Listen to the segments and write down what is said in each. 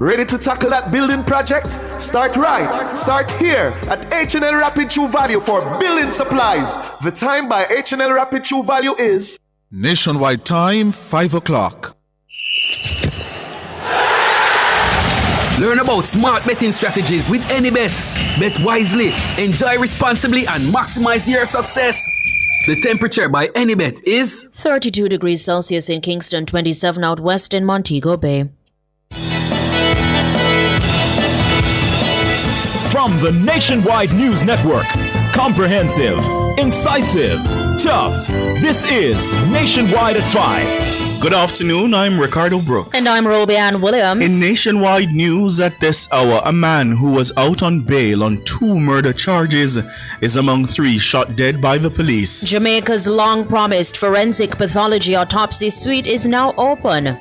Ready to tackle that building project? Start right. Start here at H&L Rapid True Value for building supplies. The time by H&L Rapid True Value is Nationwide time, 5 o'clock. Learn about smart betting strategies with AnyBet. Bet wisely, enjoy responsibly, and maximize your success. The temperature by AnyBet is 32 degrees Celsius in Kingston, 27 out west in Montego Bay. From the Nationwide News Network, comprehensive, incisive, tough. This is Nationwide at 5. Good afternoon, I'm Ricardo Brooks. And I'm Roby Ann Williams. In Nationwide News at this hour, a man who was out on bail on 2 murder charges is among 3 shot dead by the police. Jamaica's long-promised forensic pathology autopsy suite is now open.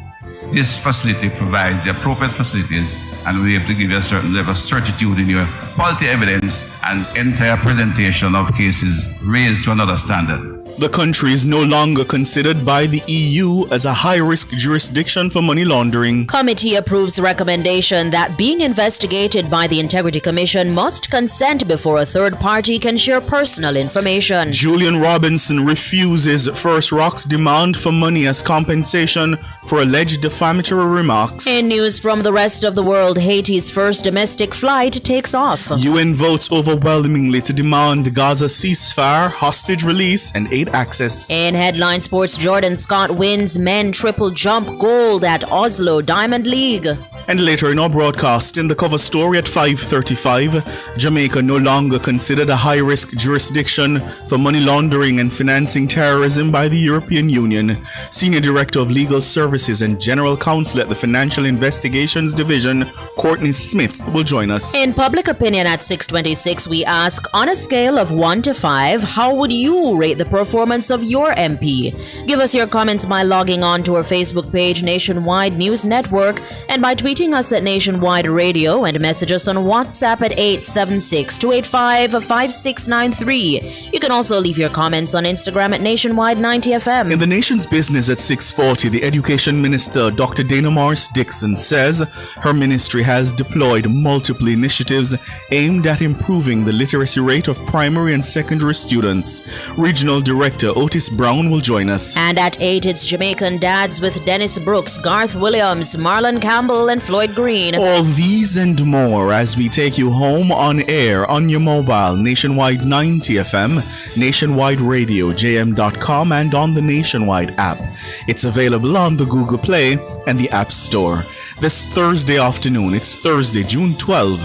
This facility provides the appropriate facilities and we're able to give you a certain level of certitude in your quality evidence and entire presentation of cases raised to another standard. The country is no longer considered by the EU as a high-risk jurisdiction for money laundering. Committee approves recommendation that being investigated by the Integrity Commission must consent before a third party can share personal information. Julian Robinson refuses First Rock's demand for money as compensation for alleged defamatory remarks. In news from the rest of the world, Haiti's first domestic flight takes off. UN votes overwhelmingly to demand Gaza ceasefire, hostage release, and aid access. In headline sports, Jordan Scott wins men triple jump gold at Oslo Diamond League. And later in our broadcast, in the cover story at 5:35, Jamaica no longer considered a high-risk jurisdiction for money laundering and financing terrorism by the European Union. Senior Director of Legal Services and General Counsel at the Financial Investigations Division, Courtney Smith, will join us. In Public Opinion at 6:26, we ask, on a scale of 1 to 5, how would you rate the performance of your MP? Give us your comments by logging on to our Facebook page, Nationwide News Network, and by tweeting us at Nationwide Radio, and message us on WhatsApp at 876-285-5693. You can also leave your comments on Instagram at Nationwide 90FM. In the nation's business at 6:40, the Education Minister, Dr. Dana Morris Dixon, says her ministry has deployed multiple initiatives aimed at improving the literacy rate of primary and secondary students. Regional Director Otis Brown will join us. And at 8, it's Jamaican Dads with Dennis Brooks, Garth Williams, Marlon Campbell, and Floyd Green. All these and more as we take you home on air on your mobile, Nationwide 90FM, Nationwide Radio, JM.com, and on the Nationwide app. It's available on the Google Play and the App Store. This Thursday afternoon, it's Thursday, June 12,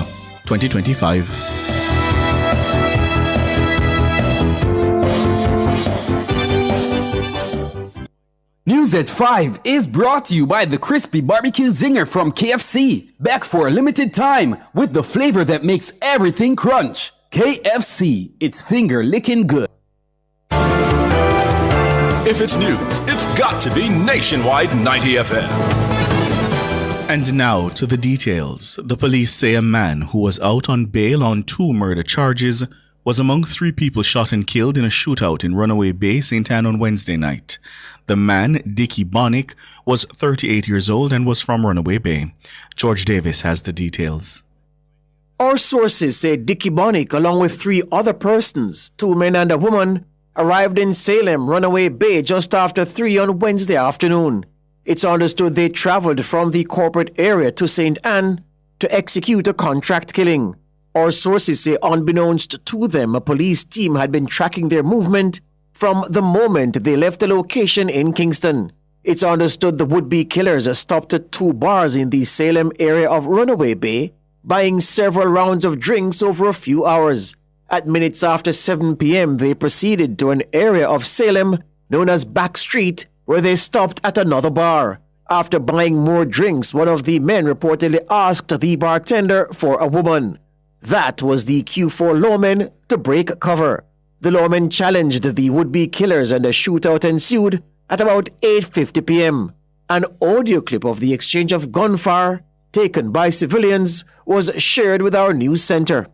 2025. News at 5 is brought to you by the Crispy Barbecue Zinger from KFC. Back for a limited time with the flavor that makes everything crunch. KFC, it's finger licking good. If it's news, it's got to be Nationwide 90 FM. And now to the details. The police say a man who was out on bail on 2 murder charges was among 3 people shot and killed in a shootout in Runaway Bay, St. Ann on Wednesday night. The man, Dickie Bonnick, was 38 years old and was from Runaway Bay. George Davis has the details. Our sources say Dickie Bonnick, along with 3 other persons, 2 men and a woman, arrived in Salem, Runaway Bay just after 3 on Wednesday afternoon. It's understood they traveled from the corporate area to St. Ann to execute a contract killing. Our sources say unbeknownst to them, a police team had been tracking their movement from the moment they left the location in Kingston. It's understood the would-be killers stopped at 2 bars in the Salem area of Runaway Bay, buying several rounds of drinks over a few hours. At minutes after 7 p.m., they proceeded to an area of Salem known as Back Street, where they stopped at another bar. After buying more drinks, one of the men reportedly asked the bartender for a woman. That was the cue for lawmen to break cover. The lawmen challenged the would-be killers and a shootout ensued at about 8:50 p.m. An audio clip of the exchange of gunfire taken by civilians was shared with our news center.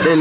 When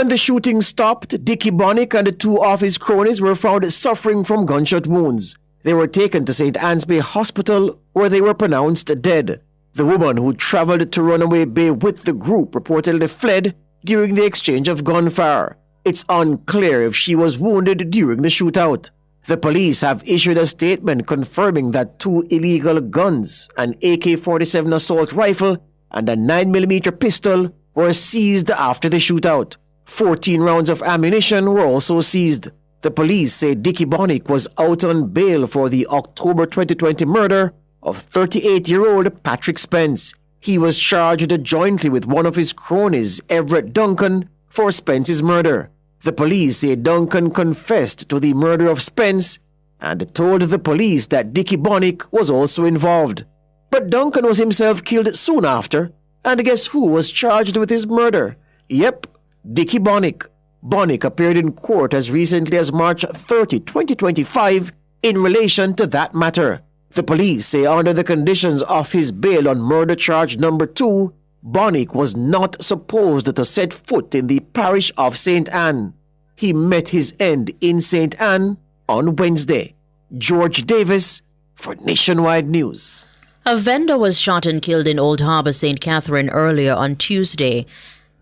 the shooting stopped, Dickie Bonnick and the two of his cronies were found suffering from gunshot wounds. They were taken to St. Anne's Bay Hospital, where they were pronounced dead. The woman who traveled to Runaway Bay with the group reportedly fled during the exchange of gunfire. It's unclear if she was wounded during the shootout. The police have issued a statement confirming that 2 illegal guns, an AK-47 assault rifle, and a 9mm pistol were seized after the shootout. 14 rounds of ammunition were also seized. The police say Dickie Bonnick was out on bail for the October 2020 murder of 38-year-old Patrick Spence. He was charged jointly with one of his cronies, Everett Duncan, for Spence's murder. The police say Duncan confessed to the murder of Spence and told the police that Dickie Bonnick was also involved. But Duncan was himself killed soon after, and guess who was charged with his murder? Yep, Dickie Bonnick. Bonnick appeared in court as recently as March 30, 2025 in relation to that matter. The police say under the conditions of his bail on murder charge number 2, Bonnick was not supposed to set foot in the parish of St. Anne. He met his end in St. Anne on Wednesday. George Davis for Nationwide News. A vendor was shot and killed in Old Harbour, St. Catherine earlier on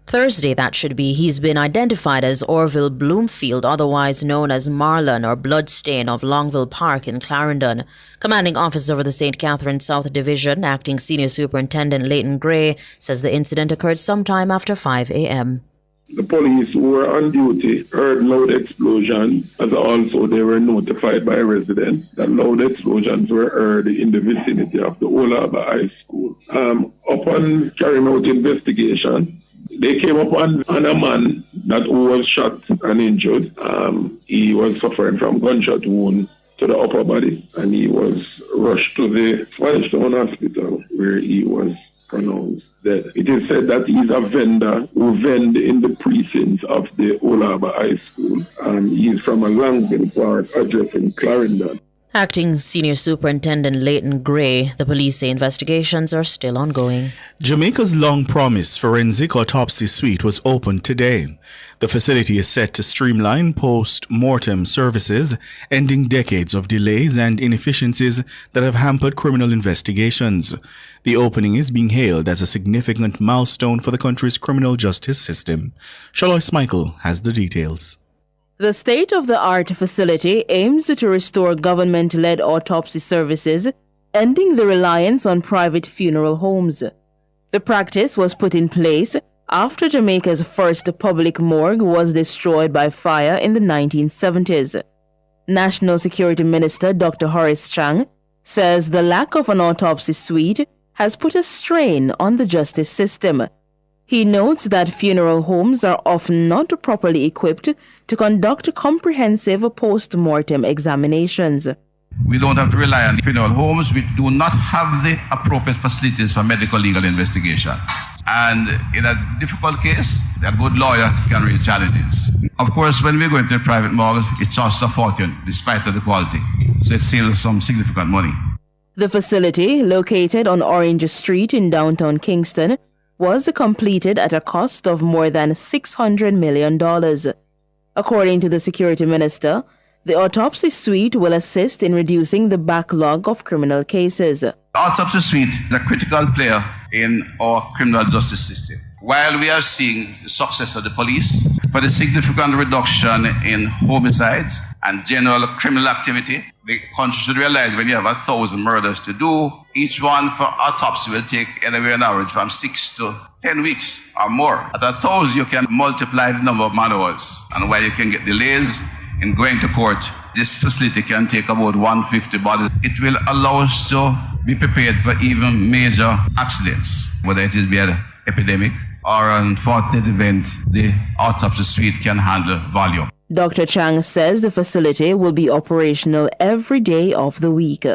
Thursday, that should be. He's been identified as Orville Bloomfield, otherwise known as Marlon or Bloodstain of Longville Park in Clarendon. Commanding officer of the St. Catherine South Division, Acting Senior Superintendent Leighton Gray, says the incident occurred sometime after 5 a.m. The police who were on duty heard loud explosions, as also they were notified by residents that loud explosions were heard in the vicinity of the Old Harbour High School. Upon carrying out investigation, they came upon a man that was shot and injured. He was suffering from gunshot wound to the upper body, and he was rushed to the Wilderstone Hospital, where he was pronounced dead. It is said that he's a vendor who vend in the precincts of the Old Harbour High School, and he's from a Longville Park address in Clarendon. Acting Senior Superintendent Leighton Gray, the police say investigations are still ongoing. Jamaica's long-promised forensic autopsy suite was opened today. The facility is set to streamline post-mortem services, ending decades of delays and inefficiencies that have hampered criminal investigations. The opening is being hailed as a significant milestone for the country's criminal justice system. Shalois Michael has the details. The state-of-the-art facility aims to restore government-led autopsy services, ending the reliance on private funeral homes. The practice was put in place after Jamaica's first public morgue was destroyed by fire in the 1970s. National Security Minister Dr. Horace Chang says the lack of an autopsy suite has put a strain on the justice system. He notes that funeral homes are often not properly equipped to conduct comprehensive post-mortem examinations. We don't have to rely on funeral homes which do not have the appropriate facilities for medical legal investigation. And in a difficult case, a good lawyer can raise challenges. Of course, when we go into private morgues, it costs a fortune despite of the quality. So it saves some significant money. The facility, located on Orange Street in downtown Kingston, was completed at a cost of more than $600 million. According to the security minister, the autopsy suite will assist in reducing the backlog of criminal cases. The autopsy suite is a critical player in our criminal justice system. While we are seeing the success of the police for the significant reduction in homicides and general criminal activity, the country should realize when you have 1,000 murders to do, each one for autopsy will take anywhere on average from 6 to 10 weeks or more. At 1,000, you can multiply the number of man-hours. And while you can get delays in going to court, this facility can take about 150 bodies. It will allow us to be prepared for even major accidents, whether it is be an epidemic or an unfortunate event. The autopsy suite can handle volume. Dr. Chang says the facility will be operational every day of the week.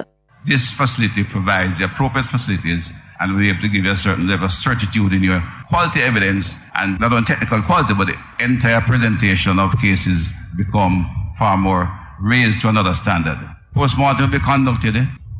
This facility provides the appropriate facilities and we'll be able to give you a certain level of certitude in your quality evidence, and not only technical quality, but the entire presentation of cases become far more raised to another standard. Postmortem will be conducted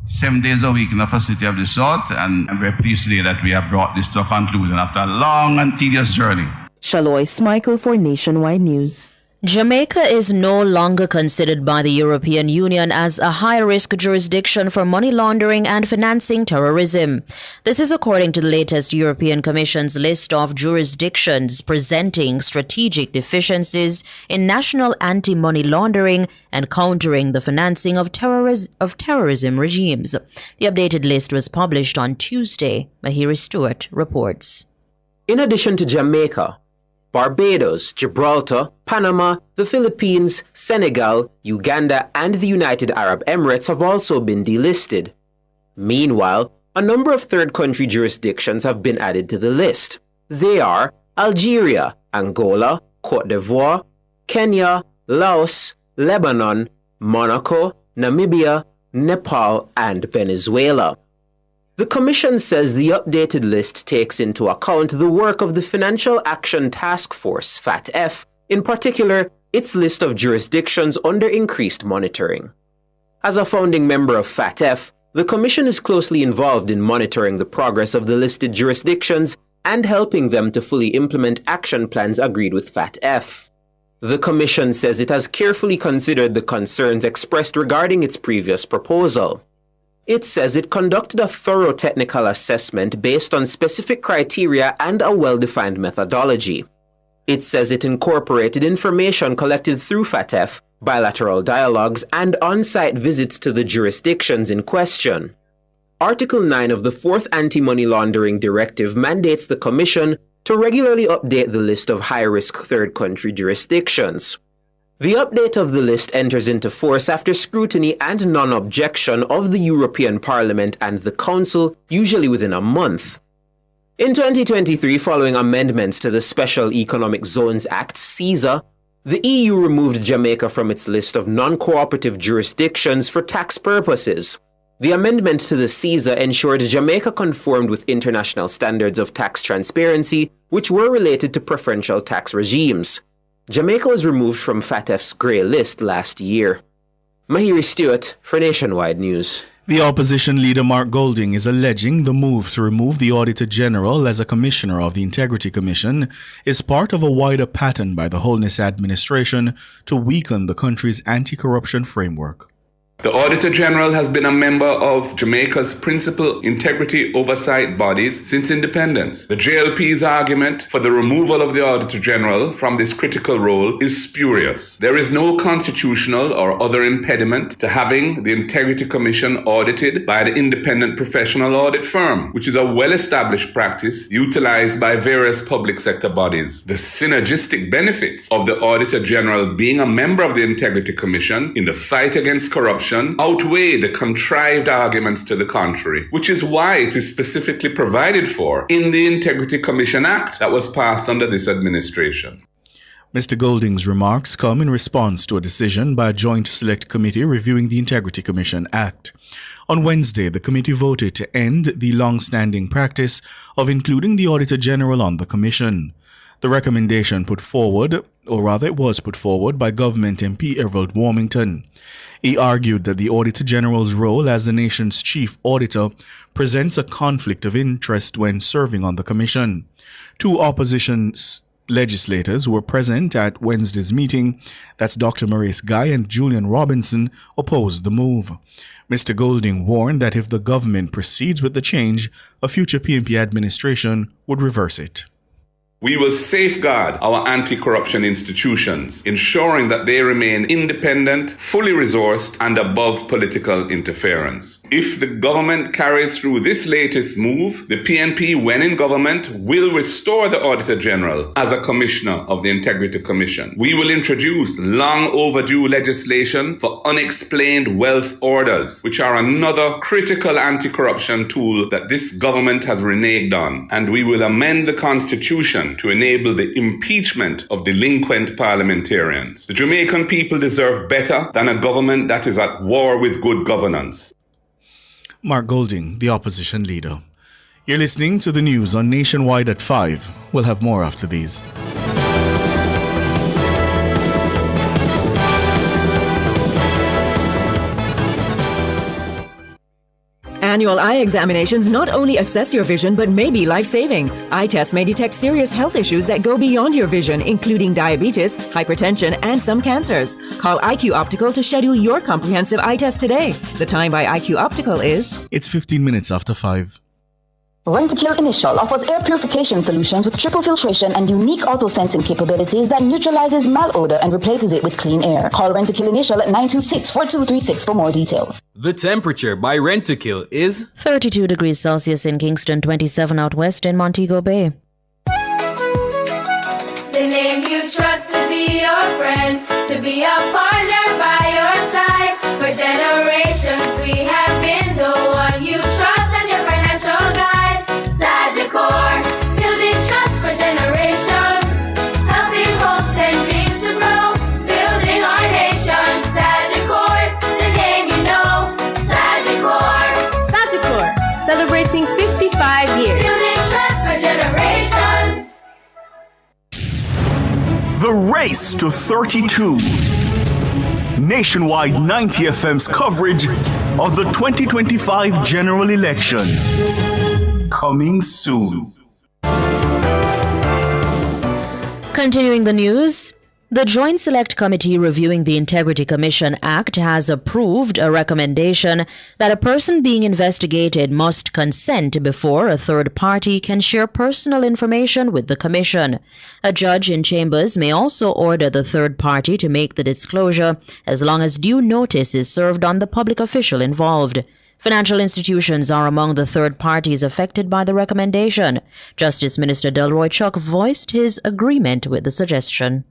7 days a week in a facility of this sort, and I'm very pleased today that we have brought this to a conclusion after a long and tedious journey. Shalois Michael for Nationwide News. Jamaica is no longer considered by the European Union as a high-risk jurisdiction for money laundering and financing terrorism. This is according to the latest European Commission's list of jurisdictions presenting strategic deficiencies in national anti-money laundering and countering the financing of terrorism regimes. The updated list was published on Tuesday. Mahiri Stewart reports. In addition to Jamaica, Barbados, Gibraltar, Panama, the Philippines, Senegal, Uganda, and the United Arab Emirates have also been delisted. Meanwhile, a number of third country jurisdictions have been added to the list. They are Algeria, Angola, Cote d'Ivoire, Kenya, Laos, Lebanon, Monaco, Namibia, Nepal, and Venezuela. The Commission says the updated list takes into account the work of the Financial Action Task Force, FATF, in particular, its list of jurisdictions under increased monitoring. As a founding member of FATF, the Commission is closely involved in monitoring the progress of the listed jurisdictions and helping them to fully implement action plans agreed with FATF. The Commission says it has carefully considered the concerns expressed regarding its previous proposal. It says it conducted a thorough technical assessment based on specific criteria and a well-defined methodology. It says it incorporated information collected through FATF, bilateral dialogues, and on-site visits to the jurisdictions in question. Article 9 of the 4th Anti-Money Laundering Directive mandates the Commission to regularly update the list of high-risk third country jurisdictions. The update of the list enters into force after scrutiny and non-objection of the European Parliament and the Council, usually within a month. In 2023, following amendments to the Special Economic Zones Act, CESA, the EU removed Jamaica from its list of non-cooperative jurisdictions for tax purposes. The amendment to the CESA ensured Jamaica conformed with international standards of tax transparency, which were related to preferential tax regimes. Jamaica was removed from FATF's grey list last year. Mahiri Stewart for Nationwide News. The opposition leader Mark Golding is alleging the move to remove the Auditor General as a commissioner of the Integrity Commission is part of a wider pattern by the Holness administration to weaken the country's anti-corruption framework. The Auditor General has been a member of Jamaica's principal integrity oversight bodies since independence. The JLP's argument for the removal of the Auditor General from this critical role is spurious. There is no constitutional or other impediment to having the Integrity Commission audited by the independent professional audit firm, which is a well-established practice utilized by various public sector bodies. The synergistic benefits of the Auditor General being a member of the Integrity Commission in the fight against corruption outweigh the contrived arguments to the contrary, which is why it is specifically provided for in the Integrity Commission Act that was passed under this administration. Mr. Golding's remarks come in response to a decision by a joint select committee reviewing the Integrity Commission Act. On Wednesday, the committee voted to end the long-standing practice of including the Auditor General on the Commission. The recommendation was put forward by Government MP Everald Warmington. He argued that the Auditor General's role as the nation's chief auditor presents a conflict of interest when serving on the Commission. Two opposition legislators who were present at Wednesday's meeting, that's Dr. Maurice Guy and Julian Robinson, opposed the move. Mr. Golding warned that if the government proceeds with the change, a future PNP administration would reverse it. We will safeguard our anti-corruption institutions, ensuring that they remain independent, fully resourced, and above political interference. If the government carries through this latest move, the PNP, when in government, will restore the Auditor General as a commissioner of the Integrity Commission. We will introduce long overdue legislation for unexplained wealth orders, which are another critical anti-corruption tool that this government has reneged on. And we will amend the Constitution to enable the impeachment of delinquent parliamentarians. The Jamaican people deserve better than a government that is at war with good governance. Mark Golding, the opposition leader. You're listening to the news on Nationwide at 5. We'll have more after these. Annual eye examinations not only assess your vision but may be life-saving. Eye tests may detect serious health issues that go beyond your vision, including diabetes, hypertension, and some cancers. Call IQ Optical to schedule your comprehensive eye test today. The time by IQ Optical is... It's 15 minutes after 5. Rentokil Initial offers air purification solutions with triple filtration and unique auto-sensing capabilities that neutralizes malodor and replaces it with clean air. Call Rentokil Initial at 926-4236 for more details. The temperature by Rentokil is 32 degrees Celsius in Kingston, 27 out west in Montego Bay. The name you trust to be your friend, to be a partner by your side. For generations we have been the one you trust as your financial guide. Sagicor, building trust for generations, helping hopes and dreams to grow, building our nation. Sagicor's the name you know. Sagicor. Sagicor, celebrating 55 years. Building trust for generations. The race to 32. Nationwide 90 FM's coverage of the 2025 general elections. Coming soon. Continuing the news, the Joint Select Committee reviewing the Integrity Commission Act has approved a recommendation that a person being investigated must consent before a third party can share personal information with the Commission. A judge in chambers may also order the third party to make the disclosure as long as due notice is served on the public official involved. Financial institutions are among the third parties affected by the recommendation. Justice Minister Delroy Chuck voiced his agreement with the suggestion.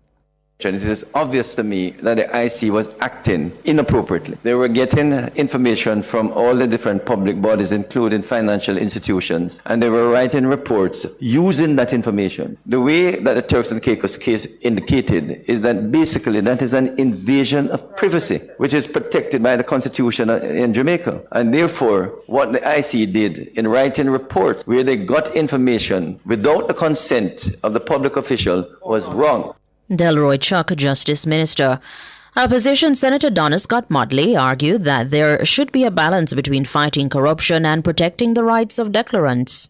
It is obvious to me that the IC was acting inappropriately. They were getting information from all the different public bodies, including financial institutions, and they were writing reports using that information. The way that the Turks and Caicos case indicated is that basically that is an invasion of privacy, which is protected by the Constitution in Jamaica. And therefore, what the IC did in writing reports where they got information without the consent of the public official was wrong. Delroy Chuck, Justice Minister. Opposition Senator Donna Scott Motley argued that there should be a balance between fighting corruption and protecting the rights of declarants.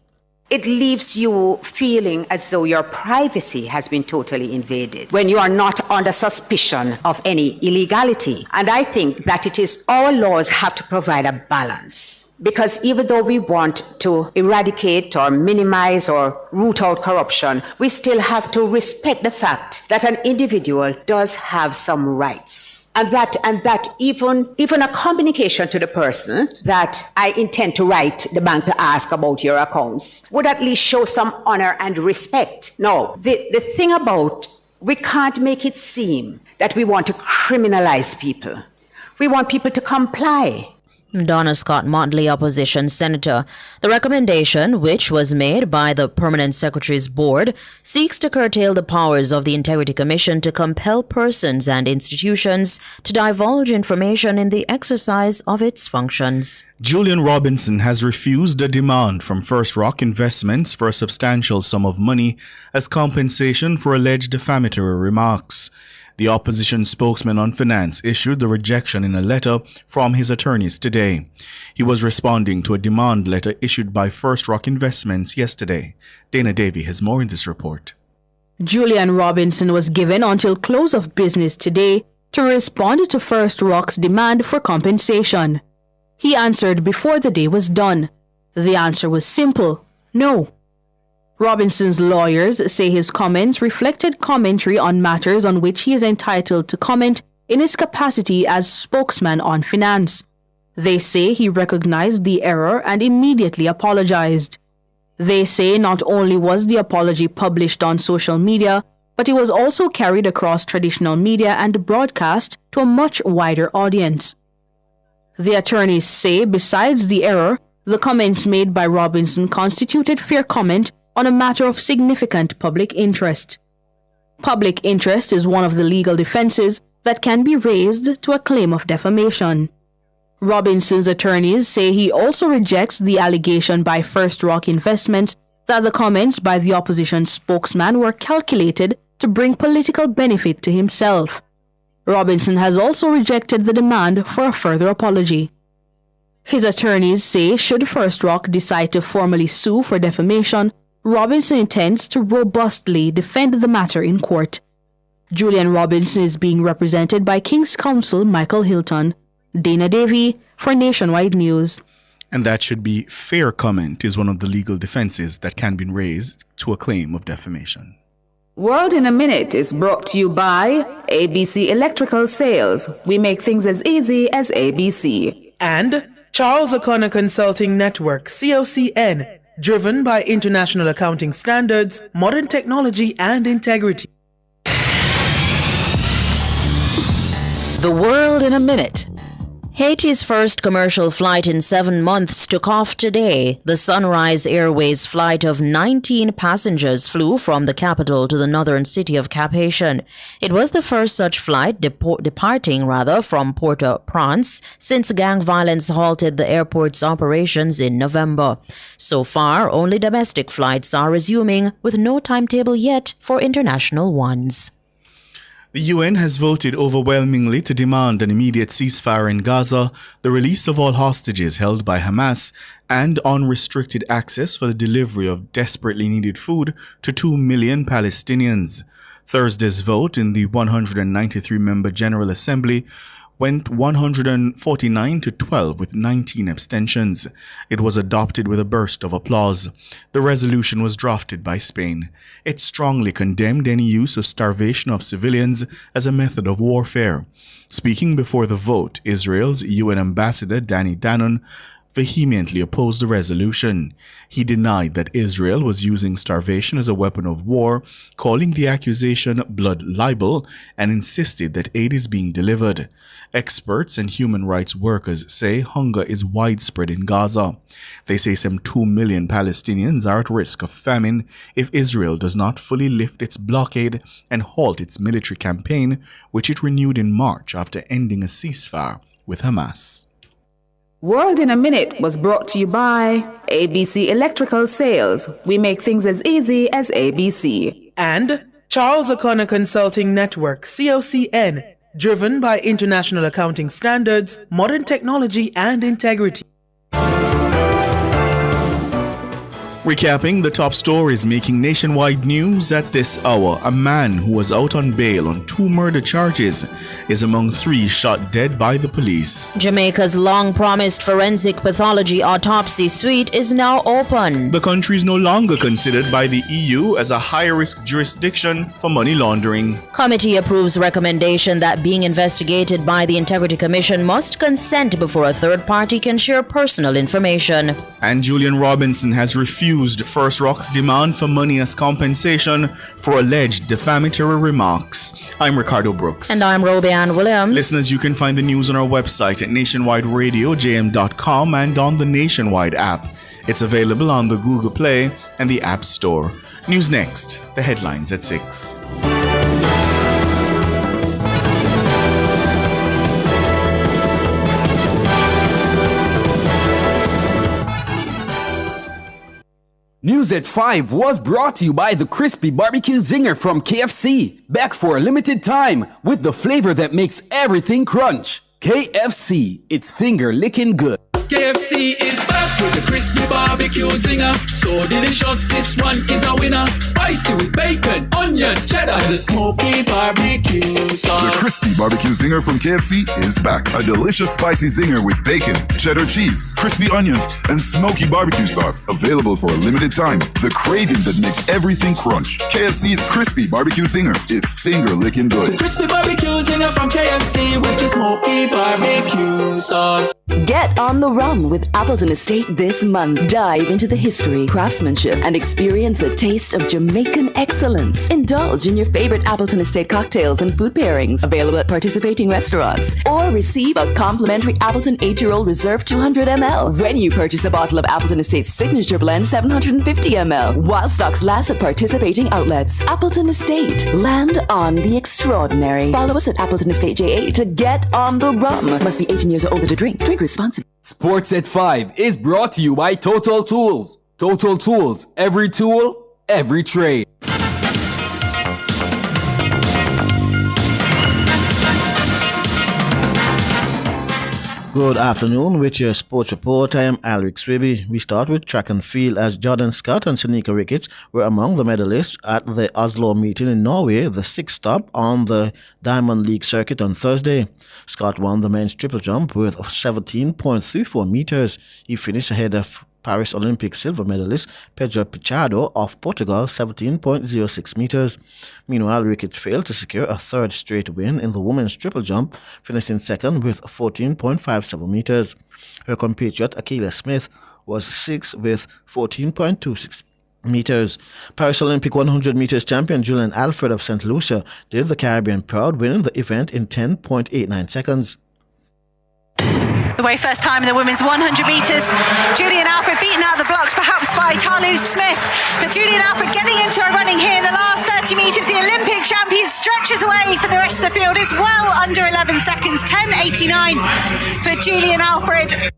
It leaves you feeling as though your privacy has been totally invaded when you are not under suspicion of any illegality. And I think that it is our laws have to provide a balance. Because even though we want to eradicate or minimize or root out corruption, we still have to respect the fact that an individual does have some rights. And that even a communication to the person that I intend to write the bank to ask about your accounts would at least show some honor and respect. No, the thing about, we can't make it seem that we want to criminalize people. We want people to comply. Donna Scott Motley, opposition senator. The recommendation, which was made by the Permanent Secretary's Board, seeks to curtail the powers of the Integrity Commission to compel persons and institutions to divulge information in the exercise of its functions. Julian Robinson has refused a demand from First Rock Investments for a substantial sum of money as compensation for alleged defamatory remarks. The opposition spokesman on finance issued the rejection in a letter from his attorneys today. He was responding to a demand letter issued by First Rock Investments yesterday. Dana Davey has more in this report. Julian Robinson was given until close of business today to respond to First Rock's demand for compensation. He answered before the day was done. The answer was simple: no. Robinson's lawyers say his comments reflected commentary on matters on which he is entitled to comment in his capacity as spokesman on finance. They say he recognized the error and immediately apologized. They say not only was the apology published on social media, but it was also carried across traditional media and broadcast to a much wider audience. The attorneys say besides the error, the comments made by Robinson constituted fair comment on a matter of significant public interest. Public interest is one of the legal defenses that can be raised to a claim of defamation. Robinson's attorneys say he also rejects the allegation by First Rock Investments that the comments by the opposition spokesman were calculated to bring political benefit to himself. Robinson has also rejected the demand for a further apology. His attorneys say should First Rock decide to formally sue for defamation, Robinson intends to robustly defend the matter in court. Julian Robinson is being represented by King's Counsel Michael Hilton. Dana Davey for Nationwide News. And that should be fair comment is one of the legal defenses that can be raised to a claim of defamation. World in a Minute is brought to you by ABC Electrical Sales. We make things as easy as ABC. And Charles O'Connor Consulting Network, COCN, driven by international accounting standards, modern technology, and integrity. The World in a Minute. Haiti's first commercial flight in 7 months took off today. The Sunrise Airways flight of 19 passengers flew from the capital to the northern city of Cap-Haïtien. It was the first such flight departing from Port-au-Prince since gang violence halted the airport's operations in November. So far, only domestic flights are resuming, with no timetable yet for international ones. The UN has voted overwhelmingly to demand an immediate ceasefire in Gaza, the release of all hostages held by Hamas, and unrestricted access for the delivery of desperately needed food to 2 million Palestinians. Thursday's vote in the 193-member General Assembly went 149 to 12 with 19 abstentions. It was adopted with a burst of applause. The resolution was drafted by Spain. It strongly condemned any use of starvation of civilians as a method of warfare. Speaking before the vote, Israel's UN ambassador Danny Danon vehemently opposed the resolution. He denied that Israel was using starvation as a weapon of war, calling the accusation blood libel, and insisted that aid is being delivered. Experts and human rights workers say hunger is widespread in Gaza. They say some 2 million Palestinians are at risk of famine if Israel does not fully lift its blockade and halt its military campaign, which it renewed in March after ending a ceasefire with Hamas. World in a Minute was brought to you by ABC Electrical Sales. We make things as easy as ABC. And Charles O'Connor Consulting Network, COCN, driven by international accounting standards, modern technology, and integrity. Recapping the top stories making nationwide news at this hour, a man who was out on bail on 2 murder charges is among 3 shot dead by the police. Jamaica's long-promised forensic pathology autopsy suite is now open. The country is no longer considered by the EU as a high-risk jurisdiction for money laundering. Committee approves recommendation that being investigated by the Integrity Commission must consent before a third party can share personal information. And Julian Robinson has refused First Rock's demand for money as compensation for alleged defamatory remarks. I'm Ricardo Brooks. And I'm Roby Ann Williams. Listeners, you can find the news on our website at nationwideradiojm.com and on the Nationwide app. It's available on the Google Play and the App Store. News next, the headlines at 6. News at 5 was brought to you by the Crispy Barbecue Zinger from KFC. Back for a limited time with the flavor that makes everything crunch. KFC, it's finger-licking good. KFC is back with the Crispy Barbecue Zinger. So delicious, this one is a winner. Spicy with bacon, onions, cheddar, the smoky barbecue sauce. The Crispy Barbecue Zinger from KFC is back. A delicious spicy zinger with bacon, cheddar cheese, crispy onions, and smoky barbecue sauce. Available for a limited time. The craving that makes everything crunch. KFC's Crispy Barbecue Zinger. It's finger-licking good. The Crispy Barbecue Zinger from KFC with the smoky barbecue sauce. Get on the rum with Appleton Estate this month. Dive into the history, craftsmanship, and experience a taste of Jamaican excellence. Indulge in your favorite Appleton Estate cocktails and food pairings available at participating restaurants. Or receive a complimentary Appleton 8-year-old Reserve 200 ml when you purchase a bottle of Appleton Estate's Signature Blend 750 ml while stocks last at participating outlets. Appleton Estate. Land on the extraordinary. Follow us at Appleton Estate JA to get on the rum. Must be 18 years or older to drink. Drink Drink responsibly. Sports at 5 is brought to you by Total Tools. Total Tools, every tool, every trade. Good afternoon with your sports report. I am Alric Swiby. We start with track and field as Jordan Scott and Shanika Ricketts were among the medalists at the Oslo meeting in Norway, the sixth stop on the Diamond League circuit on Thursday. Scott won the men's triple jump with 17.34 meters. He finished ahead of Paris Olympic silver medalist Pedro Pichardo of Portugal, 17.06 meters. Meanwhile, Ricketts failed to secure a third straight win in the women's triple jump, finishing second with 14.57 meters. Her compatriot Akela Smith was sixth with 14.26 meters. Paris Olympic 100 meters champion Julian Alfred of St. Lucia did the Caribbean proud, winning the event in 10.89 seconds. The way first time in the women's 100 metres. Julian Alfred beaten out of the blocks perhaps by Talu Smith. But Julian Alfred getting into a running here in the last 30 metres. The Olympic champion stretches away for the rest of the field. Is well under 11 seconds. 10.89 for Julian Alfred.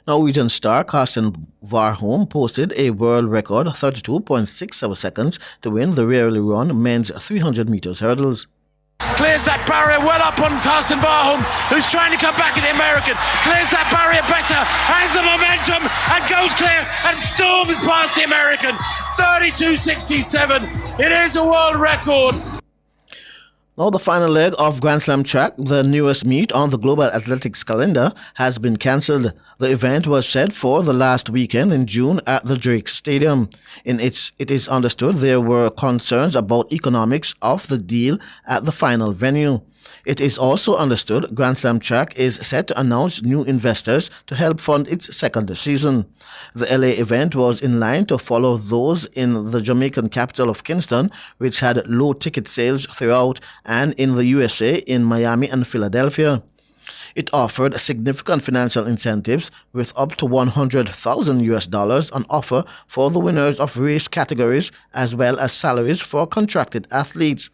Norwegian star Karsten Warholm posted a world record 32.67 seconds to win the rarely run men's 300 meters hurdles. Clears that barrier well up on Karsten Warholm, who's trying to come back at the American. Clears that barrier better, has the momentum, and goes clear, and storms past the American. 32.67. It is a world record. Now the final leg of Grand Slam track, the newest meet on the global athletics calendar, has been cancelled. The event was set for the last weekend in June at the Drake Stadium. It is understood there were concerns about economics of the deal at the final venue. It is also understood Grand Slam track is set to announce new investors to help fund its second season. The LA event was in line to follow those in the Jamaican capital of Kingston, which had low ticket sales throughout, and in the USA in Miami and Philadelphia. It offered significant financial incentives with up to $100,000 on offer for the winners of race categories as well as salaries for contracted athletes.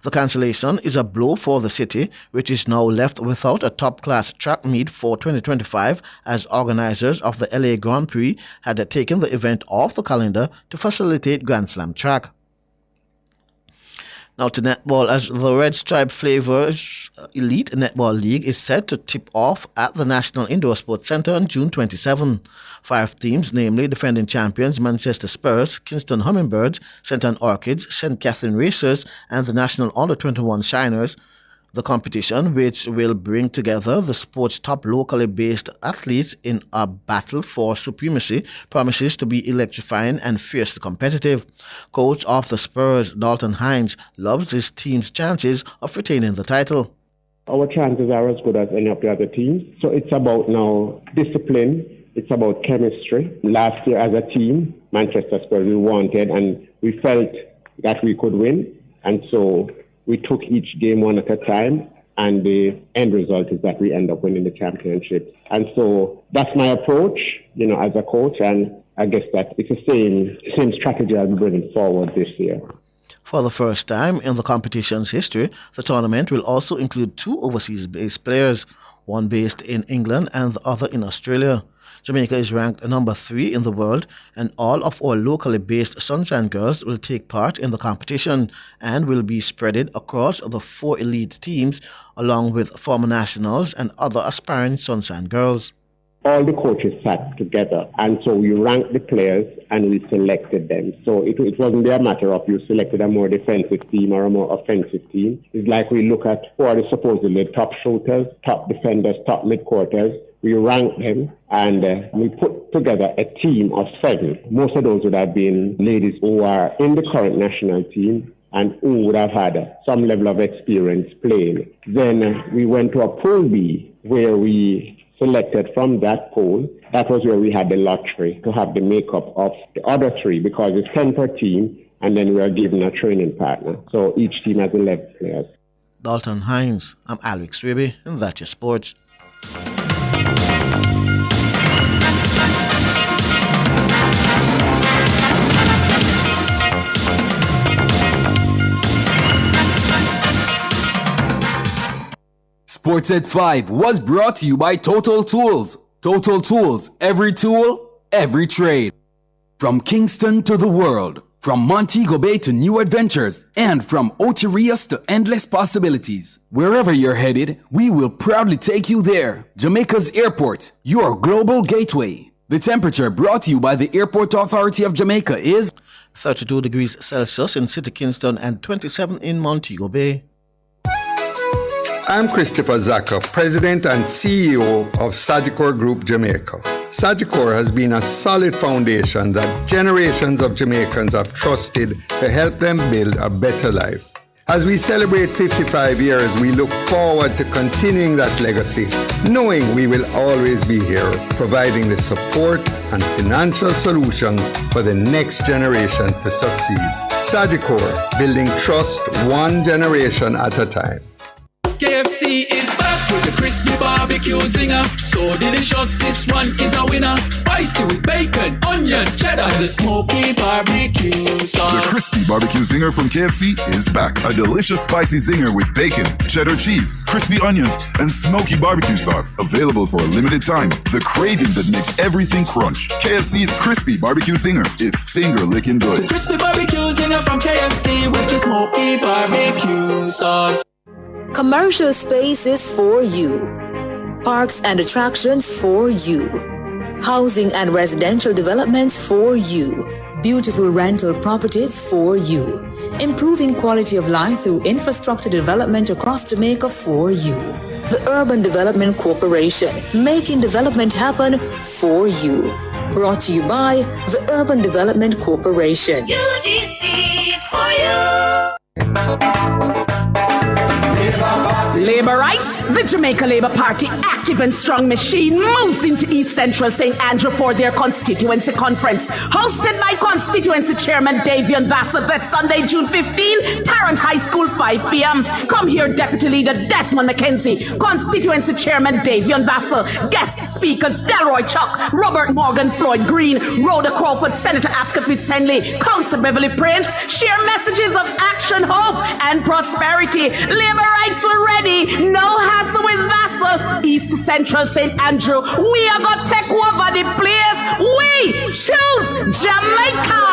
The cancellation is a blow for the city, which is now left without a top-class track meet for 2025 as organizers of the LA Grand Prix had taken the event off the calendar to facilitate Grand Slam track. Now to netball, as the Red Stripe Flavors Elite Netball League is set to tip off at the National Indoor Sports Centre on June 27. 5 teams, namely defending champions Manchester Spurs, Kingston Hummingbirds, St. Anne Orchids, St. Catherine Racers, and the National Under-21 Shiners. The competition, which will bring together the sport's top locally based athletes in a battle for supremacy, promises to be electrifying and fiercely competitive. Coach of the Spurs, Dalton Hines, loves his team's chances of retaining the title. Our chances are as good as any of the other teams. So it's about now discipline. It's about chemistry. Last year as a team, Manchester Spurs, we wanted and we felt that we could win. And so we took each game one at a time, and the end result is that we end up winning the championship. And so that's my approach, as a coach, and I guess that it's the same strategy I'll be bringing forward this year. For the first time in the competition's history, the tournament will also include 2 overseas-based players, one based in England and the other in Australia. Jamaica is ranked number 3 in the world, and all of our locally based Sunshine Girls will take part in the competition and will be spread across the 4 elite teams, along with former nationals and other aspiring Sunshine Girls. All the coaches sat together, and so we ranked the players and we selected them. So it wasn't a matter of you selected a more defensive team or a more offensive team. It's like we look at who are the supposedly top shooters, top defenders, top midcourters. We ranked them, and we put together a team of 7. Most of those would have been ladies who are in the current national team and who would have had some level of experience playing. Then we went to a Pool B, where we selected from that pool. That was where we had the lottery to have the makeup of the other 3, because it's 10 per team, and then we are given a training partner. So each team has 11 players. Dalton Hines, I'm Alex Swiby, and that's your sports. Sports at 5 was brought to you by Total Tools. Total Tools, every tool, every trade. From Kingston to the world, from Montego Bay to new adventures, and from Ocherias to endless possibilities. Wherever you're headed, we will proudly take you there. Jamaica's airport, your global gateway. The temperature brought to you by the Airport Authority of Jamaica is 32 degrees Celsius in City Kingston and 27 in Montego Bay. I'm Christopher Zaka, President and CEO of Sagicor Group Jamaica. Sagicor has been a solid foundation that generations of Jamaicans have trusted to help them build a better life. As we celebrate 55 years, we look forward to continuing that legacy, knowing we will always be here, providing the support and financial solutions for the next generation to succeed. Sagicor, building trust one generation at a time. KFC is back with the crispy barbecue zinger. So delicious, this one is a winner. Spicy with bacon, onions, cheddar, the smoky barbecue sauce. The crispy barbecue zinger from KFC is back. A delicious spicy zinger with bacon, cheddar cheese, crispy onions, and smoky barbecue sauce. Available for a limited time. The craving that makes everything crunch. KFC's crispy barbecue zinger. It's finger-licking good. The crispy barbecue zinger from KFC with the smoky barbecue sauce. Commercial spaces for you. Parks and attractions for you. Housing and residential developments for you. Beautiful rental properties for you. Improving quality of life through infrastructure development across Jamaica for you. The Urban Development Corporation, making development happen for you. Brought to you by the Urban Development Corporation. UDC for you. Labour rights, the Jamaica Labour Party active and strong machine moves into East Central St. Andrew for their constituency conference. Hosted by constituency chairman Davion Vassell this Sunday, June 15, Tarrant High School, 5 p.m. Come here, Deputy Leader Desmond McKenzie, constituency chairman Davion Vassell, guest speakers Delroy Chuck, Robert Morgan, Floyd Green, Rhoda Crawford, Senator Apka Fitz-Henley, Councillor Beverly Prince, share messages of action, hope, and prosperity. Labour rights were ready. No hassle with Vassell. East Central St. Andrew. We are going to take over the place. We choose Jamaica.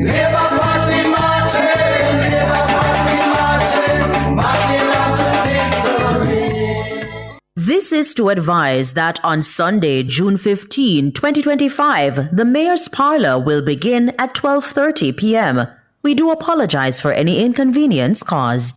Labour Party marching, Labour Party marching, marching on to victory. This is to advise that on Sunday, June 15, 2025, the Mayor's Parlour will begin at 12:30 p.m. We do apologize for any inconvenience caused.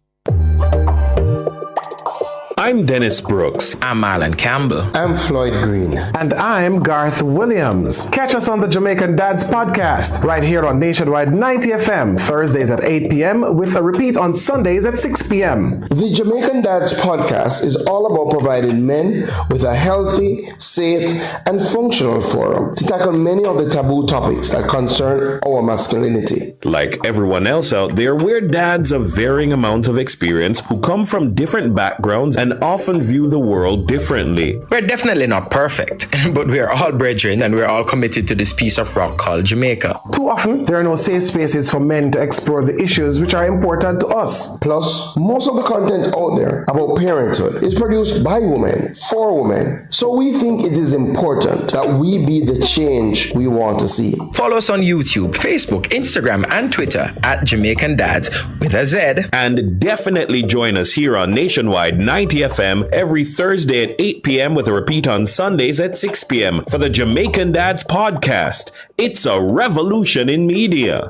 I'm Dennis Brooks. I'm Alan Campbell. I'm Floyd Green. And I'm Garth Williams. Catch us on the Jamaican Dads podcast right here on Nationwide 90 FM, Thursdays at 8 p.m. with a repeat on Sundays at 6 p.m. The Jamaican Dads podcast is all about providing men with a healthy, safe, and functional forum to tackle many of the taboo topics that concern our masculinity. Like everyone else out there, we're dads of varying amounts of experience who come from different backgrounds and often view the world differently. We're definitely not perfect, but we are all brethren and we're all committed to this piece of rock called Jamaica. Too often, there are no safe spaces for men to explore the issues which are important to us. Plus, most of the content out there about parenthood is produced by women, for women. So we think it is important that we be the change we want to see. Follow us on YouTube, Facebook, Instagram, and Twitter at Jamaican Dads with a Z. And definitely join us here on Nationwide 90 FM every Thursday at 8 p.m. with a repeat on Sundays at 6 p.m. for the Jamaican Dads podcast. It's a revolution in media.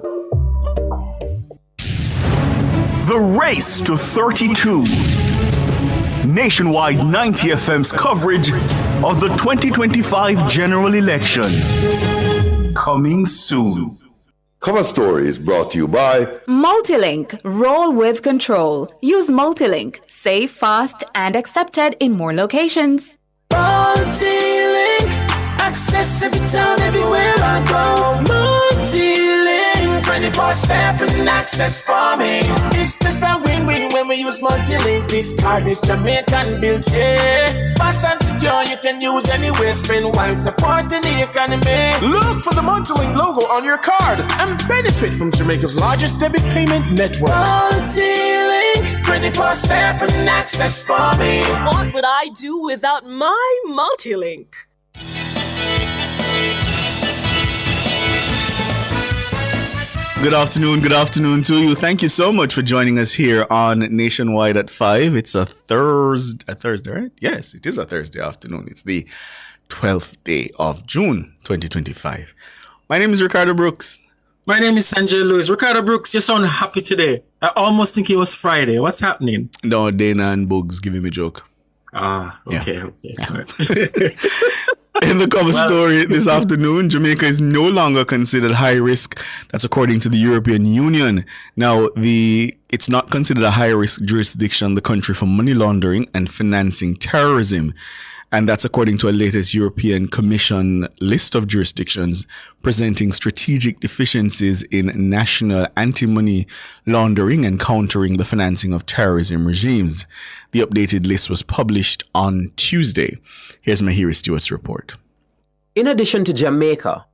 The race to 32. Nationwide 90 FM's coverage of the 2025 general elections. Coming soon. Cover Story is brought to you by Multilink. Roll with control. Use Multilink. Safe, fast, and accepted in more locations. Multilink. Access every time, everywhere I go. Multilink. 24/7 access for me. It's just a win-win when we use Multilink. This card is Jamaican built, yeah. Fast and secure, you can use anyway. Spend while supporting the economy. Look for the Multilink logo on your card and benefit from Jamaica's largest debit payment network. Multilink, 24/7 access for me. What would I do without my Multilink? Good afternoon to you. Thank you so much for joining us here on Nationwide at 5. It's a Thursday, right? Yes, it is a Thursday afternoon. It's the 12th day of June, 2025. My name is Ricardo Brooks. My name is Sanjay Lewis. Ricardo Brooks, you sound happy today. I almost think it was Friday. What's happening? No, Dana and Bugs giving me a joke. Okay. Yeah. In the cover story this afternoon, Jamaica is no longer considered high risk. That's according to the European Union. Now, it's not considered a high risk jurisdiction in the country for money laundering and financing terrorism. And that's according to a latest European Commission list of jurisdictions presenting strategic deficiencies in national anti-money laundering and countering the financing of terrorism regimes. The updated list was published on Tuesday. Here's Mahiri Stewart's report. In addition to Jamaica,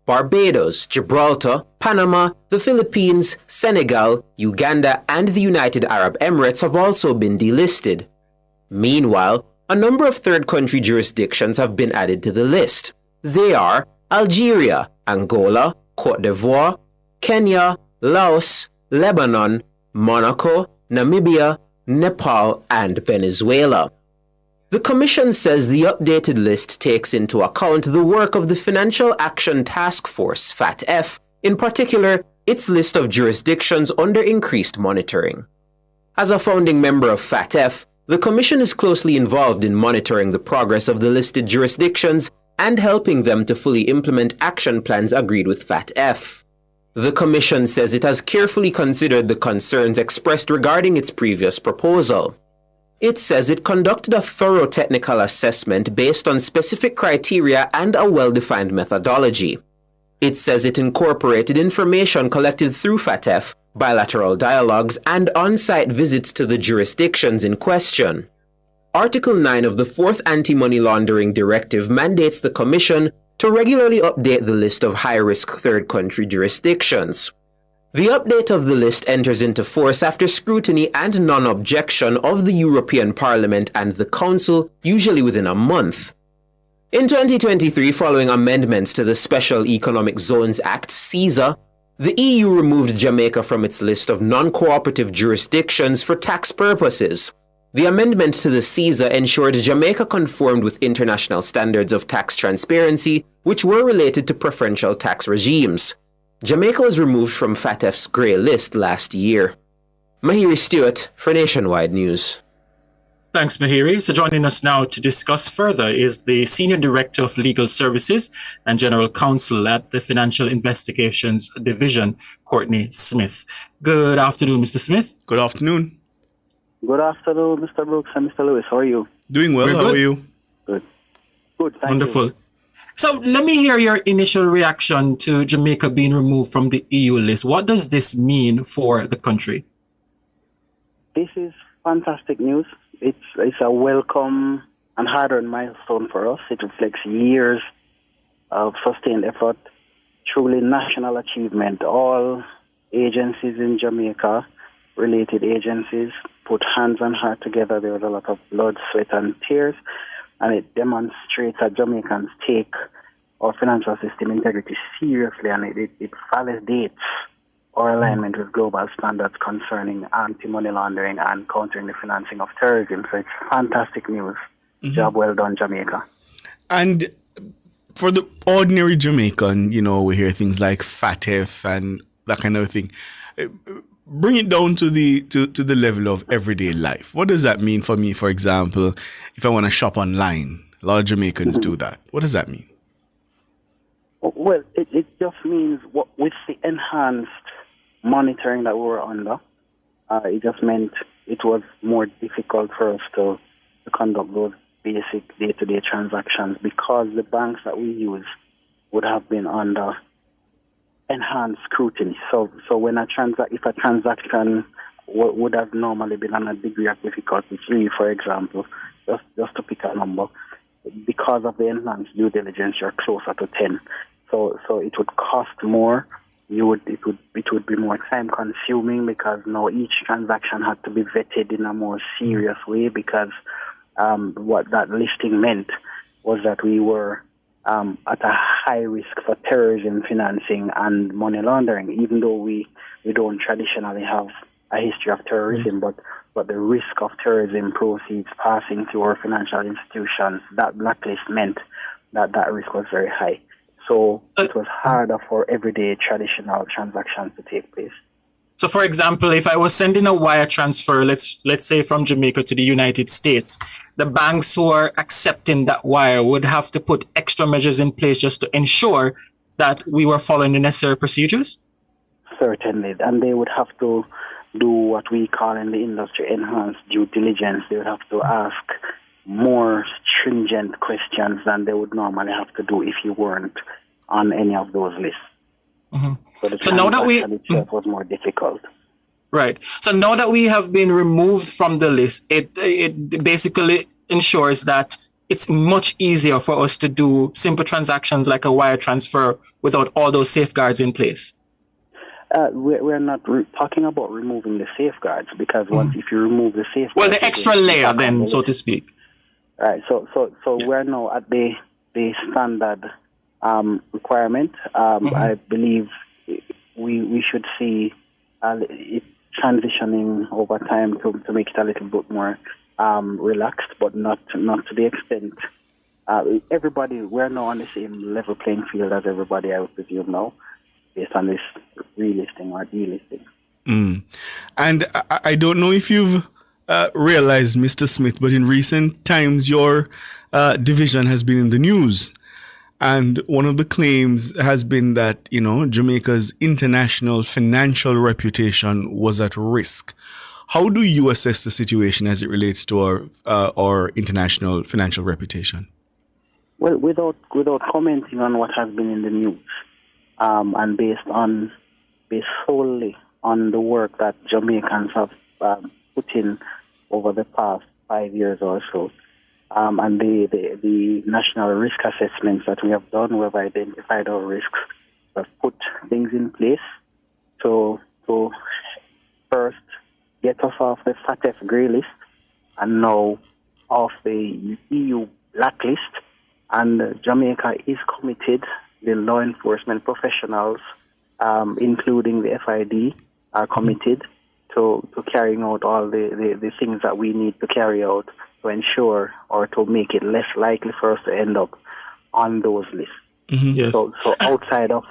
Barbados, Gibraltar, Panama, the Philippines, Senegal, Uganda, and the United Arab Emirates have also been delisted. Meanwhile, a number of third country jurisdictions have been added to the list. They are Algeria, Angola, Cote d'Ivoire, Kenya, Laos, Lebanon, Monaco, Namibia, Nepal, and Venezuela. The Commission says the updated list takes into account the work of the Financial Action Task Force, FATF, in particular, its list of jurisdictions under increased monitoring. As a founding member of FATF, the Commission is closely involved in monitoring the progress of the listed jurisdictions and helping them to fully implement action plans agreed with FATF. The Commission says it has carefully considered the concerns expressed regarding its previous proposal. It says it conducted a thorough technical assessment based on specific criteria and a well-defined methodology. It says it incorporated information collected through FATF, bilateral dialogues, and on-site visits to the jurisdictions in question. Article 9 of the 4th Anti-Money Laundering Directive mandates the Commission to regularly update the list of high-risk third country jurisdictions. The update of the list enters into force after scrutiny and non-objection of the European Parliament and the Council, usually within a month. In 2023, following amendments to the Special Economic Zones Act, (CESA), the EU removed Jamaica from its list of non-cooperative jurisdictions for tax purposes. The amendment to the CESA ensured Jamaica conformed with international standards of tax transparency, which were related to preferential tax regimes. Jamaica was removed from FATF's grey list last year. Mahiri Stewart for Nationwide News. Thanks, Mahiri. So joining us now to discuss further is the Senior Director of Legal Services and General Counsel at the Financial Investigations Division, Courtney Smith. Good afternoon, Mr. Smith. Good afternoon. Good afternoon, Mr. Brooks and Mr. Lewis. How are you? Doing well. How are you? Good. Good, thank Wonderful. you. So let me hear your initial reaction to Jamaica being removed from the EU list. What does this mean for the country? This is fantastic news. It's a welcome and hard-earned milestone for us. It reflects years of sustained effort, truly national achievement. All agencies in Jamaica, related agencies, put hands and heart together. There was a lot of blood, sweat, and tears. And it demonstrates that Jamaicans take our financial system integrity seriously, and it validates our alignment with global standards concerning anti-money laundering and countering the financing of terrorism. So it's fantastic news. Mm-hmm. Job well done, Jamaica. And for the ordinary Jamaican, we hear things like FATF and that kind of thing. Bring it down to the level of everyday life. What does that mean for me, for example, if I want to shop online? A lot of Jamaicans do that. What does that mean? Well, it just means with the enhanced monitoring that we were under, it just meant it was more difficult for us to conduct those basic day-to-day transactions because the banks that we use would have been under enhanced scrutiny. So when if a transaction would have normally been on a degree of difficulty, for example, just to pick a number, because of the enhanced due diligence, you're closer to 10. So it would cost more. It would be more time consuming because now each transaction had to be vetted in a more serious way because what that listing meant was that we were at a high risk for terrorism financing and money laundering, even though we don't traditionally have a history of terrorism, but the risk of terrorism proceeds passing through our financial institutions, that blacklist meant that risk was very high. So it was harder for everyday traditional transactions to take place. So, for example, if I was sending a wire transfer, let's say from Jamaica to the United States, the banks who are accepting that wire would have to put extra measures in place just to ensure that we were following the necessary procedures? Certainly, and they would have to do what we call in the industry enhanced due diligence. They would have to ask more stringent questions than they would normally have to do if you weren't on any of those lists. Mm-hmm. So now that itself was more difficult. Right. So now that we have been removed from the list, it basically ensures that it's much easier for us to do simple transactions like a wire transfer without all those safeguards in place. We're not talking about removing the safeguards because once if you remove the safeguards, well, the extra layer then, so to speak. Right. So we're now at the standard requirement. I believe we should see it transitioning over time to make it a little bit more relaxed, but not to the extent. Everybody, we're now on the same level playing field as everybody, I would presume now, based on this relisting or delisting. And I don't know if you've realized, Mr. Smith, but in recent times your division has been in the news. And one of the claims has been that, Jamaica's international financial reputation was at risk. How do you assess the situation as it relates to our international financial reputation? Well, without commenting on what has been in the news, and based solely on the work that Jamaicans have put in over the past 5 years or so, and the national risk assessments that we have done, we have identified our risks, we have put things in place to first get us off the FATF grey list and now off the EU blacklist. And Jamaica is committed, the law enforcement professionals, including the FID, are committed to carrying out all the things that we need to carry out to ensure or to make it less likely for us to end up on those lists. Mm-hmm. Yes. So outside of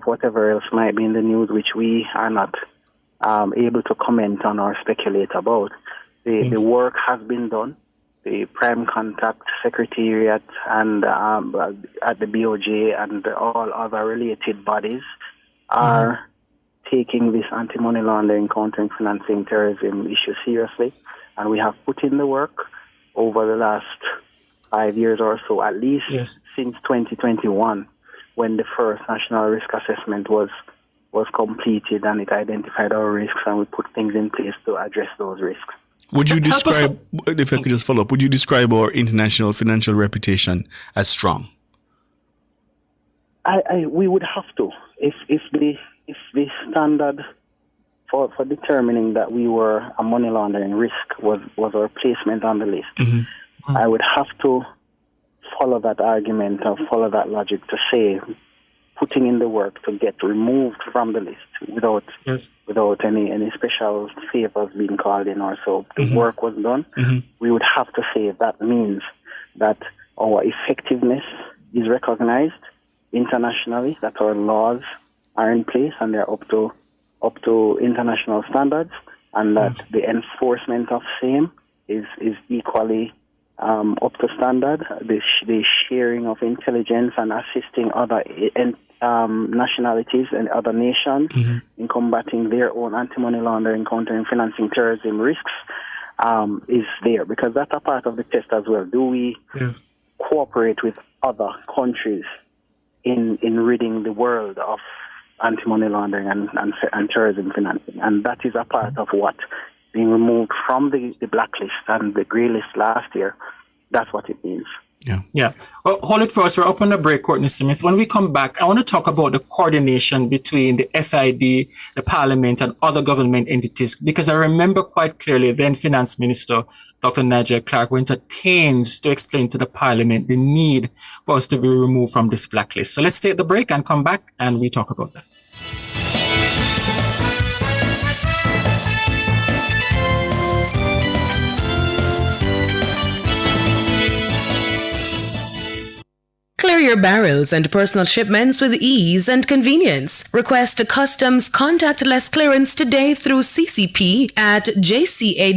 whatever else might be in the news, which we are not able to comment on or speculate about, the work has been done. The Prime Contact Secretariat and at the BOJ and all other related bodies are taking this anti-money laundering, countering financing terrorism issue seriously. And we have put in the work over the last 5 years or so, at least since 2021, when the first national risk assessment was completed and it identified our risks and we put things in place to address those risks. Would you describe, if I could just follow up, would you describe our international financial reputation as strong? We would have to. If the standard for determining that we were a money laundering risk was our placement on the list, I would have to follow that argument or follow that logic to say putting in the work to get removed from the list without any special favors being called in or so. The work was done. We would have to say that means that our effectiveness is recognized internationally, that our laws are in place and they're up to international standards, and that the enforcement of same is equally up to standard. The sharing of intelligence and assisting other nationalities and other nations in combating their own anti-money laundering, countering financing terrorism risks is there, because that's a part of the test as well. Do we cooperate with other countries in ridding the world of anti-money laundering and terrorism financing? And that is a part of what being removed from the blacklist and the grey list last year. That's what it means. Yeah. Well, hold it first. We're up on the break, Courtney Smith. When we come back, I want to talk about the coordination between the FID, the Parliament, and other government entities, because I remember quite clearly then Finance Minister Dr. Nigel Clark went at pains to explain to the Parliament the need for us to be removed from this blacklist. So let's take the break and come back and we talk about that. Clear your barrels and personal shipments with ease and convenience. Request a customs contactless clearance today through CCP at jca.gov.jm.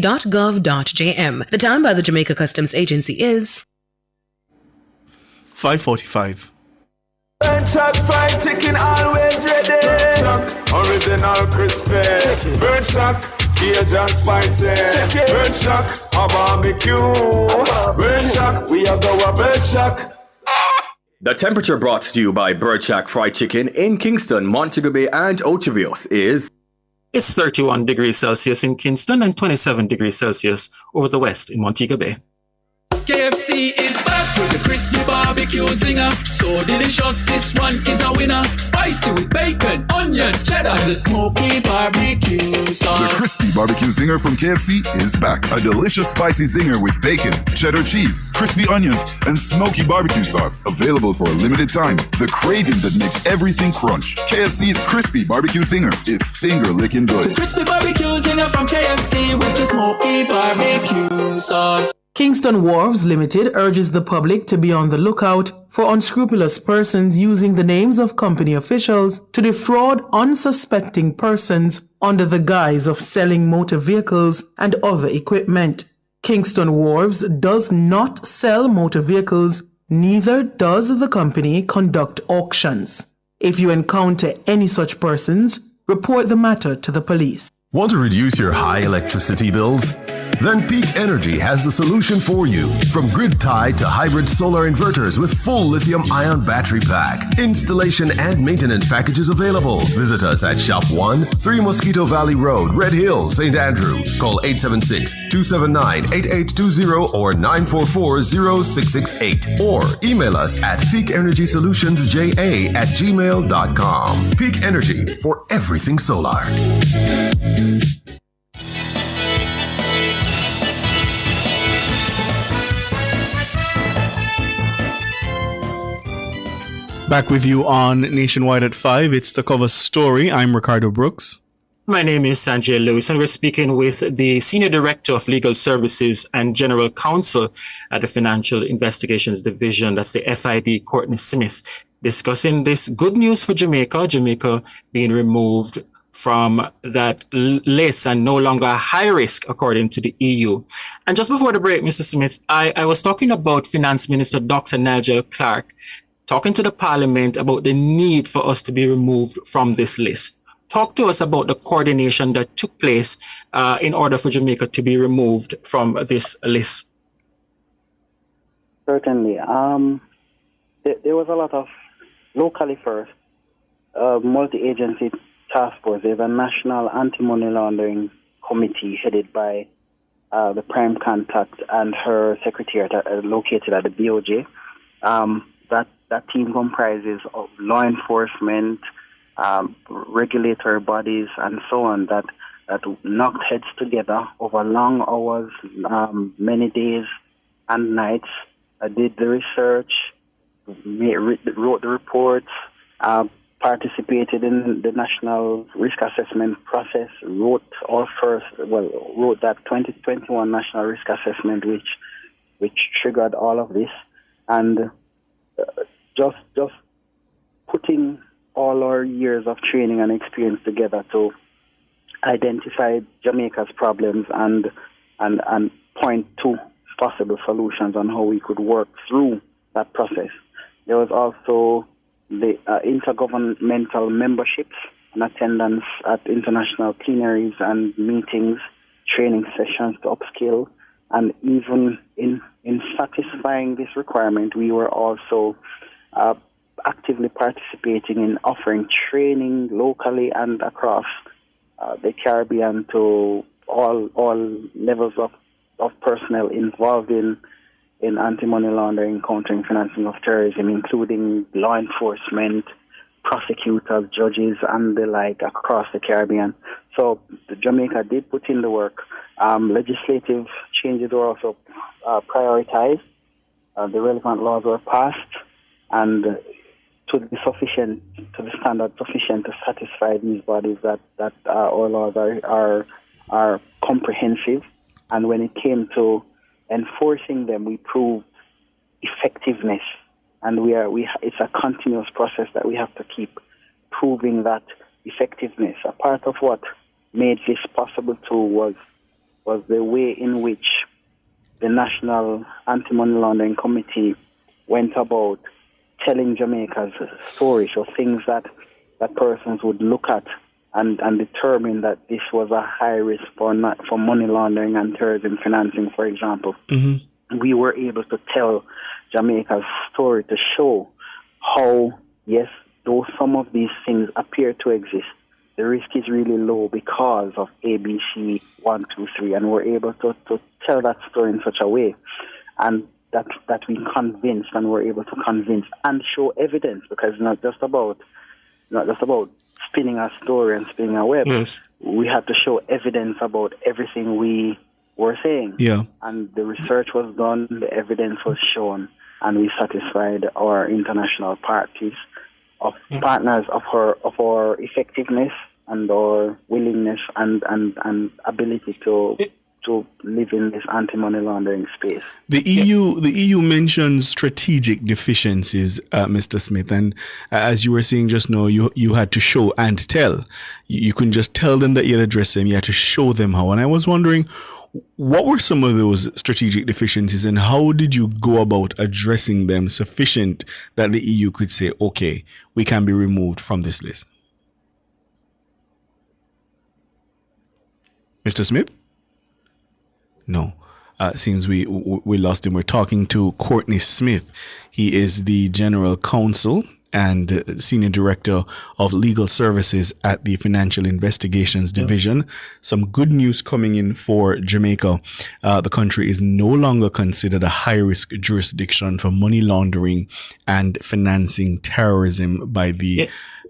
The time by the Jamaica Customs Agency is 5:45. Burn Shack fried chicken always ready. Burn Shack, original crispy. Burn Shack, Cajun spicy. Burn Shack, a barbecue. Burn Shack, we are going Burn Shack. The temperature brought to you by Bird Shack Fried Chicken in Kingston, Montego Bay, and Ochivios is... It's 31 degrees Celsius in Kingston and 27 degrees Celsius over the west in Montego Bay. KFC is back with the crispy barbecue zinger. So delicious, this one is a winner. Spicy with bacon, onions, cheddar, and the smoky barbecue sauce. The crispy barbecue zinger from KFC is back. A delicious spicy zinger with bacon, cheddar cheese, crispy onions, and smoky barbecue sauce. Available for a limited time. The craving that makes everything crunch. KFC's crispy barbecue zinger. It's finger-licking good. The crispy barbecue zinger from KFC with the smoky barbecue sauce. Kingston Wharves Limited urges the public to be on the lookout for unscrupulous persons using the names of company officials to defraud unsuspecting persons under the guise of selling motor vehicles and other equipment. Kingston Wharves does not sell motor vehicles, neither does the company conduct auctions. If you encounter any such persons, report the matter to the police. Want to reduce your high electricity bills? Then Peak Energy has the solution for you. From grid tied to hybrid solar inverters with full lithium-ion battery pack. Installation and maintenance packages available. Visit us at Shop 1, 3 Mosquito Valley Road, Red Hill, St. Andrew. Call 876-279-8820 or 944-0668. Or email us at peakenergysolutionsja@gmail.com. Peak Energy for everything solar. Back with you on Nationwide at 5. It's the cover story. I'm Ricardo Brooks. My name is Sanjay Lewis, and we're speaking with the Senior Director of Legal Services and General Counsel at the Financial Investigations Division, that's the FID, Courtney Smith, discussing this good news for Jamaica, Jamaica being removed from that list and no longer high risk, according to the EU. And just before the break, Mr. Smith, I was talking about Finance Minister Dr. Nigel Clark talking to the Parliament about the need for us to be removed from this list. Talk to us about the coordination that took place in order for Jamaica to be removed from this list. Certainly. There was a lot of, locally first, multi-agency task force. There's a National Anti-Money Laundering Committee headed by the Prime Contact and her secretariat located at the BOJ. That team comprises of law enforcement, regulatory bodies, and so on that knocked heads together over long hours, many days and nights, did the research, wrote the reports, participated in the national risk assessment process, wrote that 2021 national risk assessment, which triggered all of this, and just putting all our years of training and experience together to identify Jamaica's problems and point to possible solutions on how we could work through that process. There was also the intergovernmental memberships and attendance at international plenaries and meetings, training sessions to upskill, and even in satisfying this requirement, we were also actively participating in offering training locally and across the Caribbean to all levels of personnel involved in in anti-money laundering, countering financing of terrorism, including law enforcement, prosecutors, judges, and the like across the Caribbean. So Jamaica did put in the work. Legislative changes were also prioritized. The relevant laws were passed, and to the standard sufficient to satisfy these bodies that our laws are comprehensive. And when it came to enforcing them, we proved effectiveness. And it's a continuous process that we have to keep proving that effectiveness. A part of what made this possible too was the way in which the National Anti-Money Laundering Committee went about telling Jamaica's story, so things that persons would look at and determine that this was a high risk for money laundering and terrorism financing, for example. Mm-hmm. We were able to tell Jamaica's story to show how, yes, though some of these things appear to exist, the risk is really low because of ABC 1, 2, 3, and we're able to tell that story in such a way, and that we convinced and were able to convince and show evidence, because it's not just about spinning a story and spinning a web. Yes. We had to show evidence about everything we were saying. Yeah. And the research was done, the evidence was shown, and we satisfied our international partners of our effectiveness and our willingness and ability to live in this anti-money laundering space. The EU mentions strategic deficiencies, Mr. Smith, and as you were saying just now, you had to show and tell. You couldn't just tell them that you'd address them, you had to show them how. And I was wondering, what were some of those strategic deficiencies, and how did you go about addressing them sufficient that the EU could say, okay, we can be removed from this list? Mr. Smith? No. Seems we lost him. We're talking to Courtney Smith. He is the General Counsel and Senior Director of Legal Services at the Financial Investigations Division. Some good news coming in for Jamaica. The country is no longer considered a high-risk jurisdiction for money laundering and financing terrorism by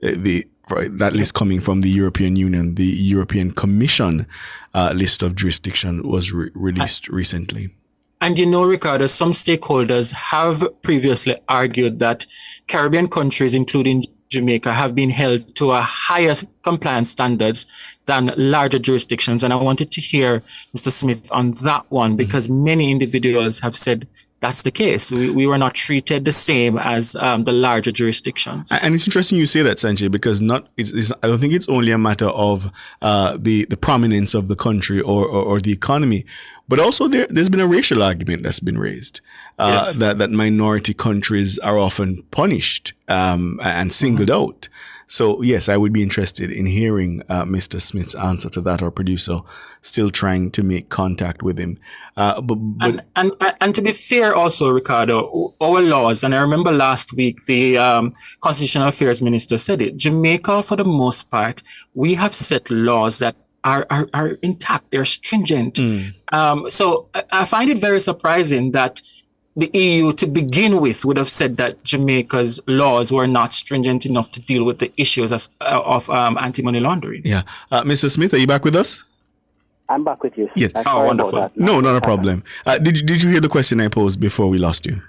that list coming from the European Union. The European Commission list of jurisdiction was released recently. And Ricardo, some stakeholders have previously argued that Caribbean countries, including Jamaica, have been held to a higher compliance standards than larger jurisdictions. And I wanted to hear Mr. Smith on that one, because many individuals have said that's the case. We were not treated the same as the larger jurisdictions. And it's interesting you say that, Sanjay, because I don't think it's only a matter of the prominence of the country or the economy, but also there's been a racial argument that's been raised, yes, that minority countries are often punished and singled out. So, yes, I would be interested in hearing Mr. Smith's answer to that. Our producer still trying to make contact with him. And to be fair also, Ricardo, our laws, and I remember last week the Constitutional Affairs Minister said it, Jamaica, for the most part, we have set laws that are intact, they're stringent. So I find it very surprising that the EU to begin with would have said that Jamaica's laws were not stringent enough to deal with the issues of anti-money laundering. Yeah. Mr. Smith, are you back with us? I'm back with you. Yes. Oh, wonderful. No, not a problem. Did you hear the question I posed before we lost you?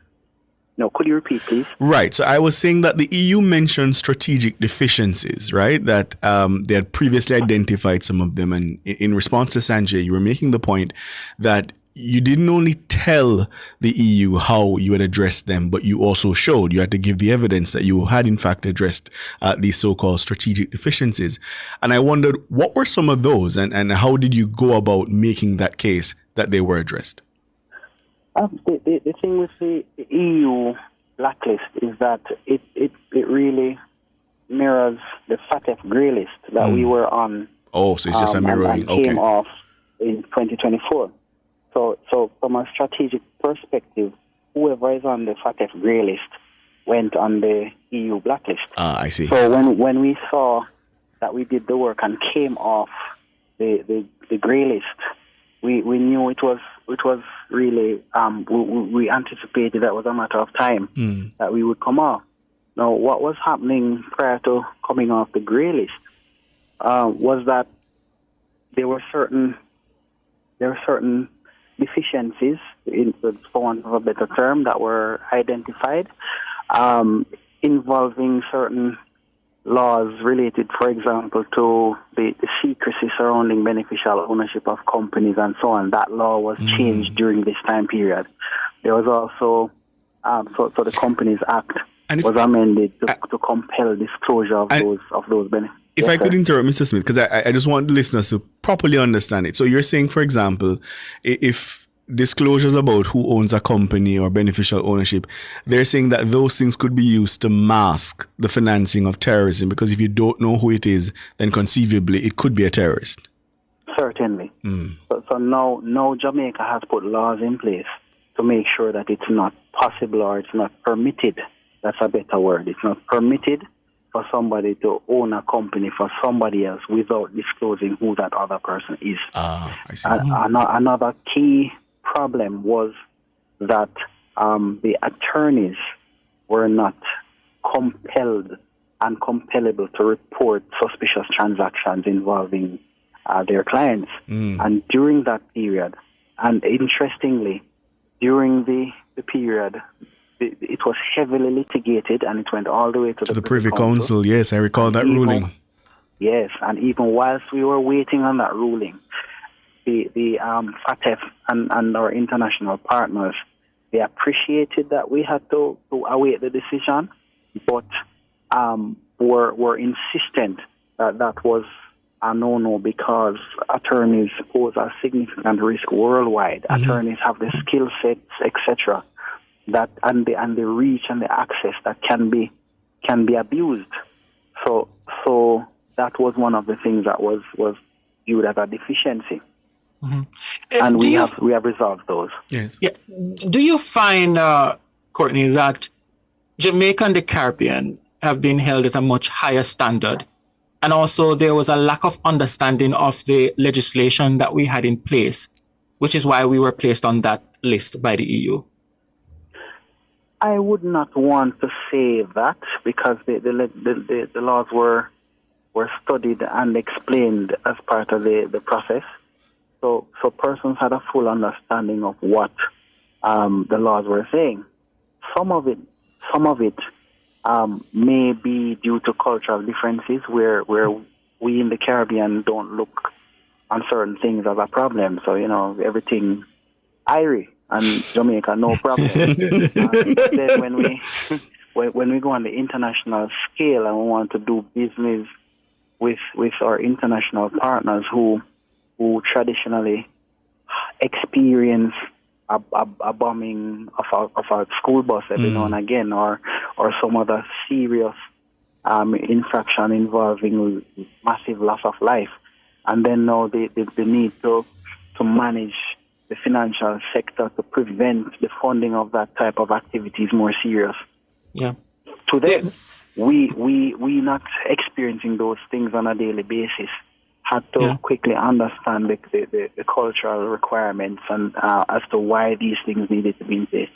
No, could you repeat, please? Right. So I was saying that the EU mentioned strategic deficiencies, right? That they had previously identified some of them. And in response to Sanjay, you were making the point that you didn't only tell the EU how you had addressed them, but you also showed, you had to give the evidence that you had in fact addressed these so-called strategic deficiencies. And I wondered, what were some of those, and how did you go about making that case that they were addressed? The thing with the EU blacklist is that it really mirrors the FATF grey list that we were on. Oh, so it's just a mirroring. And came off in 2024. So from a strategic perspective, whoever is on the FATF grey list went on the EU blacklist. I see. So when we saw that we did the work and came off the grey list, we knew it was really we anticipated that was a matter of time that we would come off. Now, what was happening prior to coming off the grey list was that there were certain deficiencies, for want of a better term, that were identified, involving certain laws related, for example, to the secrecy surrounding beneficial ownership of companies and so on. That law was changed during this time period. There was also, so the Companies Act was amended to compel disclosure of those benefits. If I could interrupt, Mr. Smith, because I just want the listeners to properly understand it. So you're saying, for example, if disclosures about who owns a company or beneficial ownership, they're saying that those things could be used to mask the financing of terrorism, because if you don't know who it is, then conceivably it could be a terrorist. Certainly. So now Jamaica has put laws in place to make sure that it's not possible or it's not permitted. That's a better word. It's not permitted for somebody to own a company for somebody else without disclosing who that other person is. I see. Another key problem was that the attorneys were not compelled and compellable to report suspicious transactions involving their clients. And during that period, and interestingly, during the period, it was heavily litigated, and it went all the way to the Privy Council. Yes, I recall that ruling. Yes, and even whilst we were waiting on that ruling, the FATF and our international partners, they appreciated that we had to await the decision, but were insistent that that was a no-no, because attorneys pose a significant risk worldwide. Attorneys have the skill sets, etc., that and the reach and the access that can be abused. So that was one of the things that was viewed as a deficiency. And we have resolved those. Yes. Yeah. Do you find, Courtney, that Jamaica and the Caribbean have been held at a much higher standard, and also there was a lack of understanding of the legislation that we had in place, which is why we were placed on that list by the EU? I would not want to say that, because the laws were studied and explained as part of the process. So persons had a full understanding of what the laws were saying. Some of it may be due to cultural differences, where we in the Caribbean don't look on certain things as a problem. So, everything Irie and Jamaica, no problem. Then when we go on the international scale and we want to do business with our international partners who traditionally experience a bombing of a school bus every now and again, or some other serious infraction involving massive loss of life, and then now the need to manage the financial sector to prevent the funding of that type of activity is more serious. Yeah. To them, we not experiencing those things on a daily basis had to quickly understand the cultural requirements and as to why these things needed to be in place.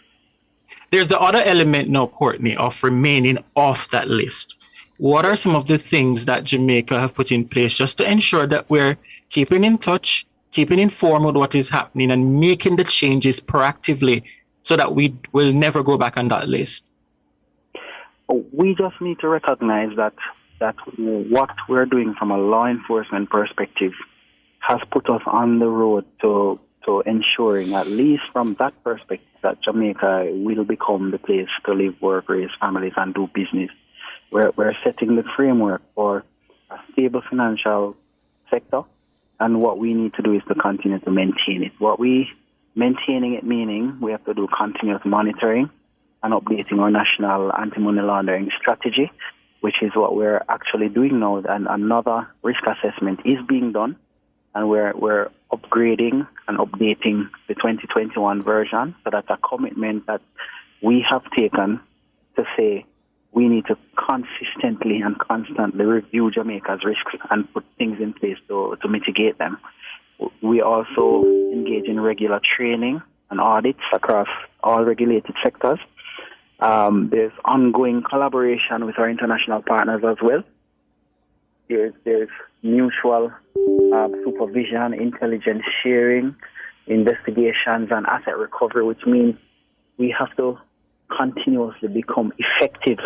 There's the other element now, Courtney, of remaining off that list. What are some of the things that Jamaica have put in place just to ensure that we're keeping in touch, keeping informed with what is happening, and making the changes proactively so that we will never go back on that list? We just need to recognize that what we're doing from a law enforcement perspective has put us on the road to ensuring, at least from that perspective, that Jamaica will become the place to live, work, raise families, and do business. We're setting the framework for a stable financial sector, and what we need to do is to continue to maintain it. Maintaining it meaning we have to do continuous monitoring and updating our national anti-money laundering strategy, which is what we're actually doing now. And another risk assessment is being done, and we're upgrading and updating the 2021 version. So that's a commitment that we have taken to say we need to consistently and constantly review Jamaica's risks and put things in place to mitigate them. We also engage in regular training and audits across all regulated sectors. There's ongoing collaboration with our international partners as well. There's mutual supervision, intelligence sharing, investigations, and asset recovery, which means we have to continuously become effective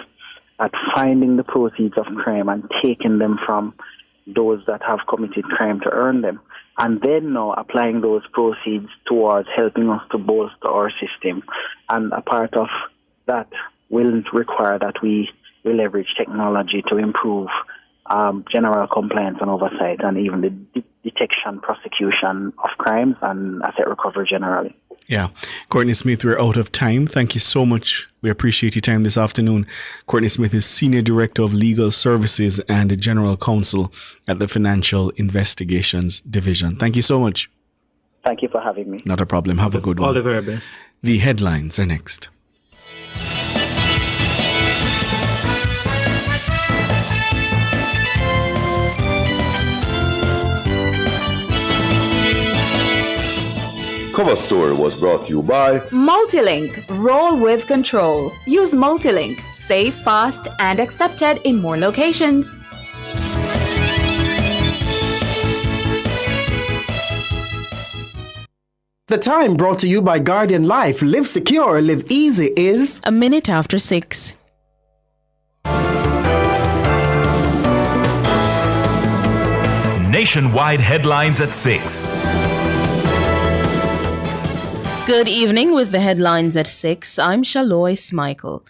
at finding the proceeds of crime and taking them from those that have committed crime to earn them. And then now applying those proceeds towards helping us to bolster our system. And a part of that will require that we leverage technology to improve general compliance and oversight, and even the detection, prosecution of crimes and asset recovery generally. Yeah. Courtney Smith, we're out of time. Thank you so much. We appreciate your time this afternoon. Courtney Smith is Senior Director of Legal Services and General Counsel at the Financial Investigations Division. Thank you so much. Thank you for having me. Not a problem. Have a good one. All the very best. The headlines are next. Cover Story was brought to you by Multilink. Roll with control. Use Multilink. Safe, fast, and accepted in more locations. The time brought to you by Guardian Life. Live secure, live easy is 6:01. Nationwide headlines at 6. Good evening with the headlines at 6. I'm Shaloy Smichael.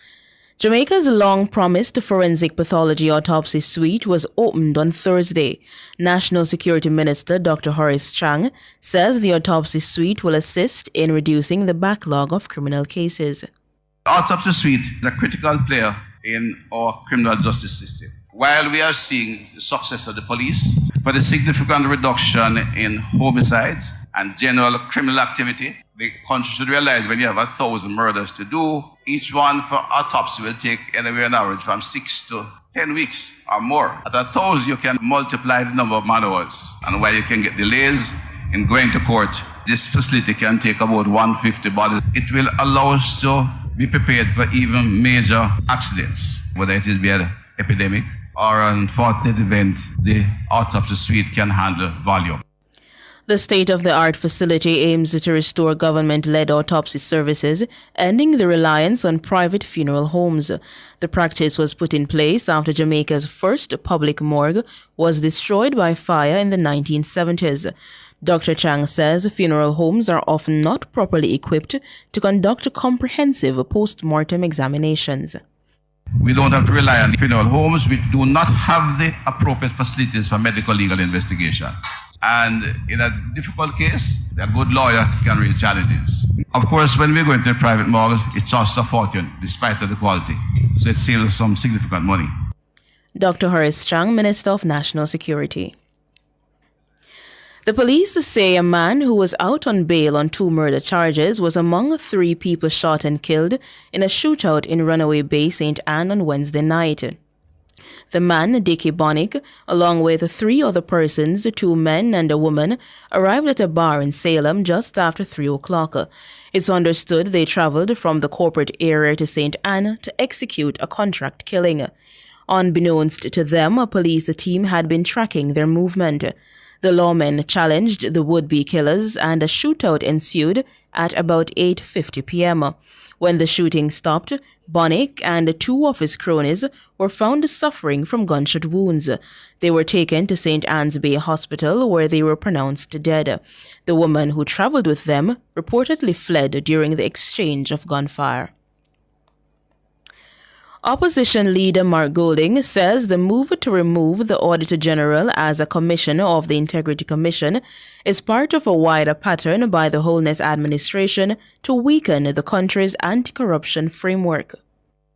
Jamaica's long-promised forensic pathology autopsy suite was opened on Thursday. National Security Minister Dr. Horace Chang says the autopsy suite will assist in reducing the backlog of criminal cases. Autopsy suite is a critical player in our criminal justice system. While we are seeing the success of the police for the significant reduction in homicides and general criminal activity, the country should realize when you have 1,000 murders to do, each one for autopsy will take anywhere on average from 6 to 10 weeks or more. At 1,000, you can multiply the number of man hours. And while you can get delays in going to court, this facility can take about 150 bodies. It will allow us to be prepared for even major accidents, whether it is be an epidemic or an unfortunate event. The autopsy suite can handle volume. The state-of-the-art facility aims to restore government-led autopsy services, ending the reliance on private funeral homes. The practice was put in place after Jamaica's first public morgue was destroyed by fire in the 1970s. Dr. Chang says funeral homes are often not properly equipped to conduct comprehensive post-mortem examinations. We don't have to rely on funeral homes which do not have the appropriate facilities for medical legal investigation. And in a difficult case, a good lawyer can raise challenges. Of course, when we go into private morgues, it costs a fortune despite of the quality. So it saves some significant money. Dr. Horace Chang, Minister of National Security. The police say a man who was out on bail on 2 murder charges was among 3 people shot and killed in a shootout in Runaway Bay, St. Anne on Wednesday night. The man, Dickie Bonnick, along with 3 other persons, 2 men and a woman, arrived at a bar in Salem just after 3 o'clock. It's understood they traveled from the corporate area to St. Anne to execute a contract killing. Unbeknownst to them, a police team had been tracking their movement. The lawmen challenged the would-be killers and a shootout ensued at about 8:50 p.m. When the shooting stopped, Bonnick and 2 of his cronies were found suffering from gunshot wounds. They were taken to St. Anne's Bay Hospital where they were pronounced dead. The woman who traveled with them reportedly fled during the exchange of gunfire. Opposition leader Mark Golding says the move to remove the Auditor General as a commissioner of the Integrity Commission is part of a wider pattern by the Holness administration to weaken the country's anti-corruption framework.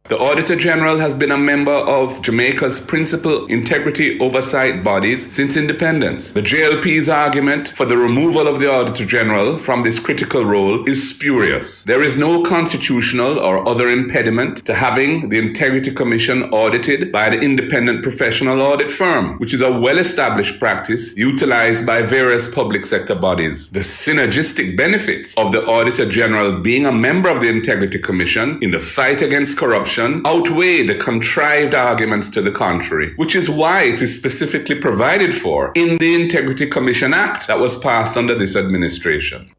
The Auditor General has been a member of Jamaica's principal integrity oversight bodies since independence. The JLP's argument for the removal of the Auditor General from this critical role is spurious. There is no constitutional or other impediment to having the Integrity Commission audited by the independent professional audit firm, which is a well-established practice utilized by various public sector bodies. The synergistic benefits of the Auditor General being a member of the Integrity Commission in the fight against corruption outweigh the contrived arguments to the contrary, which is why it is specifically provided for in the Integrity Commission Act that was passed under this administration.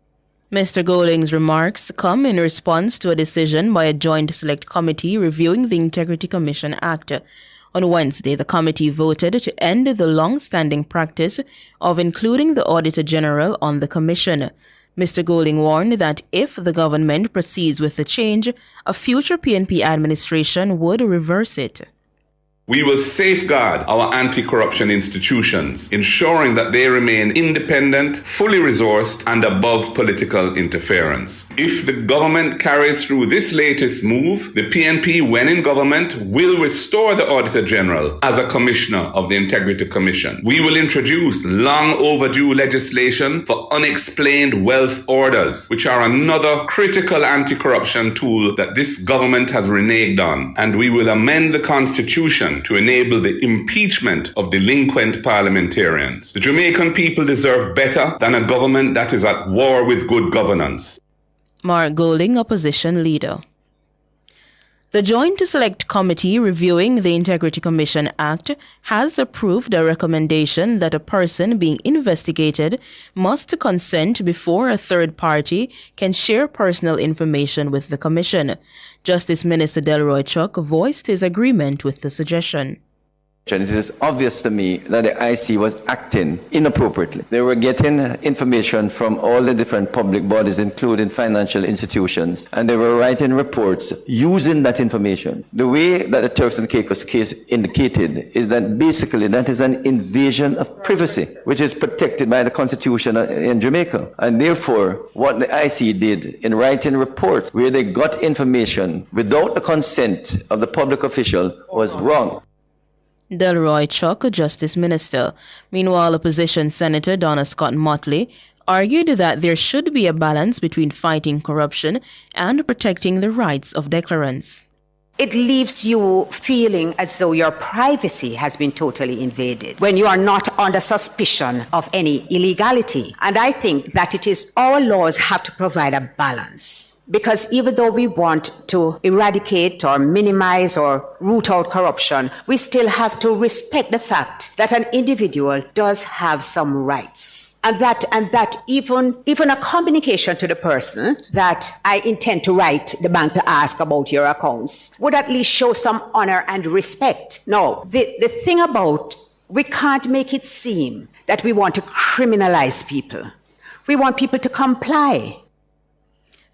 Mr. Golding's remarks come in response to a decision by a joint select committee reviewing the Integrity Commission Act. On Wednesday, the committee voted to end the long-standing practice of including the Auditor General on the commission. Mr. Golding warned that if the government proceeds with the change, a future PNP administration would reverse it. We will safeguard our anti-corruption institutions, ensuring that they remain independent, fully resourced, and above political interference. If the government carries through this latest move, the PNP, when in government, will restore the Auditor General as a commissioner of the Integrity Commission. We will introduce long overdue legislation for unexplained wealth orders, which are another critical anti-corruption tool that this government has reneged on. And we will amend the Constitution to enable the impeachment of delinquent parliamentarians. The Jamaican people deserve better than a government that is at war with good governance. Mark Golding, opposition leader. The Joint Select Committee reviewing the Integrity Commission Act has approved a recommendation that a person being investigated must consent before a third party can share personal information with the Commission. Justice Minister Delroy Chuck voiced his agreement with the suggestion. It is obvious to me that the IC was acting inappropriately. They were getting information from all the different public bodies, including financial institutions, and they were writing reports using that information. The way that the Turks and Caicos case indicated is that basically that is an invasion of privacy, which is protected by the Constitution in Jamaica. And therefore, what the IC did in writing reports where they got information without the consent of the public official was wrong. Delroy Chuck, Justice Minister. Meanwhile, opposition Senator Donna Scott Motley argued that there should be a balance between fighting corruption and protecting the rights of declarants. It leaves you feeling as though your privacy has been totally invaded when you are not under suspicion of any illegality. And I think that it is our laws have to provide a balance. Because even though we want to eradicate or minimize or root out corruption, we still have to respect the fact that an individual does have some rights. And that even a communication to the person that I intend to write the bank to ask about your accounts would at least show some honor and respect. No, the thing about, we can't make it seem that we want to criminalize people. We want people to comply.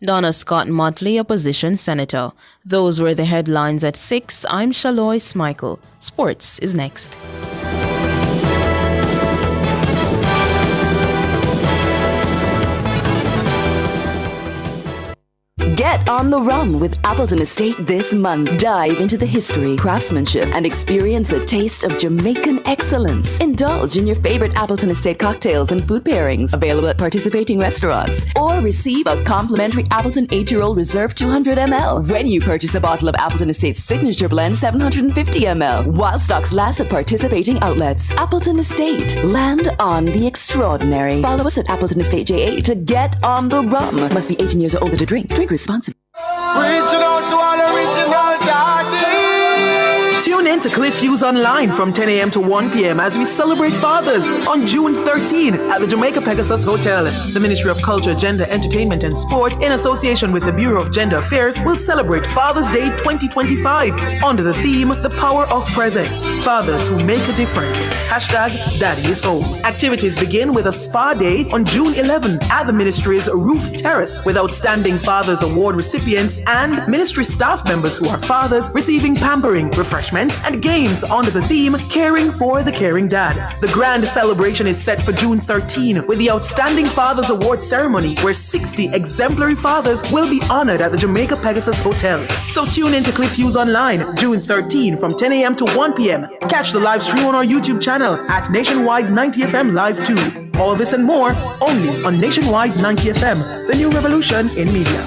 Donna Scott Motley, opposition senator. Those were the headlines at 6. I'm Shaloy Smichael. Sports is next. Get on the rum with Appleton Estate this month. Dive into the history, craftsmanship, and experience a taste of Jamaican excellence. Indulge in your favorite Appleton Estate cocktails and food pairings available at participating restaurants. Or receive a complimentary Appleton 8-year-old Reserve 200 ml when you purchase a bottle of Appleton Estate's Signature Blend 750 ml. While stocks last at participating outlets. Appleton Estate. Land on the extraordinary. Follow us at Appleton Estate JA to get on the rum. Must be 18 years or older to drink. Drink responsibly. Reaching out to all original daddies. Tune in to Cliff Hughes Online from 10 a.m. to 1 p.m. as we celebrate fathers on June 13 at the Jamaica Pegasus Hotel. The Ministry of Culture, Gender, Entertainment and Sport, in association with the Bureau of Gender Affairs, will celebrate Father's Day 2025 under the theme, The Power of Presence. Fathers who make a difference. # Daddy is Home. Activities begin with a spa day on June 11 at the Ministry's Roof Terrace with Outstanding Fathers Award recipients and Ministry staff members who are fathers receiving pampering, refreshments and and games under the theme Caring for the Caring Dad. The grand celebration is set for June 13 with the Outstanding Fathers Award ceremony where 60 exemplary fathers will be honored at the Jamaica Pegasus Hotel. So tune in to Cliff Hughes Online June 13 from 10 a.m. to 1 p.m. Catch the live stream on our YouTube channel at Nationwide 90 FM Live 2. All this and more only on Nationwide 90 FM, the new revolution in media.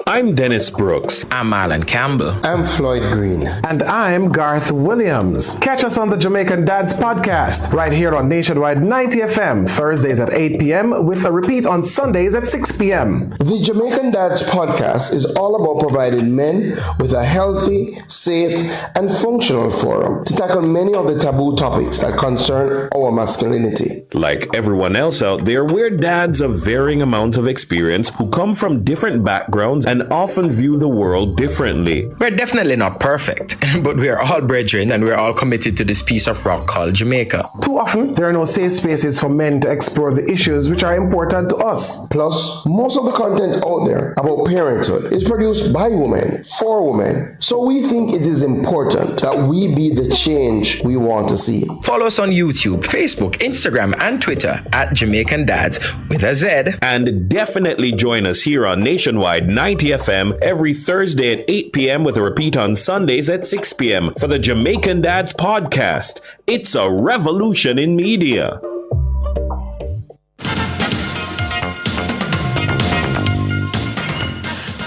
I'm Dennis Brooks. I'm Alan Campbell. I'm Floyd Green. And I'm Garth Williams. Catch us on the Jamaican Dads podcast right here on Nationwide 90 FM, Thursdays at 8 p.m. with a repeat on Sundays at 6 p.m. The Jamaican Dads podcast is all about providing men with a healthy, safe, and functional forum to tackle many of the taboo topics that concern our masculinity. Like everyone else out there, we're dads of varying amounts of experience who come from different backgrounds and often view the world differently. We're definitely not perfect, but we are all brethren and we're all committed to this piece of rock called Jamaica. Too often, there are no safe spaces for men to explore the issues which are important to us. Plus, most of the content out there about parenthood is produced by women, for women. So we think it is important that we be the change we want to see. Follow us on YouTube, Facebook, Instagram, and Twitter at Jamaican Dads with a Z. And definitely join us here on Nationwide 90 FM every Thursday at 8 p.m. with a repeat on Sundays at 6 p.m. for the Jamaican Dads podcast. It's a revolution in media.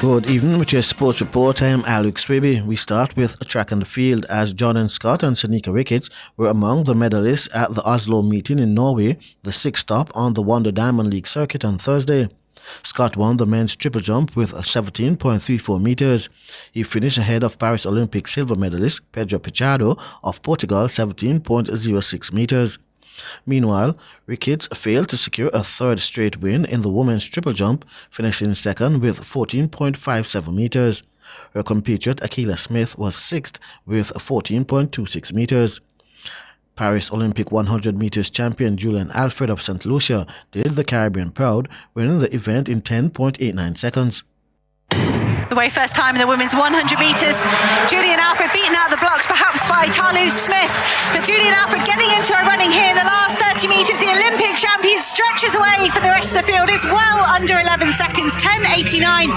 Good evening with your sports report. I am Alex Swaby. We start with track and field as Jordan Scott and Shanika Ricketts were among the medalists at the Oslo meeting in Norway, the sixth stop on the Wonder Diamond League circuit on Thursday. Scott won the men's triple jump with 17.34 meters. He finished ahead of Paris Olympic silver medalist Pedro Pichardo of Portugal 17.06 meters. Meanwhile, Ricketts failed to secure a third straight win in the women's triple jump, finishing second with 14.57 meters. Her compatriot Akila Smith was sixth with 14.26 meters. Paris Olympic 100 meters champion Julian Alfred of St. Lucia did the Caribbean proud, winning the event in 10.89 seconds. The very first time in the women's 100 metres. Julian Alfred beaten out the blocks perhaps by Talu Smith. But Julian Alfred getting into a running here in the last 30 metres. The Olympic champion stretches away for the rest of the field. Is well under 11 seconds. 10.89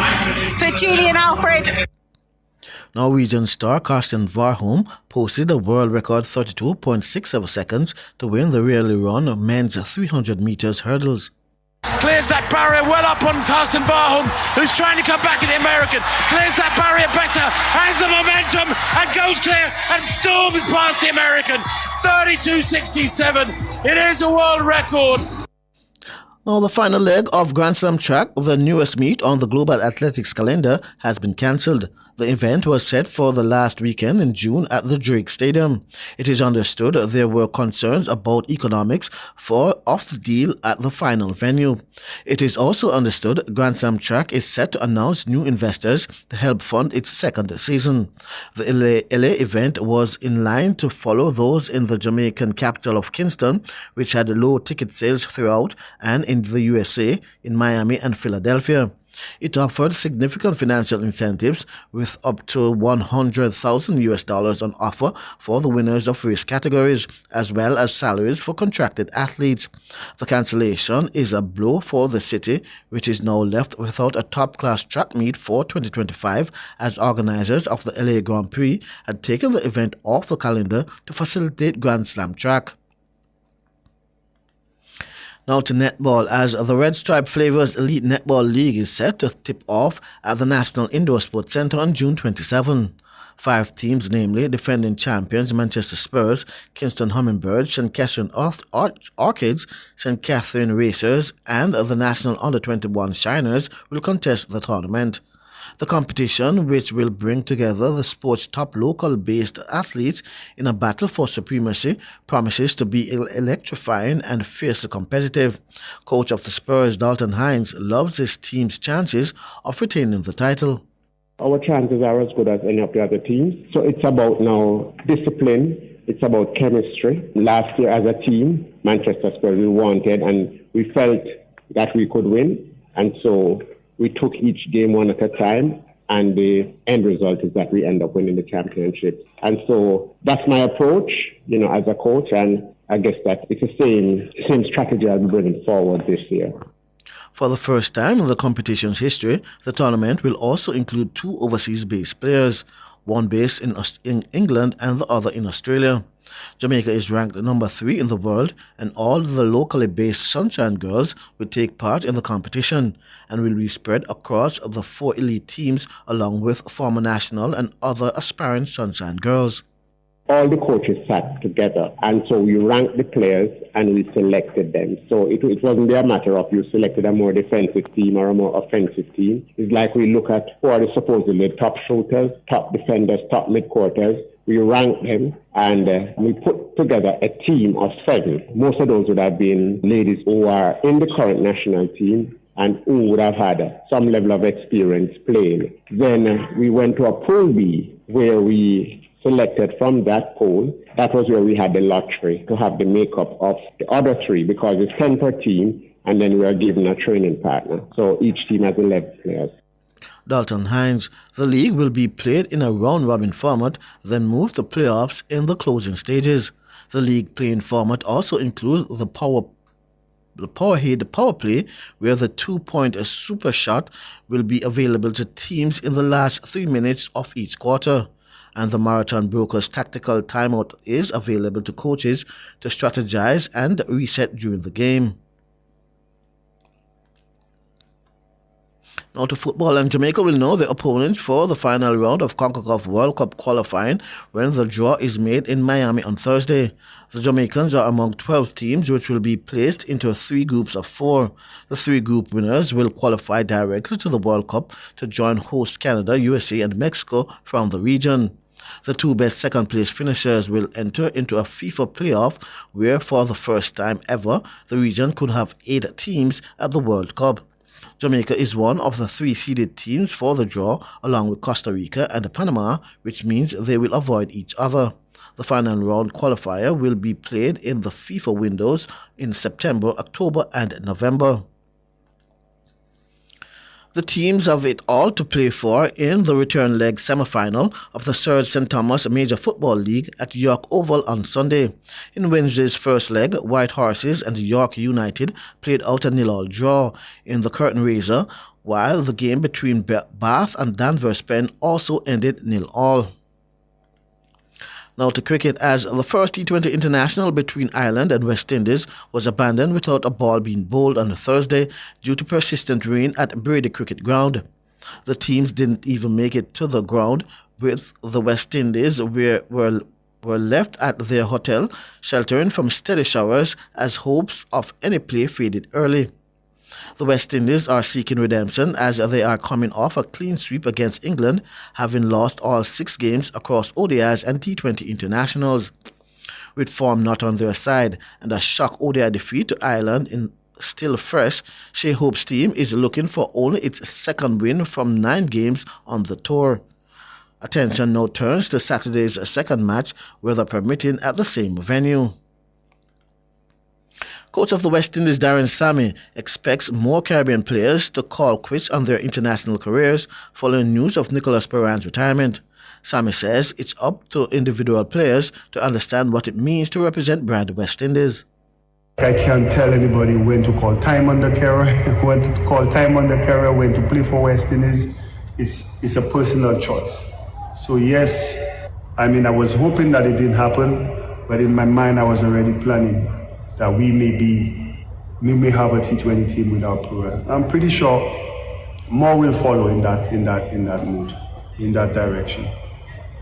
for Julian Alfred. Norwegian star Karsten Warholm posted a world record 32.67 seconds to win the rarely run men's 300 meters hurdles. Clears that barrier well up on Karsten Warholm, who's trying to come back at the American. Clears that barrier better, has the momentum, and goes clear, and storms past the American. 32.67. It is a world record. Now, the final leg of Grand Slam track, the newest meet on the Global Athletics calendar, has been cancelled. The event was set for the last weekend in June at the Drake Stadium. It is understood there were concerns about economics of the deal at the final venue. It is also understood Grand Slam track is set to announce new investors to help fund its second season. The LA event was in line to follow those in the Jamaican capital of Kingston, which had low ticket sales throughout, and in the USA, in Miami and Philadelphia. It offered significant financial incentives with up to $100,000 on offer for the winners of race categories, as well as salaries for contracted athletes. The cancellation is a blow for the city, which is now left without a top-class track meet for 2025, as organizers of the LA Grand Prix had taken the event off the calendar to facilitate Grand Slam track. Now to netball, as the Red Stripe Flavors Elite Netball League is set to tip off at the National Indoor Sports Centre on June 27. 5 teams, namely defending champions Manchester Spurs, Kingston Hummingbirds, St. Catherine Orchids, St. Catherine Racers, and the National Under-21 Shiners, will contest the tournament. The competition, which will bring together the sport's top local-based athletes in a battle for supremacy, promises to be electrifying and fiercely competitive. Coach of the Spurs, Dalton Hines, loves his team's chances of retaining the title. Our chances are as good as any of the other teams. So it's about now discipline. It's about chemistry. Last year as a team, Manchester Spurs we wanted and we felt that we could win. And so we took each game one at a time, and the end result is that we end up winning the championship. And so that's my approach, as a coach, and I guess that it's the same strategy I'll be bringing forward this year. For the first time in the competition's history, the tournament will also include 2 overseas-based players, one based in England and the other in Australia. Jamaica is ranked number 3 in the world, and all the locally based Sunshine Girls will take part in the competition and will be spread across the 4 elite teams along with former national and other aspiring Sunshine Girls. All the coaches sat together, and so we ranked the players and we selected them. So it wasn't a matter of you selected a more defensive team or a more offensive team. It's like we look at who are the supposedly top shooters, top defenders, top midcourters. We ranked them, and we put together a team of 7. Most of those would have been ladies who are in the current national team and who would have had some level of experience playing. Then we went to a Pool B, where we selected from that pool. That was where we had the lottery to have the makeup of the other 3, because it's 10 per team, and then we are given a training partner. So each team has 11 players. Dalton Hines, the league will be played in a round-robin format, then move to playoffs in the closing stages. The league playing format also includes the power play, where the 2-point super shot will be available to teams in the last 3 minutes of each quarter. And the Marathon Brokers tactical timeout is available to coaches to strategize and reset during the game. Now to football, and Jamaica will know the opponent for the final round of CONCACAF World Cup qualifying when the draw is made in Miami on Thursday. The Jamaicans are among 12 teams which will be placed into 3 groups of 4. The 3 group winners will qualify directly to the World Cup to join host Canada, USA and Mexico from the region. The 2 best second-place finishers will enter into a FIFA playoff where, for the first time ever, the region could have 8 teams at the World Cup. Jamaica is one of the 3 seeded teams for the draw, along with Costa Rica and Panama, which means they will avoid each other. The final round qualifier will be played in the FIFA windows in September, October and November. The teams have it all to play for in the return leg semi-final of the Sir St. Thomas Major Football League at York Oval on Sunday. In Wednesday's first leg, White Horses and York United played out a 0-0 draw in the curtain raiser, while the game between Bath and Danvers Pen also ended 0-0. Now to cricket, as the first T20 international between Ireland and West Indies was abandoned without a ball being bowled on Thursday due to persistent rain at Brady Cricket Ground. The teams didn't even make it to the ground, with the West Indies were left at their hotel, sheltering from steady showers as hopes of any play faded early. The West Indies are seeking redemption as they are coming off a clean sweep against England, having lost all 6 games across ODIs and T20 internationals. With form not on their side and a shock ODI defeat to Ireland still fresh, Shea Hope's team is looking for only its 2nd win from 9 games on the tour. Attention now turns to Saturday's 2nd match, weather permitting, at the same venue. Coach of the West Indies Darren Sammy expects more Caribbean players to call quits on their international careers following news of Nicholas Perran's retirement. Sammy says it's up to individual players to understand what it means to represent brand West Indies. I can't tell anybody when to call time on the career, when to call time on the career, when to play for West Indies. It's a personal choice. So yes, I was hoping that it didn't happen, but in my mind I was already planning that we may have a T20 team without Perran. I'm pretty sure more will follow in that mood, in that direction.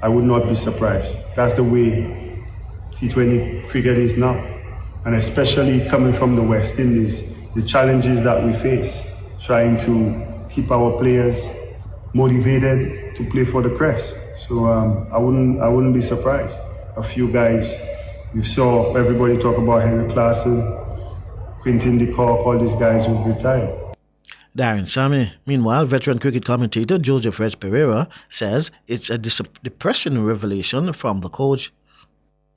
I would not be surprised. That's the way T20 cricket is now, and especially coming from the West Indies, the challenges that we face, trying to keep our players motivated to play for the crest. So I wouldn't be surprised. A few guys. You saw everybody talk about Henry Claassen, Quintin de Kock, all these guys who've retired. Darren Sammy. Meanwhile, veteran cricket commentator Joseph Reg Pereira says it's a depressing revelation from the coach.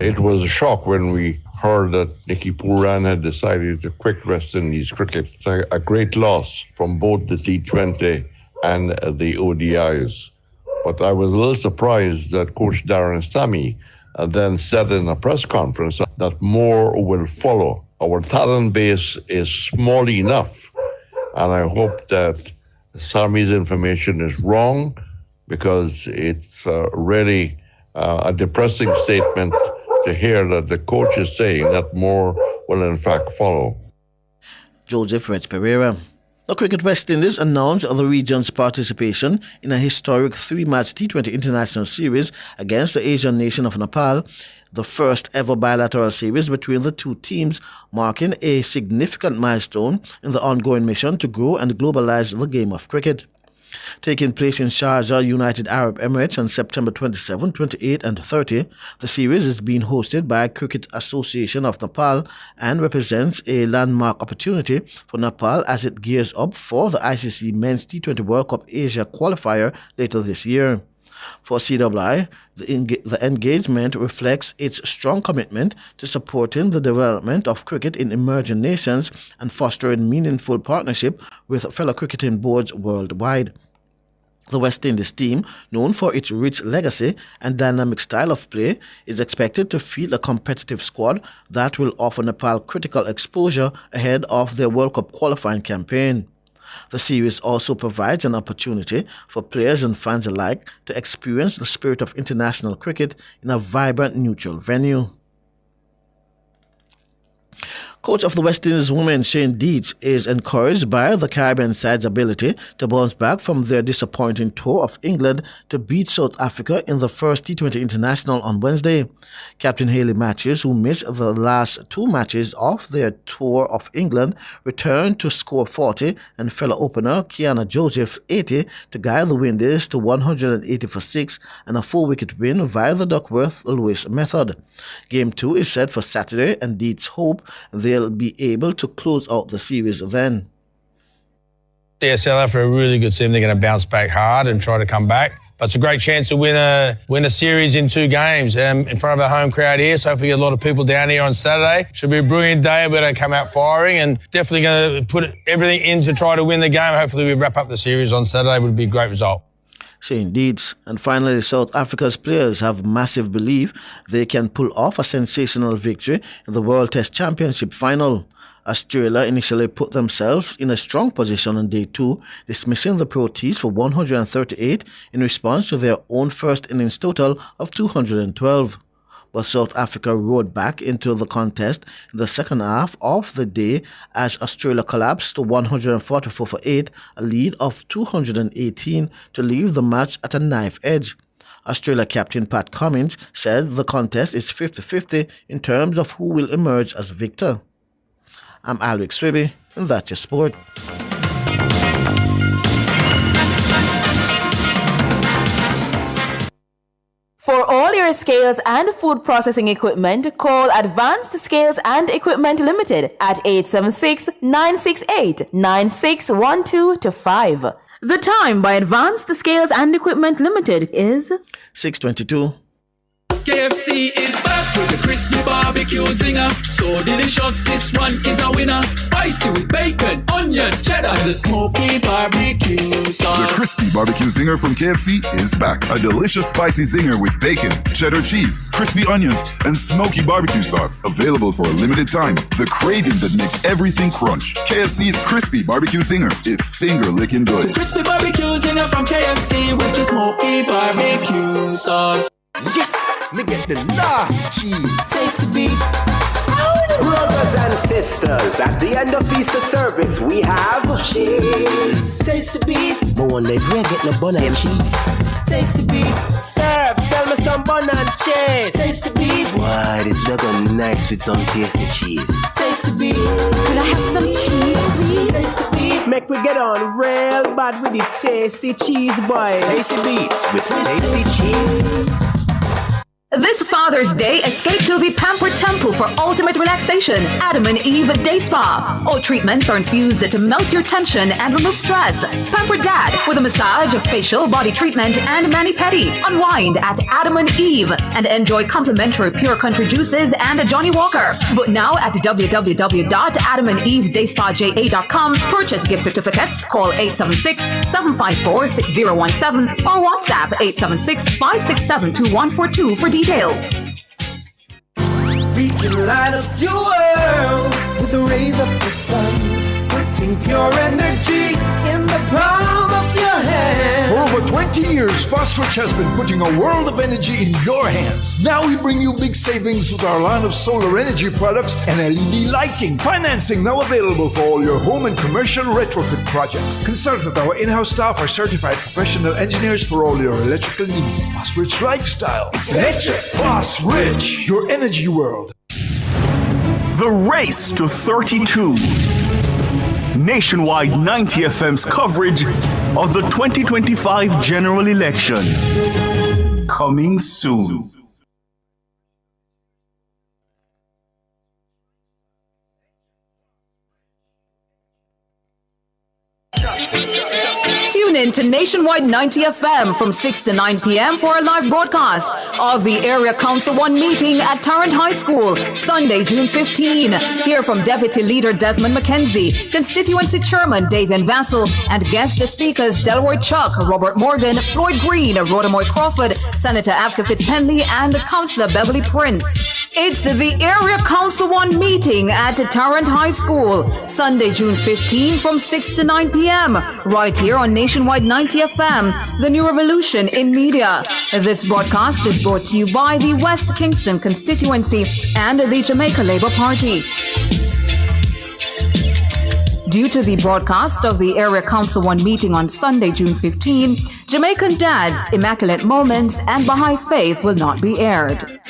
It was a shock when we heard that Nicky Pooran had decided to quit West Indies cricket. It's a great loss from both the T20 and the ODIs. But I was a little surprised that Coach Darren Sammy then said in a press conference that more will follow. Our talent base is small enough, and I hope that Sammy's information is wrong, because it's really a depressing statement to hear that the coach is saying that more will in fact follow. Joseph Reds Pereira. The Cricket West Indies announced the region's participation in a historic 3-match T20 international series against the Asian nation of Nepal, the first ever bilateral series between the two teams, marking a significant milestone in the ongoing mission to grow and globalize the game of cricket. Taking place in Sharjah, United Arab Emirates on September 27, 28 and 30, the series is being hosted by Cricket Association of Nepal and represents a landmark opportunity for Nepal as it gears up for the ICC Men's T20 World Cup Asia qualifier later this year. For CWI, the engagement reflects its strong commitment to supporting the development of cricket in emerging nations and fostering meaningful partnership with fellow cricketing boards worldwide. The West Indies team, known for its rich legacy and dynamic style of play, is expected to field a competitive squad that will offer Nepal critical exposure ahead of their World Cup qualifying campaign. The series also provides an opportunity for players and fans alike to experience the spirit of international cricket in a vibrant, neutral venue. Coach of the West Indies women Shane Deeds is encouraged by the Caribbean side's ability to bounce back from their disappointing tour of England to beat South Africa in the first T20 International on Wednesday. Captain Hayley Matthews, who missed the last 2 matches of their tour of England, returned to score 40 and fellow opener Kiana Joseph 80 to guide the Windies to 180 for 6 and a 4-wicket win via the Duckworth-Lewis method. Game 2 is set for Saturday, and Deeds hope they'll be able to close out the series then. Yeah, South Africa are a really good team. They're going to bounce back hard and try to come back. But it's a great chance to win a series in 2 games in front of our home crowd here. So hopefully get a lot of people down here on Saturday. Should be a brilliant day. We're going to come out firing and definitely going to put everything in to try to win the game. Hopefully we wrap up the series on Saturday. It would be a great result. Shane Deeds. And finally, South Africa's players have massive belief they can pull off a sensational victory in the World Test Championship final. Australia initially put themselves in a strong position on day 2, dismissing the Proteas for 138 in response to their own first innings total of 212. But South Africa rode back into the contest in the second half of the day as Australia collapsed to 144 for 8, a lead of 218 to leave the match at a knife edge. Australia captain Pat Cummins said the contest is 50-50 in terms of who will emerge as victor. I'm Alric Swiby, and that's your sport. For all your scales and food processing equipment, call Advanced Scales and Equipment Limited at 876-968-9612-5. The time by Advanced Scales and Equipment Limited is 6:22. KFC is back with the crispy barbecue zinger. So delicious, this one is a winner. Spicy with bacon, onions, cheddar, the smoky barbecue sauce. The crispy barbecue zinger from KFC is back. A delicious spicy zinger with bacon, cheddar cheese, crispy onions, and smoky barbecue sauce. Available for a limited time. The craving that makes everything crunch. KFC's crispy barbecue zinger. It's finger-licking good. The crispy barbecue zinger from KFC with the smoky barbecue sauce. Yes, me get the last cheese. Taste the beat. Brothers and sisters, at the end of Easter service, we have cheese. Taste the beat. But one day we get no bun and cheese. Taste the beat. Serve, sell me some bun and cheese. Taste the beat. Why, it's looking nice with some tasty cheese. Taste the beat. Could I have some cheese, please? Taste the beat. Make we get on real bad with the tasty cheese, boy. Tasty beat with tasty cheese. This Father's Day, escape to the Pampered Temple for ultimate relaxation. Adam and Eve Day Spa. All treatments are infused to melt your tension and remove stress. Pampered Dad with a massage, facial, body treatment, and mani-pedi. Unwind at Adam and Eve and enjoy complimentary Pure Country juices and Johnny Walker. But now at www.adamandevedayspaja.com. Purchase gift certificates. Call 876-754-6017 or WhatsApp 876-567-2142 for details. We can light up your world with the rays of the sun, putting pure energy in the palm of your hand. For over 20 years, Fosrich has been putting a world of energy in your hands. Now we bring you big savings with our line of solar energy products and LED lighting. Financing now available for all your home and commercial retrofit projects. Consult with our in-house staff or certified professional engineers for all your electrical needs. Fosrich Lifestyle. It's electric. Fosrich, your energy world. The race to 32. Nationwide 90 FM's coverage of the 2025 general elections. Coming soon. Tune in to Nationwide 90 FM from 6 to 9 p.m. for a live broadcast of the Area Council 1 meeting at Tarrant High School, Sunday, June 15. Hear from Deputy Leader Desmond McKenzie, Constituency Chairman Davian Vassell, and guest speakers Delroy Chuck, Robert Morgan, Floyd Green, Rhodamoy Crawford, Senator Abka Fitzhenley, and Councillor Beverly Prince. It's the Area Council 1 meeting at Tarrant High School, Sunday, June 15 from 6 to 9 p.m. right here on Nationwide 90 FM, the new revolution in media. This broadcast is brought to you by the West Kingston constituency and the Jamaica Labour Party. Due to the broadcast of the Area Council 1 meeting on Sunday, June 15, Jamaican Dads, Immaculate Moments, and Baha'i Faith will not be aired.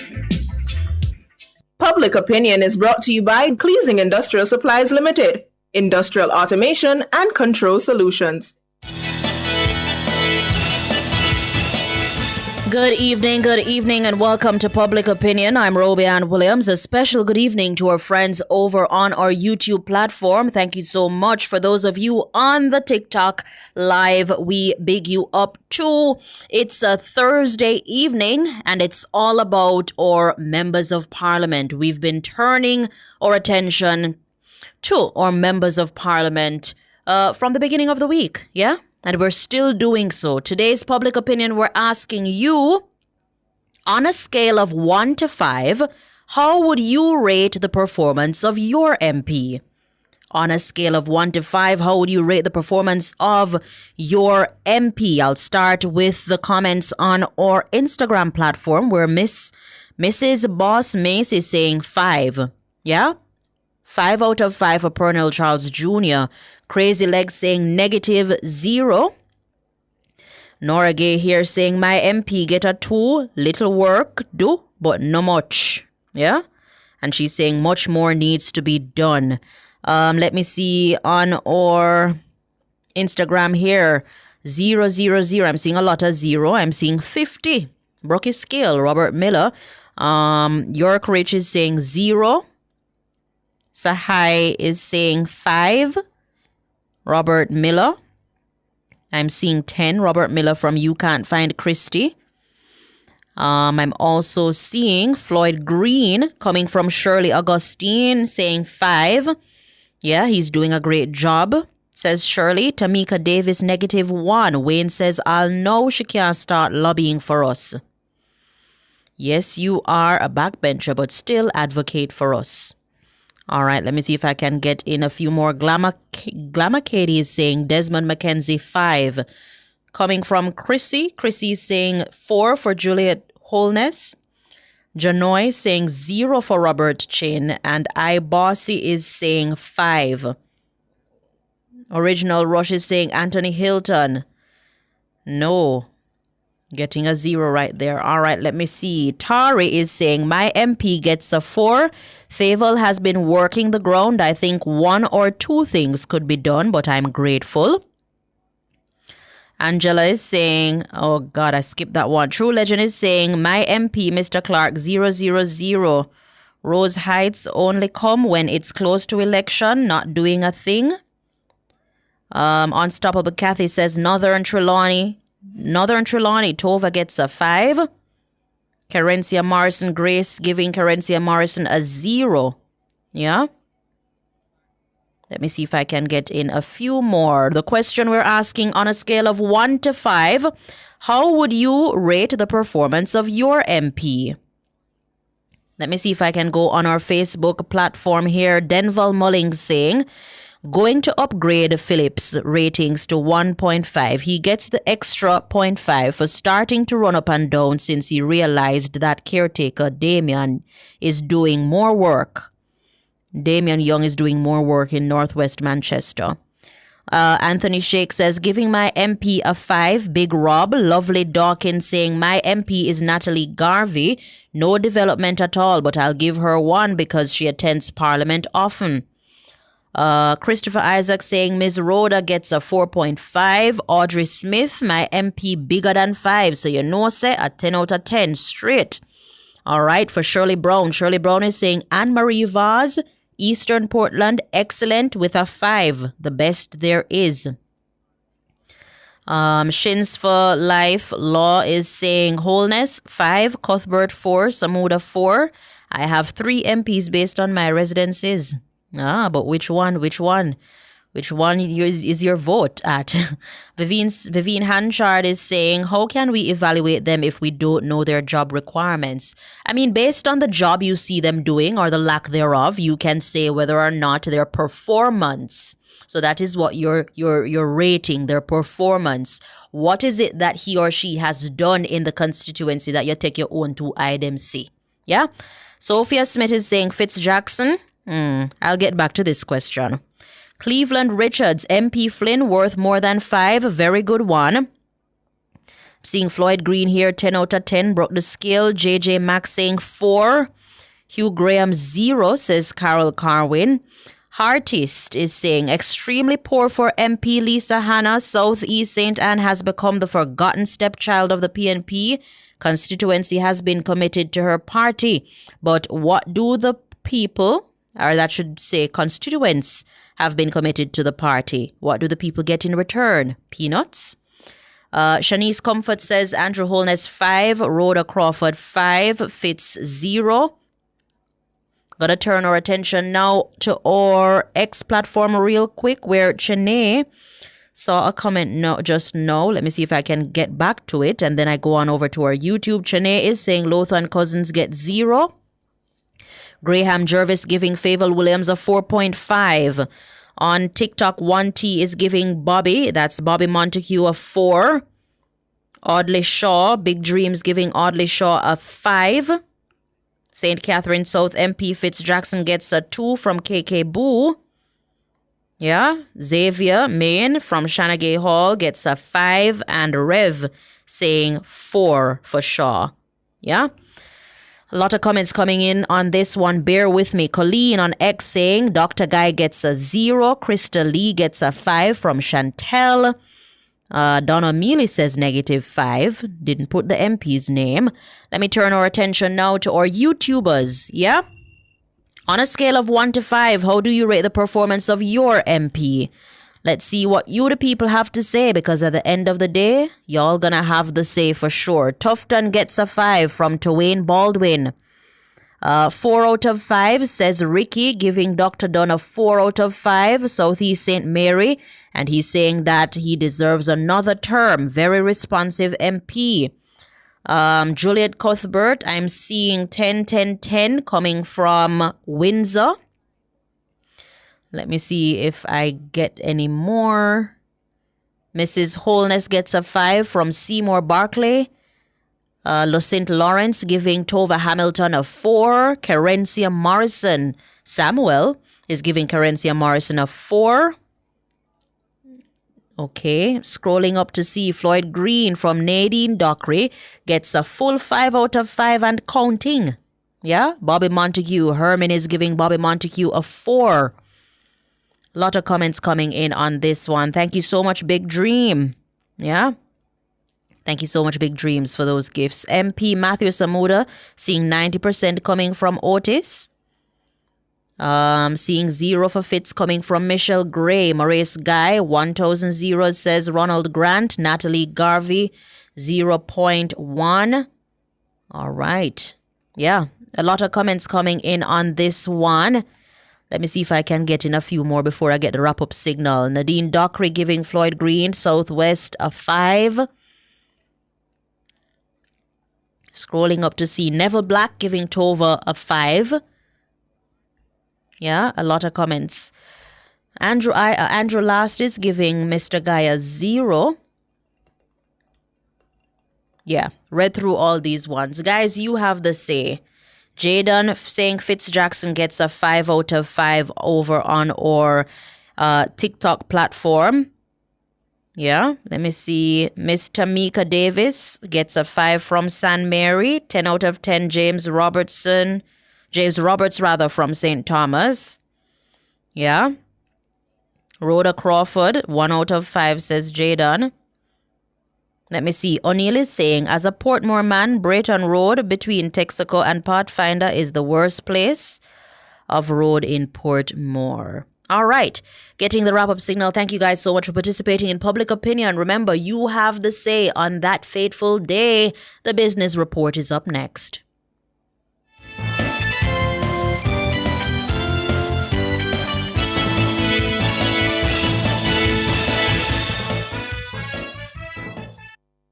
Public Opinion is brought to you by Cleasing Industrial Supplies Limited, Industrial Automation and Control Solutions. Good evening, and welcome to Public Opinion. I'm Roby Ann Williams. A special good evening to our friends over on our YouTube platform. Thank you so much. For those of you on the TikTok live, we big you up too. It's a Thursday evening, and it's all about our members of parliament. We've been turning our attention to our members of parliament from the beginning of the week, yeah? And we're still doing so. Today's Public Opinion, we're asking you, on a scale of 1 to 5, how would you rate the performance of your MP? On a scale of 1 to 5, how would you rate the performance of your MP? I'll start with the comments on our Instagram platform where Mrs. Boss Mace is saying 5. Yeah? 5 out of 5 for Pernell Charles Jr. Crazy Legs saying -0. Nora Gay here saying my MP get a 2. Little work do, but no much. Yeah? And she's saying much more needs to be done. Let me see on our Instagram here. 0, 0, 0. I'm seeing a lot of 0. I'm seeing 50. Brookie Scale, Robert Miller. York Rich is saying 0. Sahai is saying 5. Robert Miller. I'm seeing 10. Robert Miller from You Can't Find Christy. I'm also seeing Floyd Green coming from Shirley Augustine saying 5. Yeah, he's doing a great job, says Shirley. Tamika Davis -1. Wayne says, I'll know she can't start lobbying for us. Yes, you are a backbencher, but still advocate for us. All right, let me see if I can get in a few more. Glamour Katie is saying Desmond McKenzie 5. Coming from Chrissy. Chrissy is saying 4 for Juliet Holness. Janoy saying 0 for Robert Chin. And iBossy is saying 5. Original Rush is saying Anthony Hilton. No. Getting a 0 right there. All right, let me see. Tari is saying, my MP gets a 4. Favel has been working the ground. I think 1 or 2 things could be done, but I'm grateful. Angela is saying, oh God, I skipped that one. True Legend is saying, my MP, Mr. Clark, 000. Rose Heights only come when it's close to election, not doing a thing. Unstoppable Kathy says, Northern Trelawney, Tova gets a 5. Carencia Morrison Grace giving Carencia Morrison a 0. Yeah. Let me see if I can get in a few more. The question we're asking, on a scale of 1 to 5, how would you rate the performance of your MP? Let me see if I can go on our Facebook platform here. Denval Mullings saying, going to upgrade Phillips' ratings to 1.5. He gets the extra 0.5 for starting to run up and down since he realized that caretaker Damian is doing more work. Damian Young is doing more work in Northwest Manchester. Anthony Shake says, giving my MP a 5. Big Rob. Lovely Dawkins saying, my MP is Natalie Garvey. No development at all, but I'll give her 1 because she attends Parliament often. Christopher Isaac saying, Ms. Rhoda gets a 4.5. Audrey Smith, my MP bigger than 5. So you know, say a 10 out of 10 straight. All right, for Shirley Brown. Shirley Brown is saying, Anne-Marie Vaz, Eastern Portland, excellent with a 5. The best there is. Shins for Life Law is saying, Wholeness 5, Cuthbert 4, Samuda 4. I have 3 MPs based on my residences. But which one? Which one is your vote at? Vivine Hanchard is saying, how can we evaluate them if we don't know their job requirements? I mean, based on the job you see them doing or the lack thereof, you can say whether or not their performance. So that is what you're rating, their performance. What is it that he or she has done in the constituency that you take your own 2 items see? Yeah? Sophia Smith is saying, Fitz Jackson. I'll get back to this question. Cleveland Richards, MP Flynn worth more than 5. Very good one. Seeing Floyd Green here, 10 out of 10. Broke the scale. JJ Max saying 4. Hugh Graham 0, says Carol Carwin. Hartist is saying, extremely poor for MP Lisa Hanna. Southeast St. Anne has become the forgotten stepchild of the PNP. Constituency has been committed to her party. But what do the people, or that should say constituents, have been committed to the party? What do the people get in return? Peanuts? Shanice Comfort says Andrew Holness 5, Rhoda Crawford 5, Fitz 0. Gonna turn our attention now to our X platform real quick, where Chene saw a comment just now. Let me see if I can get back to it, and then I go on over to our YouTube. Chene is saying Lothar Cousins get 0. Graham Jervis giving Favour Williams a 4.5. On TikTok, 1T is giving Bobby, that's Bobby Montague, a 4. Audley Shaw, Big Dreams giving Audley Shaw a 5. St. Catherine South MP Fitz Jackson gets a 2 from KK Boo. Yeah. Xavier Main from Shanagay Hall gets a 5. And Rev saying 4 for Shaw. Yeah. A lot of comments coming in on this one. Bear with me. Colleen on X saying Dr. Guy gets a 0. Krista Lee gets a 5 from Chantel. Donna Mealy says -5. Didn't put the MP's name. Let me turn our attention now to our YouTubers. Yeah? On a scale of 1 to 5, how do you rate the performance of your MP? Let's see what you the people have to say, because at the end of the day, y'all gonna have the say for sure. Tufton gets a 5 from Twain Baldwin. 4 out of 5 says Ricky, giving Dr. Dunn a 4 out of 5, Southeast St. Mary, and he's saying that he deserves another term. Very responsive MP. Juliet Cuthbert, I'm seeing 10, 10, 10 coming from Windsor. Let me see if I get any more. Mrs. Holness gets a 5 from Seymour Barclay. Lucint Lawrence giving Tova Hamilton a 4. Carencia Morrison. Samuel is giving Carencia Morrison a 4. Okay, scrolling up to see Floyd Green from Nadine Dockery gets a full 5 out of 5 and counting. Yeah, Bobby Montague. Herman is giving Bobby Montague a 4. A lot of comments coming in on this one. Thank you so much, Big Dream. Yeah. Thank you so much, Big Dreams, for those gifts. MP Matthew Samuda seeing 90% coming from Otis. Seeing 0 for Fitz coming from Michelle Gray. Maurice Guy, 1,000 zeros, says Ronald Grant. Natalie Garvey, 0.1. All right. Yeah, a lot of comments coming in on this one. Let me see if I can get in a few more before I get the wrap-up signal. Nadine Dockery giving Floyd Green, Southwest, a 5. Scrolling up to see Neville Black giving Tova a 5. Yeah, a lot of comments. Andrew Last is giving Mr. Guy a 0. Yeah, read through all these ones. Guys, you have the say. Jaden saying Fitzjackson gets a 5 out of 5 over on our TikTok platform. Yeah, let me see. Miss Tamika Davis gets a 5 from San Mary. 10 out of 10, James Roberts from St. Thomas. Yeah. Rhoda Crawford, 1 out of 5, says Jaden. Let me see. O'Neill is saying, as a Portmore man, Brayton Road between Texaco and Pathfinder is the worst place of road in Portmore. All right. Getting the wrap-up signal. Thank you guys so much for participating in Public Opinion. Remember, you have the say on that fateful day. The business report is up next.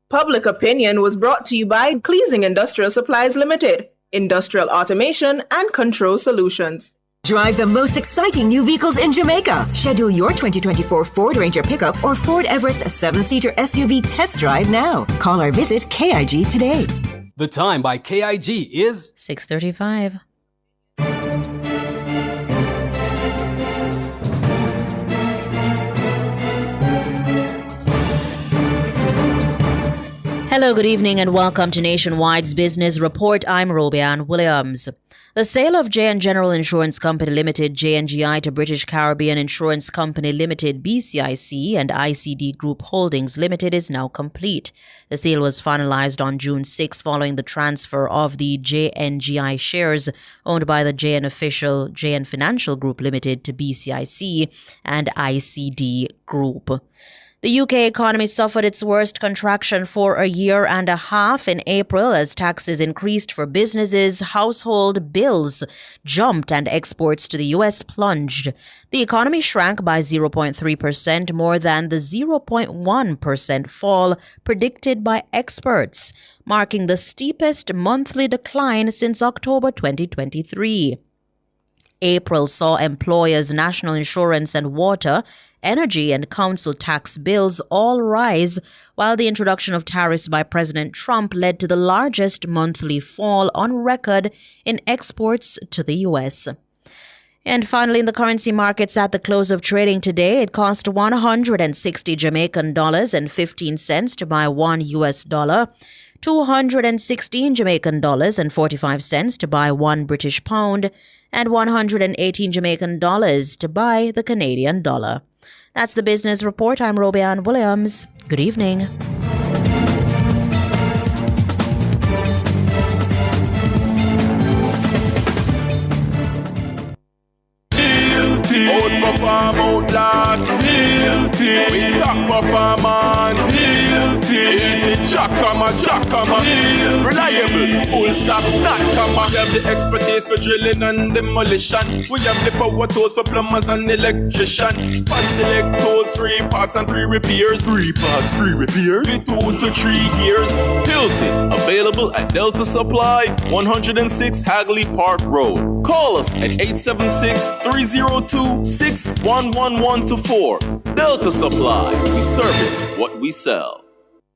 Public Opinion was brought to you by Cleasing Industrial Supplies Limited, industrial automation and control solutions. Drive the most exciting new vehicles in Jamaica. Schedule your 2024 Ford Ranger pickup or Ford Everest 7-seater SUV test drive now. Call or visit KIG today. The time by KIG is 6:35. Hello, good evening, and welcome to Nationwide's Business Report. I'm Robian Williams. The sale of JN General Insurance Company Limited, JNGI, to British Caribbean Insurance Company Limited, BCIC, and ICD Group Holdings Limited is now complete. The sale was finalized on June 6 following the transfer of the JNGI shares owned by the JN Financial Group Limited to BCIC and ICD Group. The UK economy suffered its worst contraction for a year and a half in April as taxes increased for businesses, household bills jumped, and exports to the US plunged. The economy shrank by 0.3%, more than the 0.1% fall predicted by experts, marking the steepest monthly decline since October 2023. April saw employers' national insurance and water, energy and council tax bills all rise, while the introduction of tariffs by President Trump led to the largest monthly fall on record in exports to the U.S. And finally, in the currency markets at the close of trading today, it cost 160 Jamaican dollars and 15 cents to buy $1 US, 216 Jamaican dollars and 45 cents to buy $1 British pound, and 118 Jamaican dollars to buy the Canadian dollar. That's the business report. I'm Robian Williams. Good evening. Outperform, outlast, with top performance, Jackama, reliable, full stop, not comma. We have the expertise for drilling and demolition. We have the power tools for plumbers and electrician. Fan select tools, free parts and free repairs. 3 parts, free repairs. 2 to 3 years. Hilton, available at Delta Supply, 106 Hagley Park Road. Call us at 876-302-61124. Delta Supply, we service what we sell.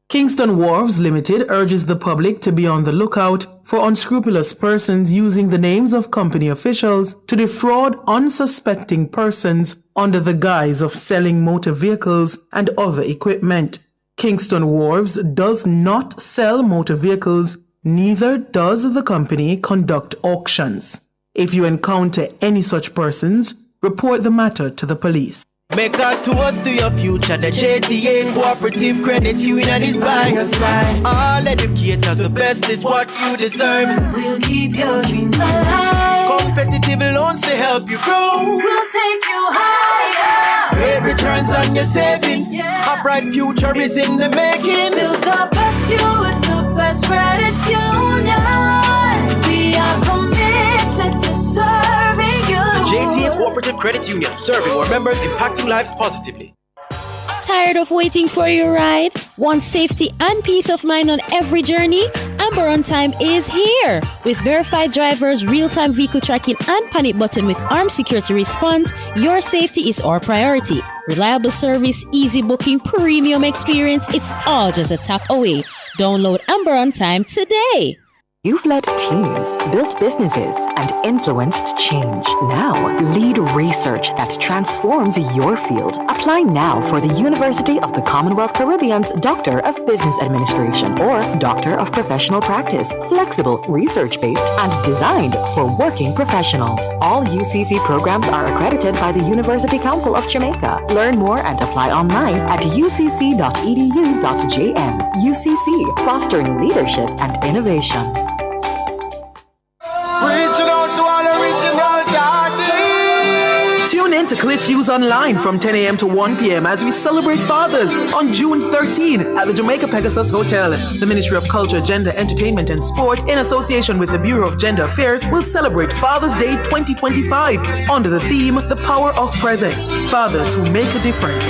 Kingston Wharves Limited urges the public to be on the lookout for unscrupulous persons using the names of company officials to defraud unsuspecting persons under the guise of selling motor vehicles and other equipment. Kingston Wharves does not sell motor vehicles, neither does the company conduct auctions. If you encounter any such persons, report the matter to the police. Make a toast to your future. The JTA Cooperative Credit Union is by your side. All educators, the best is what you deserve. We'll keep your dreams alive. Competitive loans to help you grow. We'll take you higher. Great returns on your savings. A bright future is in the making. Build the best you with the best credit union. We are committed to serving you. JTA Cooperative Credit Union, serving our members, impacting lives positively. Tired of waiting for your ride? Want safety and peace of mind on every journey? Amber On Time is here! With verified drivers, real-time vehicle tracking, and panic button with armed security response, your safety is our priority. Reliable service, easy booking, premium experience, it's all just a tap away. Download Amber On Time today! You've led teams, built businesses, and influenced change. Now, lead research that transforms your field. Apply now for the University of the Commonwealth Caribbean's Doctor of Business Administration or Doctor of Professional Practice. Flexible, research-based, and designed for working professionals. All UCC programs are accredited by the University Council of Jamaica. Learn more and apply online at ucc.edu.jm. UCC, fostering leadership and innovation. Tune in to Cliff Hughes Online from 10 a.m. to 1 p.m. as we celebrate fathers on June 13 at the Jamaica Pegasus Hotel. The Ministry of Culture, Gender, Entertainment and Sport, in association with the Bureau of Gender Affairs, will celebrate Father's Day 2025 under the theme, The Power of Presence. Fathers who make a difference.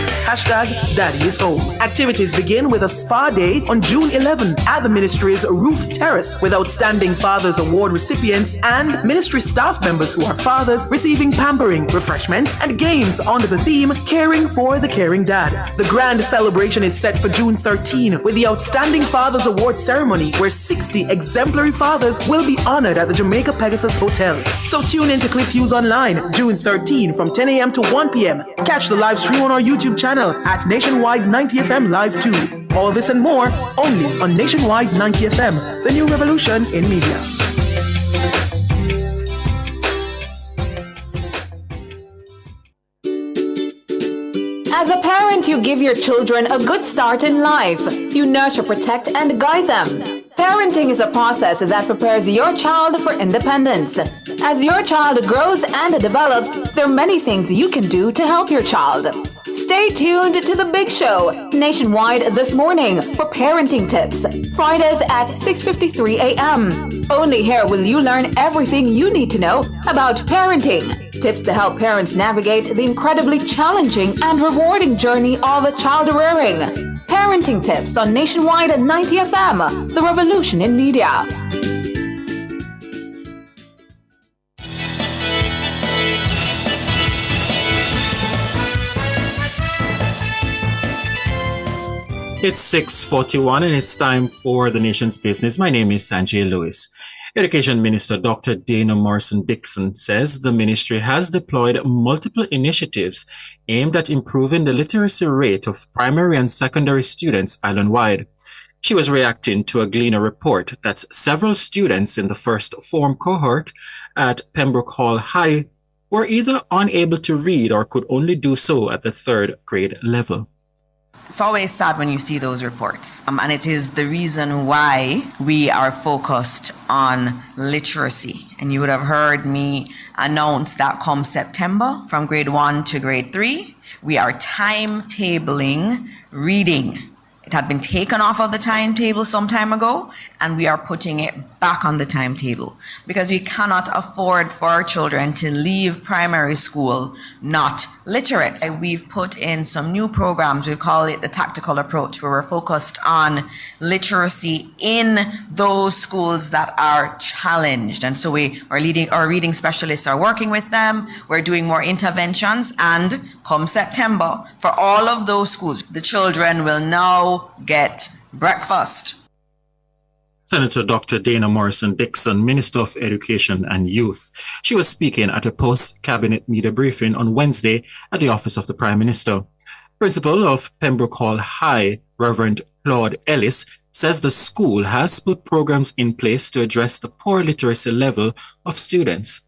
#Daddy is Home. Activities begin with a spa day on June 11 at the Ministry's Roof Terrace with outstanding Fathers Award recipients and Ministry staff members who are fathers receiving pampering, refreshments, and games under the theme, Caring for the Caring Dad. The grand celebration is set for June 13 with the Outstanding Fathers Award ceremony where 60 exemplary fathers will be honored at the Jamaica Pegasus Hotel. So tune in to Cliff Hughes Online June 13 from 10 a.m. to 1 p.m. Catch the live stream on our YouTube channel at Nationwide 90 FM Live 2. All this and more only on Nationwide 90 FM, the new revolution in media. As a parent, you give your children a good start in life. You nurture, protect, and guide them. Parenting is a process that prepares your child for independence. As your child grows and develops, there are many things you can do to help your child. Stay tuned to The Big Show, Nationwide This Morning, for parenting tips. Fridays at 6:53 a.m. Only here will you learn everything you need to know about parenting. Tips to help parents navigate the incredibly challenging and rewarding journey of child rearing. Parenting tips on Nationwide at 90 FM, the revolution in media. It's 6:41 and it's time for the nation's business. My name is Sanjay Lewis. Education Minister Dr. Dana Morrison-Dixon says the ministry has deployed multiple initiatives aimed at improving the literacy rate of primary and secondary students island-wide. She was reacting to a Gleaner report that several students in the first form cohort at Pembroke Hall High were either unable to read or could only do so at the third grade level. It's always sad when you see those reports, and it is the reason why we are focused on literacy. And you would have heard me announce that come September, from grade 1 to grade 3, we are timetabling reading. It had been taken off of the timetable some time ago, and we are putting it back on the timetable because we cannot afford for our children to leave primary school not literate. We've put in some new programs. We call it the tactical approach, where we're focused on literacy in those schools that are challenged. And so our reading specialists are working with them. We're doing more interventions, and come September, for all of those schools, the children will now get breakfast. Senator Dr. Dana Morrison-Dixon, Minister of Education and Youth. She was speaking at a post-cabinet media briefing on Wednesday at the office of the Prime Minister. Principal of Pembroke Hall High, Reverend Claude Ellis, says the school has put programs in place to address the poor literacy level of students.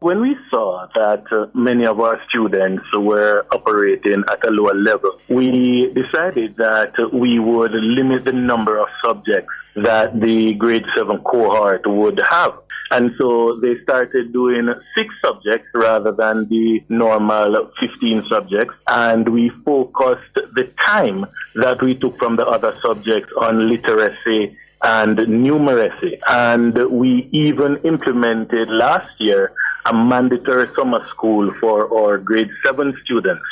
When we saw that many of our students were operating at a lower level, we decided that we would limit the number of subjects that the grade 7 cohort would have. And so they started doing 6 subjects rather than the normal 15 subjects. And we focused the time that we took from the other subjects on literacy and numeracy. And we even implemented last year a mandatory summer school for our grade 7 students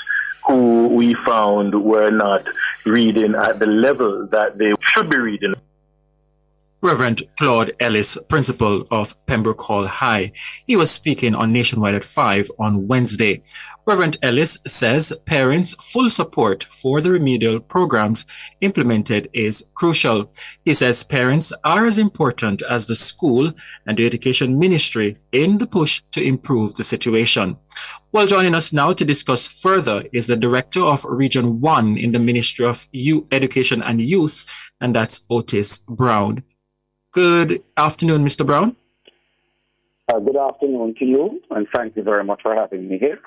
who we found were not reading at the level that they should be reading. Reverend Claude Ellis, principal of Pembroke Hall High. He was speaking on Nationwide at 5 on Wednesday. Reverend Ellis says parents' full support for the remedial programs implemented is crucial. He says parents are as important as the school and the education ministry in the push to improve the situation. Well, joining us now to discuss further is the Director of Region 1 in the Ministry of Education and Youth, and that's Otis Brown. Good afternoon, Mr. Brown. Good afternoon to you, and thank you very much for having me here.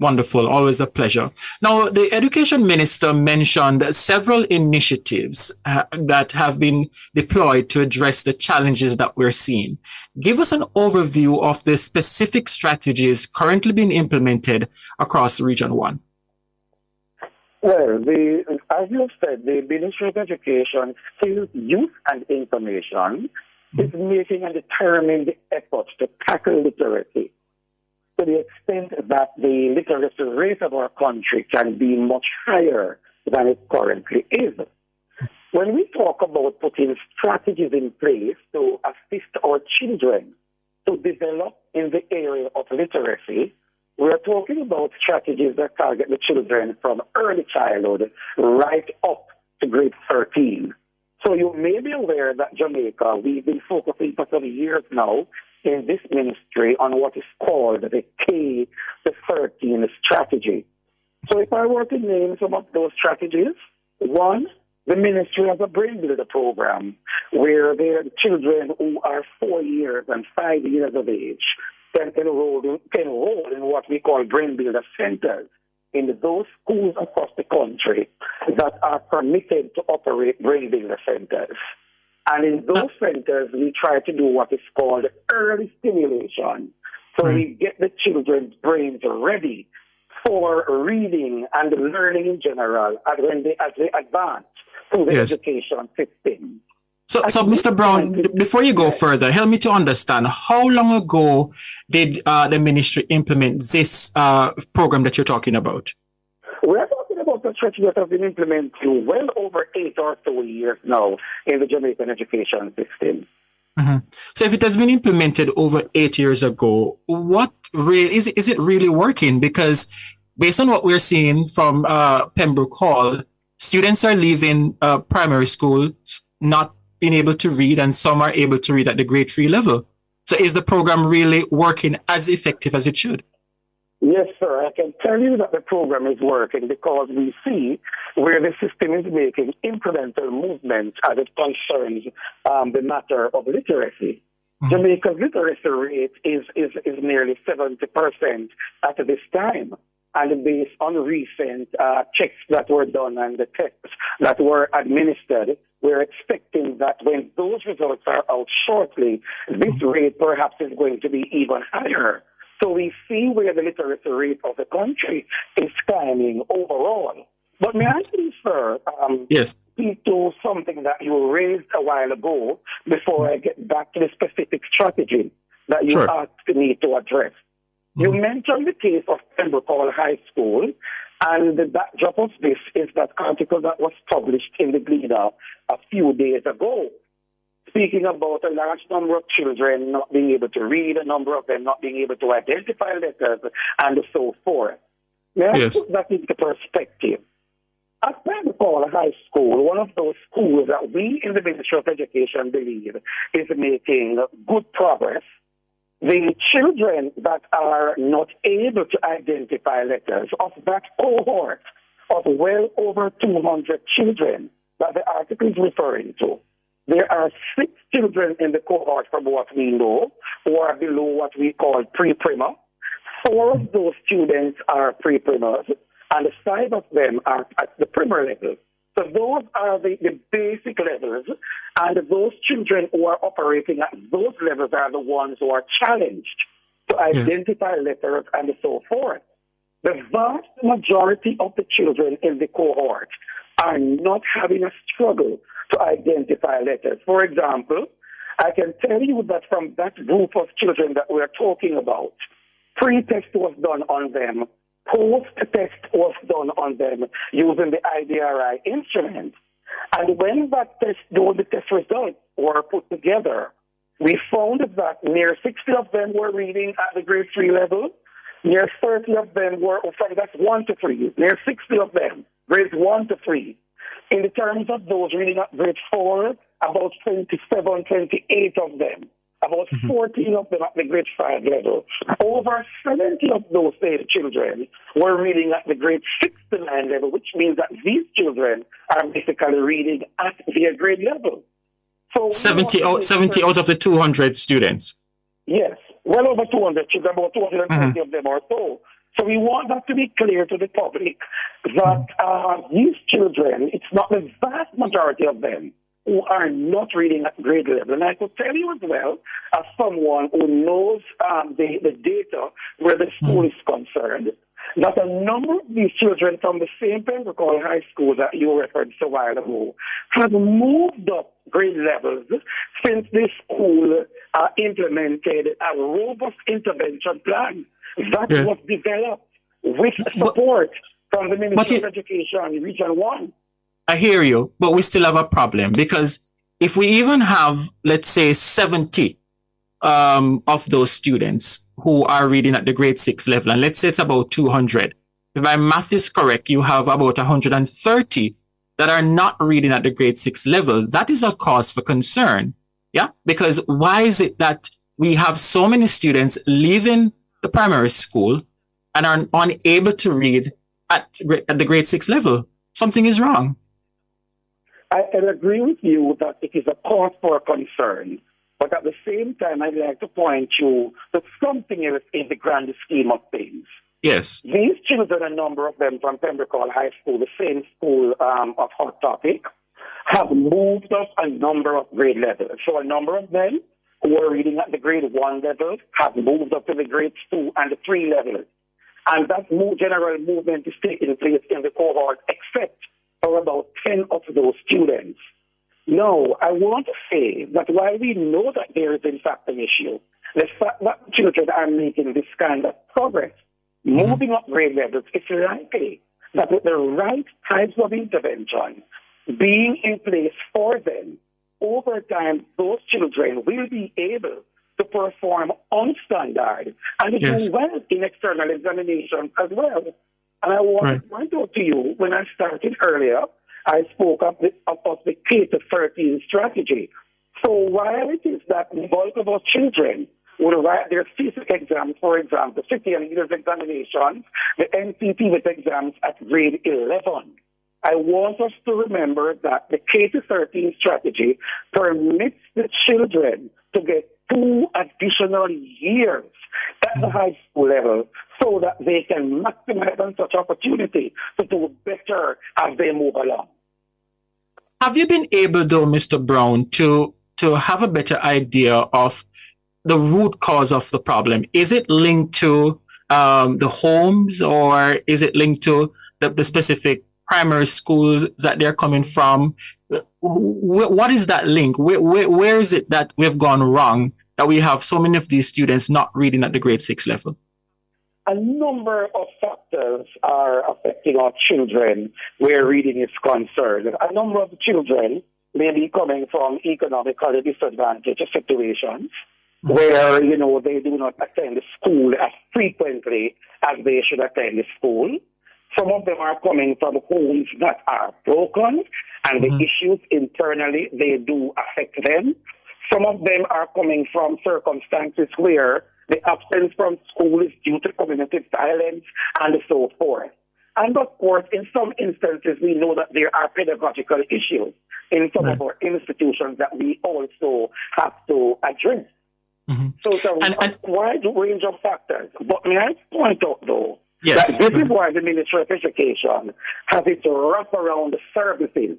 Wonderful, always a pleasure. Now, the Education Minister mentioned several initiatives that have been deployed to address the challenges that we're seeing. Give us an overview of the specific strategies currently being implemented across Region 1. Well, as you said, the Ministry of Education, Skills, Youth and Information is making a determined effort to tackle literacy to the extent that the literacy rate of our country can be much higher than it currently is. When we talk about putting strategies in place to assist our children to develop in the area of literacy, we are talking about strategies that target the children from early childhood right up to grade 13. So you may be aware that Jamaica, we've been focusing for some years now in this ministry on what is called the K-13 strategy. So if I were to name some of those strategies, one, the ministry has a Brain Builder program where their children who are 4 years and 5 years of age can enroll in what we call Brain Builder centers in those schools across the country that are permitted to operate Brain Builder centers. And in those centers, we try to do what is called early stimulation. So we get the children's brains ready for reading and learning in general as they advance through the education system. So, Mr. Brown, before you go further, help me to understand, how long ago did the ministry implement this program that you're talking about? We're talking about a strategy that has been implemented well over 8 or so years now in the Jamaican education system. Mm-hmm. So if it has been implemented over 8 years ago, what is it really working? Because based on what we're seeing from Pembroke Hall, students are leaving primary school not being able to read, and some are able to read at the grade 3 level. So is the program really working as effective as it should? Yes, sir. I can tell you that the program is working because we see where the system is making incremental movements as it concerns the matter of literacy. Jamaica's literacy rate is nearly 70% at this time. And based on recent checks that were done and the tests that were administered, we're expecting that when those results are out shortly, this rate perhaps is going to be even higher. So we see where the literacy rate of the country is climbing overall. But may I please, sir, speak to something that you raised a while ago before I get back to the specific strategy that you asked me to address. You mentioned the case of Pembroke Hall High School, and the backdrop of this is that article that was published in the Gleaner a few days ago, speaking about a large number of children not being able to read, a number of them not being able to identify letters, and so forth. May I put that into perspective? At Pembroke Hall High School, one of those schools that we in the Ministry of Education believe is making good progress, the children that are not able to identify letters of that cohort of well over 200 children that the article is referring to, there are 6 children in the cohort from what we know who are below what we call pre-primer, 4 of those students are pre-primers, and 5 of them are at the primer level. So those are the basic levels, and those children who are operating at those levels are the ones who are challenged to identify letters and so forth. The vast majority of the children in the cohort are not having a struggle to identify letters. For example, I can tell you that from that group of children that we're talking about, pre-test was done on them, post-test was done on them using the IDRI instrument. And when that test, though the test results were put together, we found that near 60 of them were reading at the grade 3 level, near 30 of them were, from that's 1 to 3, near 60 of them, grades 1 to 3. In the terms of those reading at grade 4, about 27, 28 of them, about 14 of them at the grade 5 level. Over 70 of those children were reading at the grade 6 to 9 level, which means that these children are basically reading at their grade level. So 70 out of the 200 students. Yes, well over 200 children, about 220 of them or so. So we want that to be clear to the public that these children, it's not the vast majority of them who are not reading at grade level. And I could tell you as well, as someone who knows the data where the school is concerned, that a number of these children from the same Pembroke High School that you referred to a while ago have moved up grade levels since this school implemented a robust intervention plan that was developed with support from the Ministry of Education, Region 1. I hear you, but we still have a problem because if we even have, let's say, 70 of those students who are reading at the grade 6 level, and let's say it's about 200. If my math is correct, you have about 130 that are not reading at the grade 6 level. That is a cause for concern. Yeah, because why is it that we have so many students leaving the primary school and are unable to read at the grade 6 level? Something is wrong. I agree with you that it is a cause for concern, but at the same time, I'd like to point you to something else in the grand scheme of things. Yes. These children, a number of them from Pembroke High School, the same school of Hot Topic, have moved up a number of grade levels. So a number of them who are reading at the grade 1 level have moved up to the grade 2 and the 3 levels. And that general movement is taking place in the cohort, except for about 10 of those students. Now, I want to say that while we know that there is in fact an issue, the fact that children are making this kind of progress, moving up grade levels, it's likely that with the right types of intervention being in place for them, over time, those children will be able to perform on standard and do well in external examinations as well. And I want to point out to you, when I started earlier, I spoke of the K-13 strategy. So while it is that the bulk of our children will write their CISIC exams, for example, City and Leaders examinations, the NCT exams at grade 11, I want us to remember that the K-13 strategy permits the children to get 2 additional years at the high school level so that they can maximize on such opportunity to do better as they move along. Have you been able, though, Mr. Brown, to have a better idea of the root cause of the problem? Is it linked to the homes, or is it linked to the specific primary schools that they're coming from? What is that link? Where is it that we've gone wrong, that we have so many of these students not reading at the grade 6 level? A number of factors are affecting our children where reading is concerned. A number of children may be coming from economically disadvantaged situations where, they do not attend school as frequently as they should attend the school. Some of them are coming from homes that are broken, and the issues internally, they do affect them. Some of them are coming from circumstances where the absence from school is due to community violence and so forth. And of course, in some instances, we know that there are pedagogical issues in some of our institutions that we also have to address. So it's a wide range of factors. But may I point out, though, Yes. that this is why the Ministry of Education has its wraparound services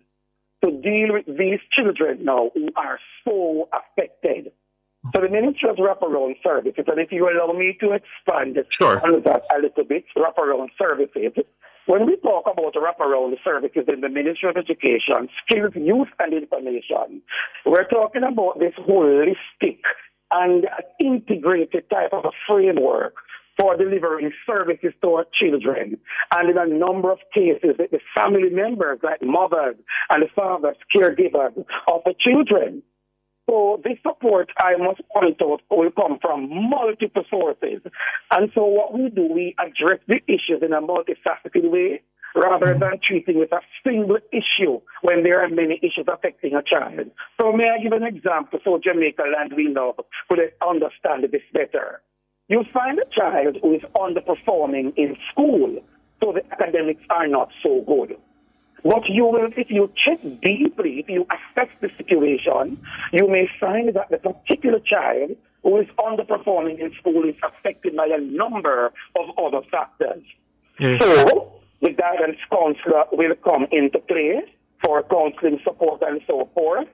to deal with these children now who are so affected. So the Ministry has wraparound services, and if you allow me to expand on that a little bit, wraparound services. When we talk about wraparound services in the Ministry of Education, Skills, Youth and Information, we're talking about this holistic and integrated type of a framework for delivering services to our children. And in a number of cases, the family members, like mothers and the fathers, caregivers of the children. So this support, I must point out, will come from multiple sources. And so what we do, we address the issues in a multifaceted way rather than treating with a single issue when there are many issues affecting a child. So may I give an example so Jamaica Land we love could understand this better? You find a child who is underperforming in school, so the academics are not so good. But you will, if you check deeply, if you assess the situation, you may find that the particular child who is underperforming in school is affected by a number of other factors. So the guidance counselor will come into play for counseling support and so forth.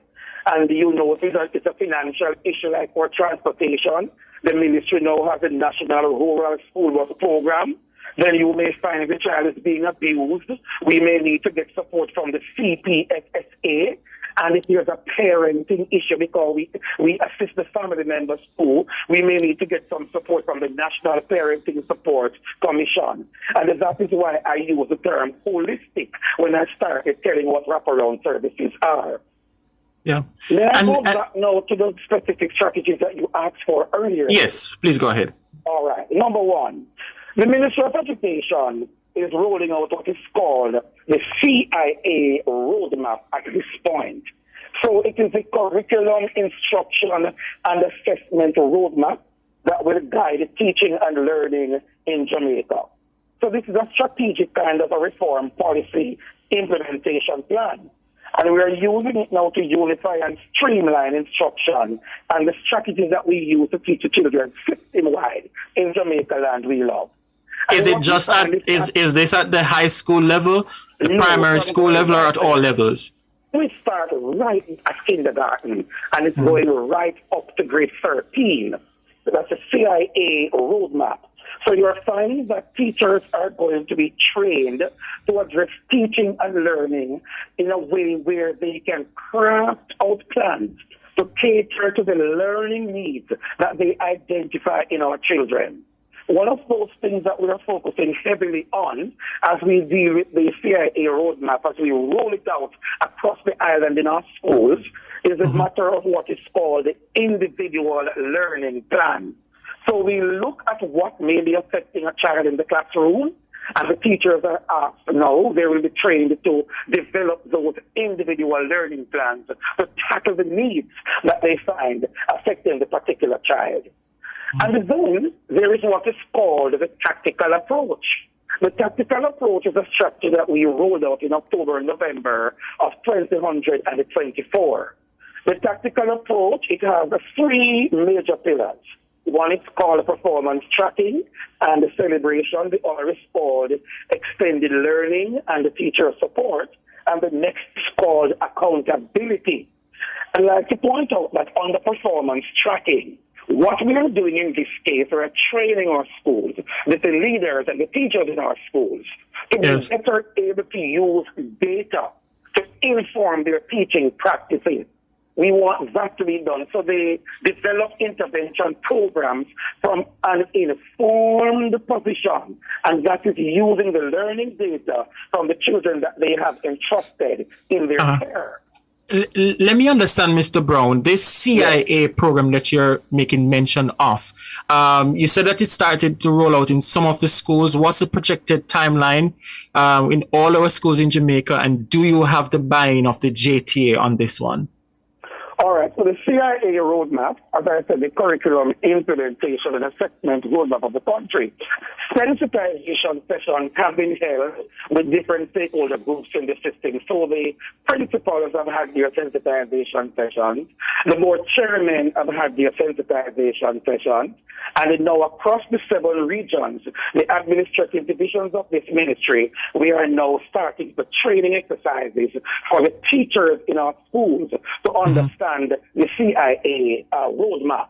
And you know it's a financial issue like for transportation. The ministry now has a national rural school bus program. Then you may find the child is being abused. We may need to get support from the CPSSA. And if there's a parenting issue, because we assist the family members too, we may need to get some support from the National Parenting Support Commission. And that is why I use the term holistic when I started telling what wraparound services are. Yeah. May I go back now to the specific strategies that you asked for earlier? Yes, please go ahead. All right. Number one, the Ministry of Education is rolling out what is called the CIA roadmap at this point. So it is a curriculum, instruction, and assessment roadmap that will guide teaching and learning in Jamaica. So this is a strategic kind of a reform policy implementation plan. And we are using it now to unify and streamline instruction and the strategies that we use to teach the children system-wide in Jamaica Land we love. Is it just is this at the high school level, the primary school level, or at all levels? We start right at kindergarten, and it's going right up to grade 13. That's a CIA roadmap. So you're finding that teachers are going to be trained to address teaching and learning in a way where they can craft out plans to cater to the learning needs that they identify in our children. One of those things that we are focusing heavily on as we deal with the CIA roadmap, as we roll it out across the island in our schools, is a matter of what is called the individual learning plan. So we look at what may be affecting a child in the classroom, and the teachers are asked now, they will be trained to develop those individual learning plans to tackle the needs that they find affecting the particular child. And then there is what is called the tactical approach. The tactical approach is a strategy that we rolled out in October and November of 2024. The tactical approach, it has 3 major pillars. One is called performance tracking and the celebration. The other is called extended learning and the teacher support. And the next is called accountability. I'd like to point out that on the performance tracking, what we are doing in this case, we are training our schools, the leaders and the teachers in our schools, to be better able to use data to inform their teaching practices. We want that to be done. So they develop intervention programs from an informed position, and that is using the learning data from the children that they have entrusted in their care. Let me understand, Mr. Brown, this CIA program that you're making mention of, you said that it started to roll out in some of the schools. What's the projected timeline in all our schools in Jamaica, and do you have the buy-in of the JTA on this one? All right, so the CIA roadmap, as I said, the curriculum implementation and assessment roadmap of the country, sensitization sessions have been held with different stakeholder groups in the system. So the principals have had their sensitization sessions. The board chairmen have had their sensitization sessions. And now across the 7 regions, the administrative divisions of this ministry, we are now starting the training exercises for the teachers in our schools to understand the CIA roadmap.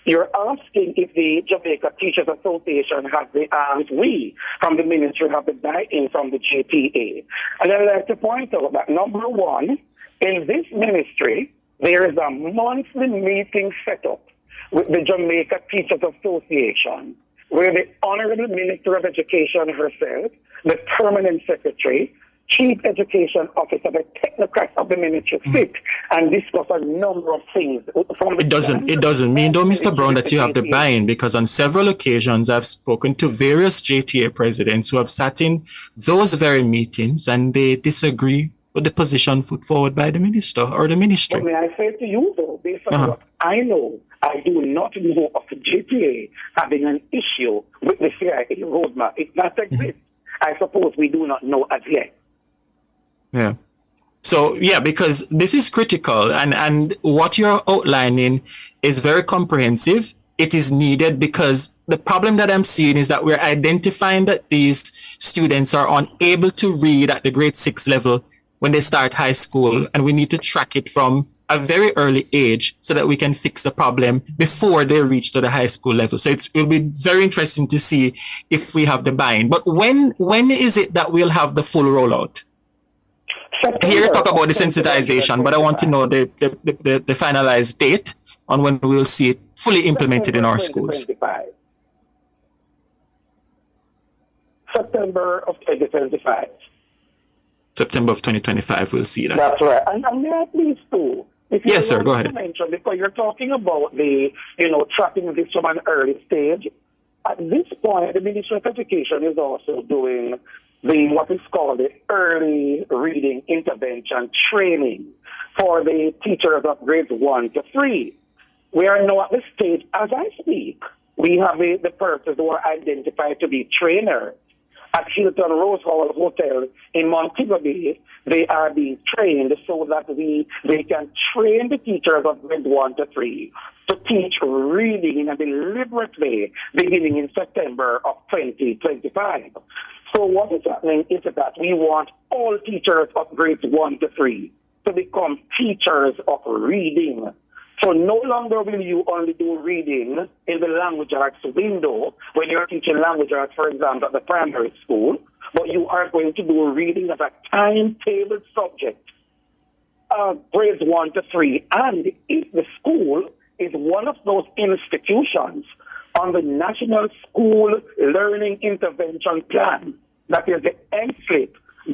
You're asking if the Jamaica Teachers Association has the we from the ministry have the buy-in from the JTA. And I'd like to point out that number one, in this ministry, there is a monthly meeting set up with the Jamaica Teachers Association, where the Honorable Minister of Education herself, the Permanent Secretary, Chief Education Officer, the technocrats of the ministry sit and discuss a number of things. It doesn't mean, though, Mr. Brown, that you have the buy-in, because on several occasions I've spoken to various JTA presidents who have sat in those very meetings and they disagree with the position put forward by the minister or the ministry. But may I say to you, though, based on what I know, I do not know of the JTA having an issue with the CIA roadmap. It does exist. I suppose we do not know as yet. Yeah. So, yeah, because this is critical and what you're outlining is very comprehensive. It is needed because the problem that I'm seeing is that we're identifying that these students are unable to read at the grade 6 level when they start high school, and we need to track it from a very early age so that we can fix the problem before they reach to the high school level. So it will be very interesting to see if we have the buy-in. But when is it that we'll have the full rollout? Here you talk about the sensitization, but I want to know the finalized date on when we will see it fully implemented in our schools. September of 2025. September of 2025, we'll see that. That's right. And may I please too? Yes, sir, go ahead. Mention, because you're talking about the, tracking this from an early stage. At this point, the Ministry of Education is also doing what is called the early reading intervention training for the teachers of grades 1 to 3. We are now at the stage, as I speak, we have the persons who are identified to be trainers. At Hilton Rose Hall Hotel in Montego Bay, they are being trained so that they can train the teachers of grade 1 to 3 to teach reading in a deliberate way beginning in September of 2025. So what is happening is that we want all teachers of grades 1 to 3 to become teachers of reading. So no longer will you only do reading in the language arts window when you're teaching language arts, for example, at the primary school, but you are going to do reading as a timetabled subject, grades 1 to 3. And if the school is one of those institutions on the National School Learning Intervention Plan, that is the NSLIP,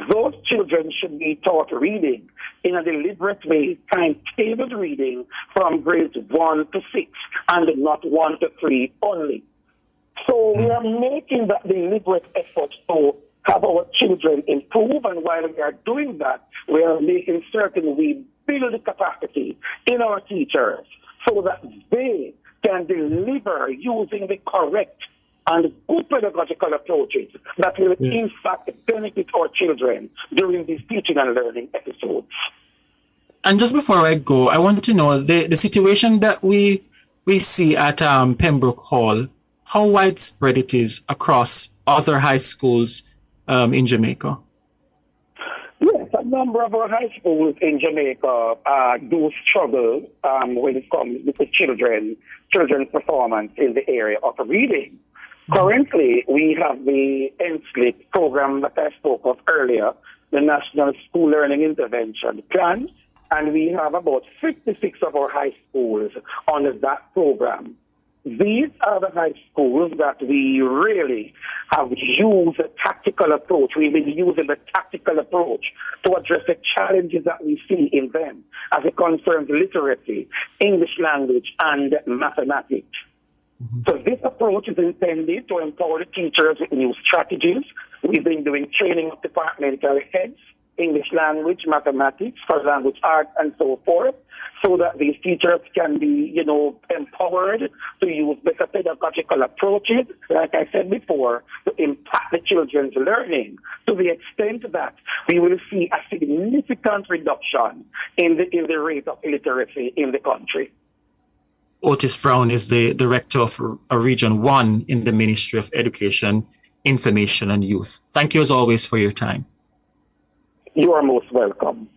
those children should be taught reading in a deliberate way, timetabled reading from grades 1 to 6 and not 1 to 3 only. So we are making that deliberate effort to have our children improve, and while we are doing that, we are making certain we build the capacity in our teachers so that they can deliver using the correct and good pedagogical approaches that will in fact benefit our children during these teaching and learning episodes. And just before I go, I want to know the situation that we see at Pembroke Hall, how widespread it is across other high schools in Jamaica. Yes, a number of our high schools in Jamaica do struggle when it comes to children's performance in the area of reading. Currently, we have the NSLIP program that I spoke of earlier, the National School Learning Intervention Plan, and we have about 56 of our high schools under that program. These are the high schools that we really have used a tactical approach. We've been using the tactical approach to address the challenges that we see in them as it concerns literacy, English language, and mathematics. So this approach is intended to empower the teachers with new strategies. We've been doing training of departmental heads English language, mathematics, for language art, and so forth, so that these teachers can be, empowered to use better pedagogical approaches, like I said before, to impact the children's learning to the extent that we will see a significant reduction in the rate of illiteracy in the country. Otis Brown is the Director of Region 1 in the Ministry of Education, Information and Youth. Thank you as always for your time. You are most welcome.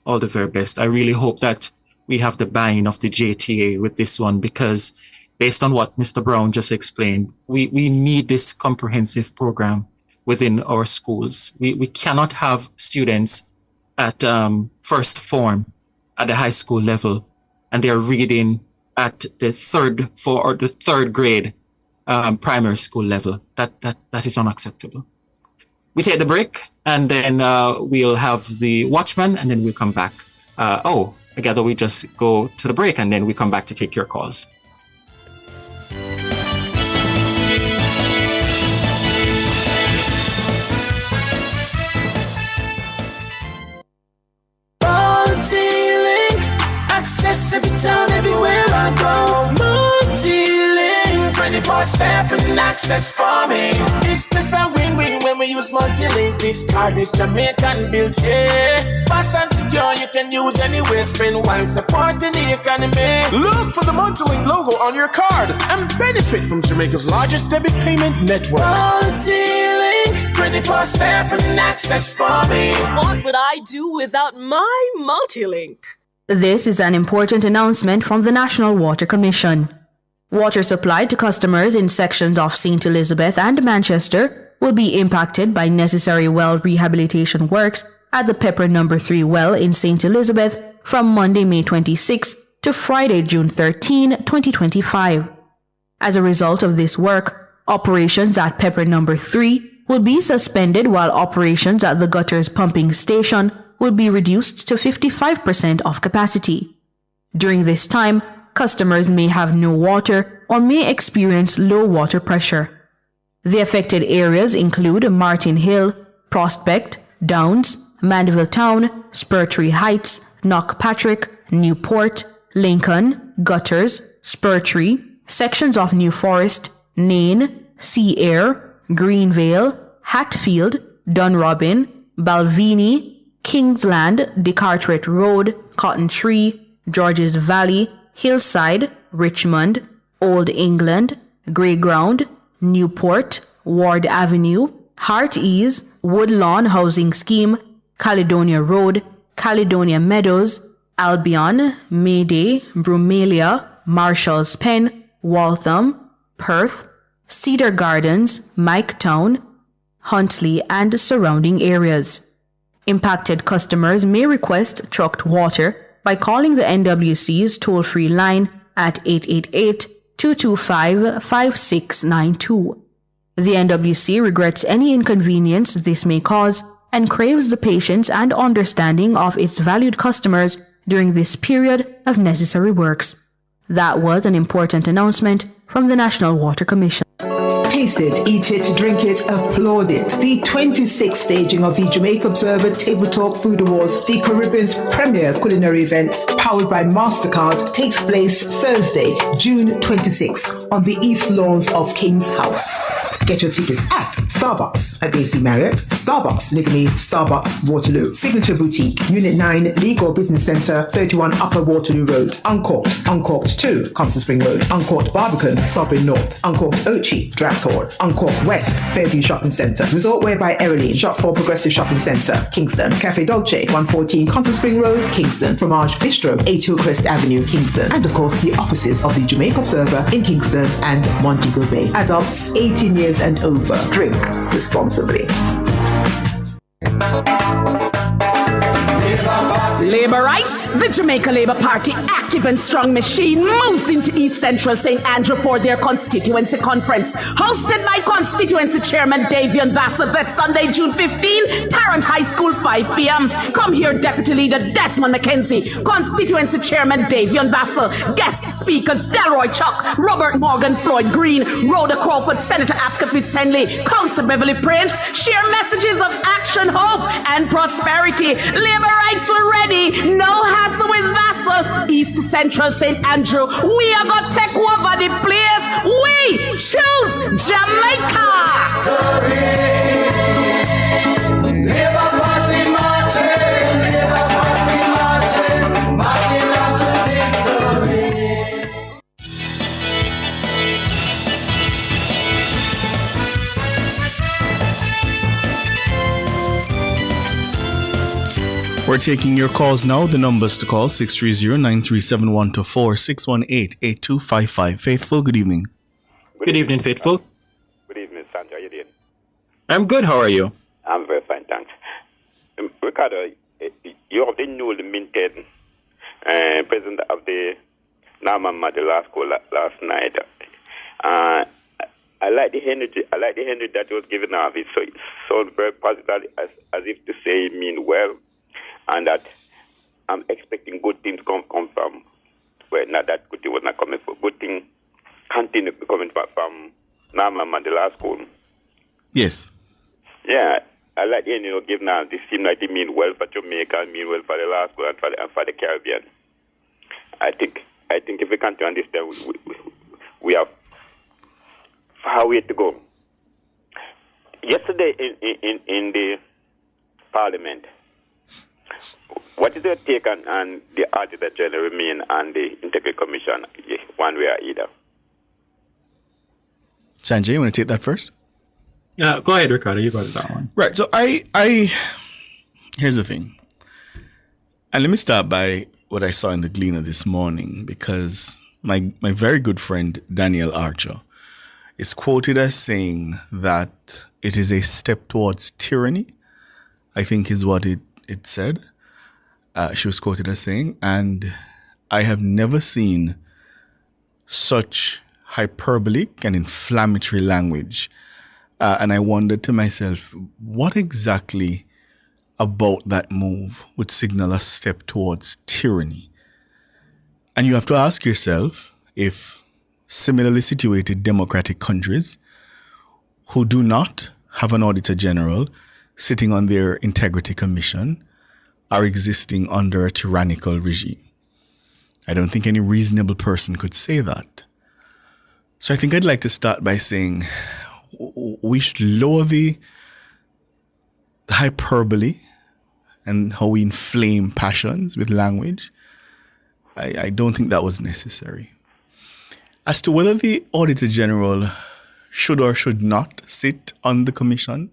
All the very best. I really hope that we have the buy-in of the JTA with this one, because based on what Mr. Brown just explained, we need this comprehensive program within our schools. We cannot have students at first form at the high school level and they're reading at the third grade primary school level. That is unacceptable. We take the break and then we'll have the Watchman and then we'll come back. Together we just go to the break and then we come back to take your calls. Multi-link, access every time, everywhere I go. Multi-link, 24/7 access for me. It's just a win-win when we use multi-link. This card is Jamaican built, yeah. Fast and secure, you can use anywhere. Spend while supporting the economy. Look for the multi-link logo on your card and benefit from Jamaica's largest debit payment network. Multi-link, 24/7 access for me. What would I do without my multi-link? This is an important announcement from the National Water Commission. Water supplied to customers in sections of St. Elizabeth and Manchester will be impacted by necessary well rehabilitation works at the Pepper No. 3 well in St. Elizabeth from Monday, May 26 to Friday, June 13, 2025. As a result of this work, operations at Pepper No. 3 will be suspended while operations at the Gutters pumping station will be reduced to 55% of capacity. During this time, customers may have no water or may experience low water pressure. The affected areas include Martin Hill, Prospect, Downs, Mandeville Town, Spurtree Heights, Knockpatrick, Newport, Lincoln, Gutters, Spurtree, sections of New Forest, Nain, Sea Air, Greenvale, Hatfield, Dunrobin, Balvenie, Kingsland, DeCartwright Road, Cotton Tree, Georges Valley, Hillside, Richmond, Old England, Greyground, Newport, Ward Avenue, Heartease, Woodlawn Housing Scheme, Caledonia Road, Caledonia Meadows, Albion, Mayday, Brumalia, Marshall's Pen, Waltham, Perth, Cedar Gardens, Miketown, Huntley, and surrounding areas. Impacted customers may request trucked water by calling the NWC's toll-free line at 888-225-5692. The NWC regrets any inconvenience this may cause and craves the patience and understanding of its valued customers during this period of necessary works. That was an important announcement from the National Water Commission. Taste it, eat it, drink it, applaud it. The 26th staging of the Jamaica Observer Table Talk Food Awards, the Caribbean's premier culinary event powered by MasterCard, takes place Thursday, June 26 on the East Lawns of King's House. Get your tickets at Starbucks at AC Marriott, Starbucks Ligny, Starbucks Waterloo, Signature Boutique, Unit 9, Legal Business Centre, 31 Upper Waterloo Road, Uncorked, Uncorked 2, Constant Spring Road, Uncorked Barbican, Sovereign North, Uncorked Ochi, Draxhall, Uncorked West, Fairview Shopping Centre, Resort Way by Ereline, Shop 4 Progressive Shopping Centre, Kingston, Cafe Dolce, 114 Constant Spring Road, Kingston, Fromage Bistro, 8 Hillcrest Avenue, Kingston, and of course the offices of the Jamaica Observer in Kingston and Montego Bay. Adults 18 years and over. Drink responsibly. It's a party Labour rights, the Jamaica Labour Party active and strong machine moves into East Central St. Andrew for their constituency conference. Hosted by constituency chairman Davion Vassar this Sunday, June 15, Tarrant High School, 5 p.m. Come here, Deputy Leader Desmond McKenzie, constituency chairman Davion Vassar, guest speakers Delroy Chuck, Robert Morgan, Floyd Green, Rhoda Crawford, Senator Apka Fitz-Henley, Councillor Beverly Prince, share messages of action, hope, and prosperity. Labour rights were ready. No hassle with Vassal. East Central St. Andrew. We are going to take over the place. We choose Jamaica. Labour Party marching, Labour Party marching, marching on to victory. We're taking your calls now. The numbers to call 630-937-124, 618-8255. Faithful, good evening. Good evening, Faithful. Good evening, Sandra. How you doing? I'm good. How are you? I'm very fine, thanks. Ricardo, you have the newly minted president of the Norman Mandela School last night. I like the energy. I like the energy that was given off. It sounds very positive, as if to say it mean well. And that I'm expecting good things come from, well, not that good thing was not coming, but good thing continue coming from Norman Mandela School. Yes. Yeah, I like the give now. This seems like it mean well for Jamaica, mean well for the last school and for the Caribbean. I think if we can't understand, we have far way to go. Yesterday in the Parliament, what is your take on the Auditor General remain and the Integrity Commission, one way or either? Sanjay, you want to take that first? Go ahead, Ricardo. You got that one. Right. So here's the thing. And let me start by what I saw in the Gleaner this morning, because my very good friend Daniel Archer is quoted as saying that it is a step towards tyranny, I think is what it said. She was quoted as saying, and I have never seen such hyperbolic and inflammatory language. And I wondered to myself, what exactly about that move would signal a step towards tyranny? And you have to ask yourself if similarly situated democratic countries who do not have an Auditor General sitting on their Integrity Commission are existing under a tyrannical regime. I don't think any reasonable person could say that. So I think I'd like to start by saying we should lower the hyperbole and how we inflame passions with language. I don't think that was necessary. As to whether the Auditor General should or should not sit on the commission,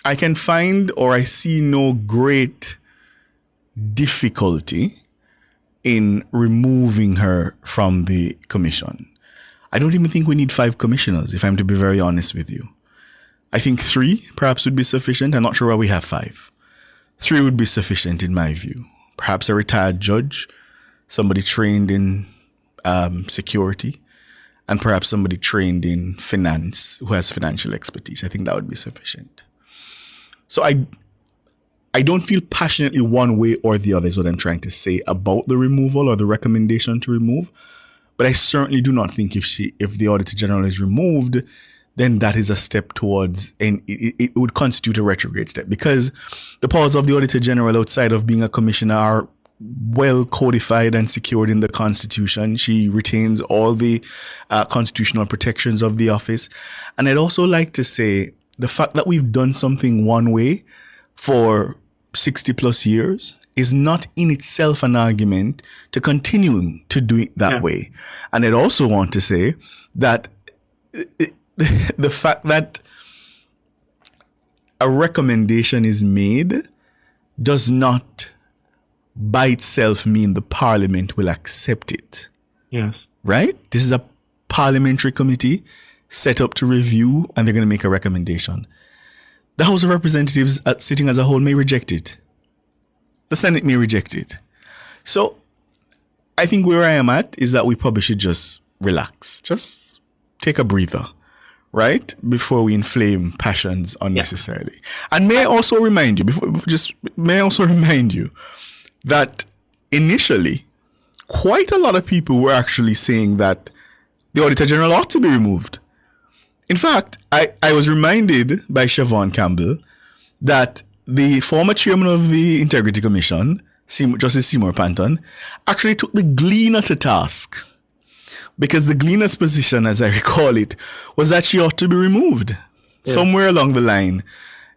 I can find or I see no great difficulty in removing her from the commission. I don't even think we need 5 commissioners, if I'm to be very honest with you. I think 3 perhaps would be sufficient. I'm not sure why we have 5. 3 would be sufficient in my view. Perhaps a retired judge, somebody trained in security, and perhaps somebody trained in finance who has financial expertise. I think that would be sufficient. So I don't feel passionately one way or the other is what I'm trying to say about the removal or the recommendation to remove. But I certainly do not think if the Auditor General is removed, then that is a step towards, and it would constitute a retrograde step, because the powers of the Auditor General outside of being a commissioner are well codified and secured in the Constitution. She retains all the constitutional protections of the office. And I'd also like to say the fact that we've done something one way for 60 plus years is not in itself an argument to continuing to do it that way. And I'd also want to say that the fact that a recommendation is made does not by itself mean the Parliament will accept it. Yes. Right? This is a parliamentary committee set up to review, and they're going to make a recommendation. the House of Representatives sitting as a whole may reject it. The Senate may reject it. So I think where I am at is that we probably should just relax. Just take a breather, right? Before we inflame passions unnecessarily. Yeah. And may I also remind you, that initially, quite a lot of people were actually saying that the Auditor General ought to be removed. In fact, I was reminded by Siobhan Campbell that the former chairman of the Integrity Commission, Justice Seymour Panton, actually took the Gleaner to task. Because the Gleaner's position, as I recall it, was that she ought to be removed. Yes. Somewhere along the line,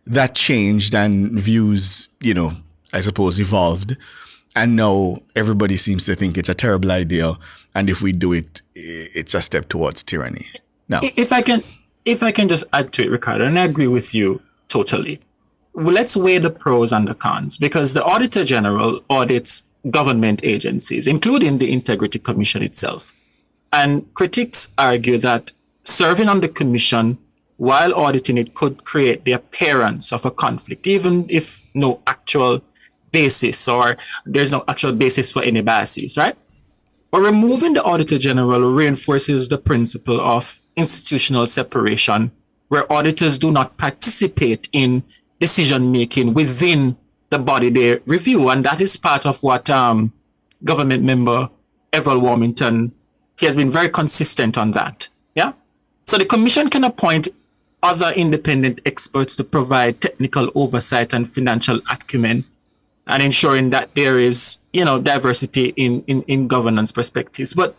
that changed and views, I suppose, evolved. And now everybody seems to think it's a terrible idea. And if we do it, it's a step towards tyranny. Now, if I can just add to it, Ricardo, and I agree with you totally. Well, let's weigh the pros and the cons, because the Auditor General audits government agencies, including the Integrity Commission itself. And critics argue that serving on the commission while auditing it could create the appearance of a conflict, even if no actual basis or there's no actual basis for any biases, right? But removing the Auditor General reinforces the principle of institutional separation, where auditors do not participate in decision-making within the body they review. And that is part of what government member Everett Warmington, he has been very consistent on that. Yeah. So the commission can appoint other independent experts to provide technical oversight and financial acumen, and ensuring that there is, diversity in governance perspectives. But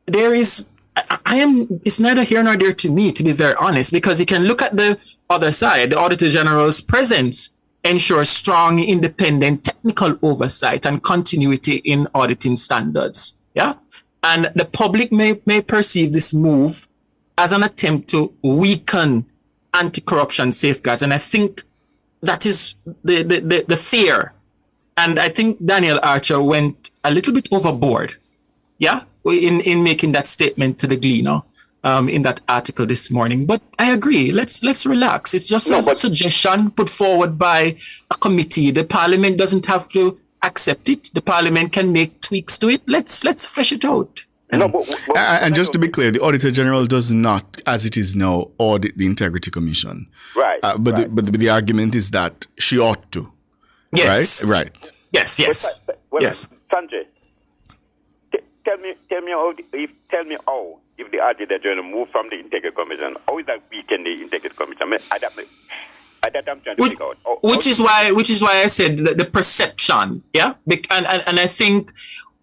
there is, it's neither here nor there to me, to be very honest, because you can look at the other side. The Auditor General's presence ensures strong, independent technical oversight and continuity in auditing standards. Yeah. And the public may perceive this move as an attempt to weaken anti-corruption safeguards. And I think that is the fear. And I think Daniel Archer went a little bit overboard, in making that statement to the Gleaner in that article this morning. But I agree. Let's relax. It's just a suggestion put forward by a committee. The Parliament doesn't have to accept it. The Parliament can make tweaks to it. Let's flesh it out. And just to be clear, the Auditor General does not, as it is now, audit the Integrity Commission. Right. But the argument is that she ought to. Yes. Right. Yes. Well, yes. Sanjay, tell me how if the Auditor General move from the Integrity Commission, how is that weaken the Integrity Commission? I mean, that I'm trying to figure out. Which is why I said the perception, yeah. And I think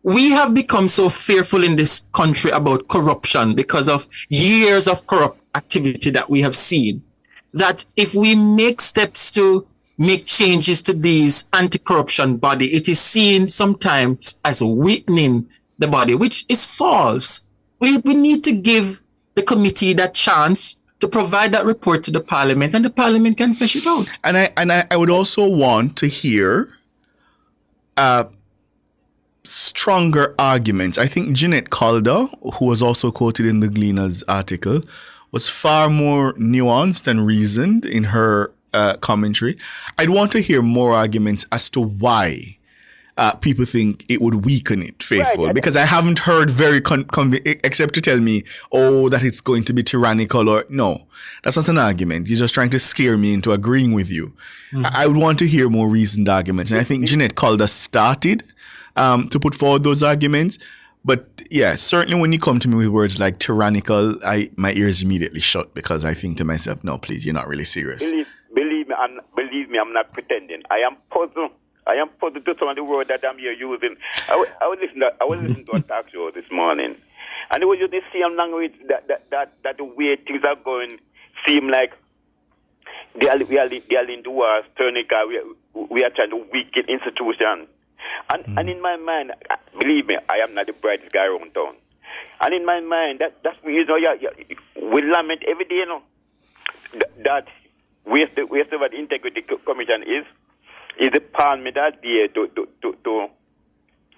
we have become so fearful in this country about corruption because of years of corrupt activity that we have seen, that if we make steps to make changes to these anti-corruption body, it is seen sometimes as weakening the body, which is false. We need to give the committee that chance to provide that report to the Parliament, and the Parliament can flesh it out. And I would also want to hear stronger arguments. I think Jeanette Calder, who was also quoted in the Gleaner's article, was far more nuanced and reasoned in her commentary. I'd want to hear more arguments as to why people think it would weaken it, Faithful, right, because I haven't heard very except to tell me, that it's going to be tyrannical or no. That's not an argument. You're just trying to scare me into agreeing with you. Mm-hmm. I would want to hear more reasoned arguments. And I think Jeanette Calder started to put forward those arguments. But yeah, certainly when you come to me with words like tyrannical, my ears immediately shut because I think to myself, no, please, you're not really serious. Believe me, I'm not pretending. I am puzzled to some of the words that I'm here using. I was listening to a talk show this morning, and it was just the same language that the way things are going seem like we are leaning towards turning. We are trying to weaken institutions. And in my mind, believe me, I am not the brightest guy around town. And in my mind, that's we lament every day, that waste of the Integrity Commission is the Parliament that's there to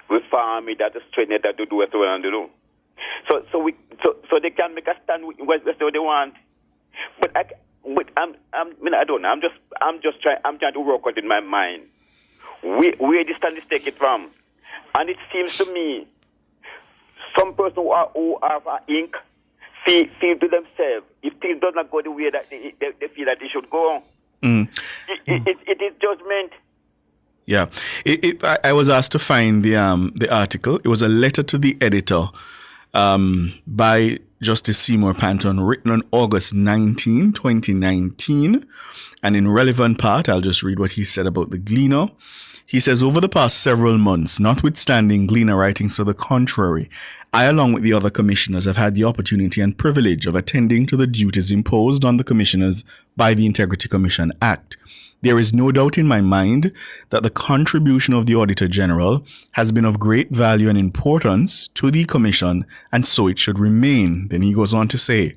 reform it, to straighten it, to do what they want to do. So they can make a stand with what they want. But I don't know. I'm trying to work out in my mind where this studies take it from, and it seems to me some person who have ink feel to themselves if things do not go the way that they feel that they should go. It is judgment. Yeah, I was asked to find the article. It was a letter to the editor by Justice Seymour Panton, written on August 19, 2019. And in relevant part, I'll just read what he said about the Gleaner. He says, over the past several months, notwithstanding Gleaner writings to the contrary, I, along with the other commissioners, have had the opportunity and privilege of attending to the duties imposed on the commissioners by the Integrity Commission Act. There is no doubt in my mind that the contribution of the Auditor General has been of great value and importance to the Commission, and so it should remain. Then he goes on to say,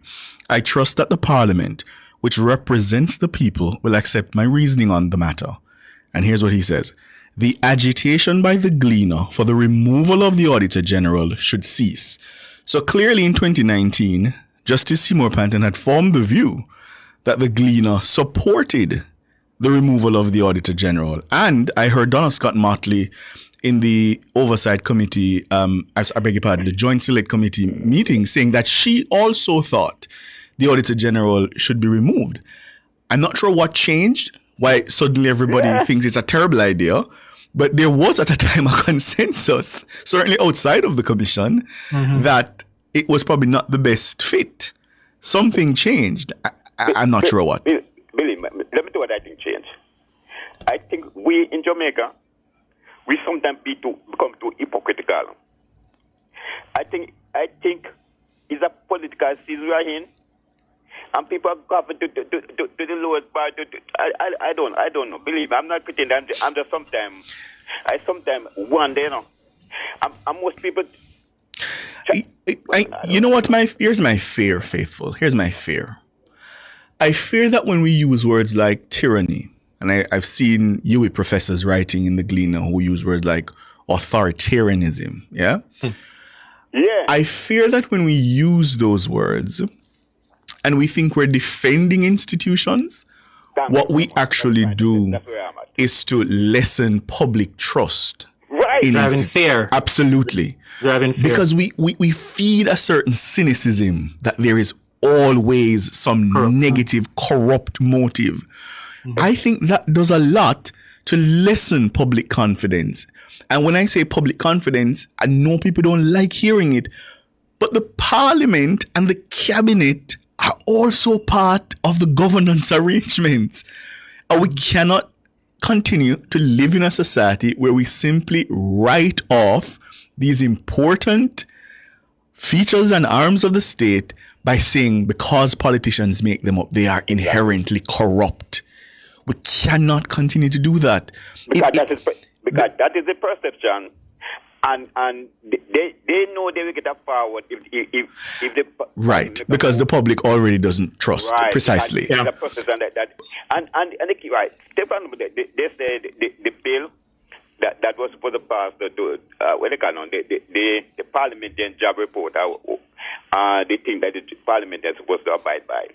I trust that the Parliament, which represents the people, will accept my reasoning on the matter. And here's what he says. The agitation by the Gleaner for the removal of the Auditor General should cease. So clearly in 2019, Justice Seymour Panton had formed the view that the Gleaner supported the removal of the Auditor General. And I heard Donna Scott Motley in the Oversight Committee, the Joint Select Committee meeting, saying that she also thought the Auditor General should be removed. I'm not sure what changed, why suddenly everybody thinks it's a terrible idea, but there was at the time a consensus, certainly outside of the Commission, that it was probably not the best fit. Something changed. I'm not sure what. Billy, let me tell you what I think changed. I think we in Jamaica, we sometimes become too hypocritical. I think it's a political season we are in, and people are going to the lowest part. I don't know. Believe me, I'm not pretending. I'm just sometimes wonder, you know. And most people. You know what? Here's my fear, Faithful. Here's my fear. I fear that when we use words like tyranny, and I've seen UWI professors writing in the Gleaner who use words like authoritarianism, yeah? Yeah. I fear that when we use those words and we think we're defending institutions, what we actually do is to lessen public trust. Right. Driving fear. Absolutely. Driving fear. Because we feed a certain cynicism that there is always some negative, corrupt motive. I think that does a lot to lessen public confidence. And when I say public confidence, I know people don't like hearing it, but the Parliament and the Cabinet are also part of the governance arrangements. And we cannot continue to live in a society where we simply write off these important features and arms of the state by saying because politicians make them up, they are inherently corrupt. We cannot continue to do that. Because that is the perception, and they know they will get a forward if the right, because the public already doesn't trust precisely. The process and they right. They said the bill that was supposed to pass the parliamentary job report. They think that the parliament is supposed to abide by.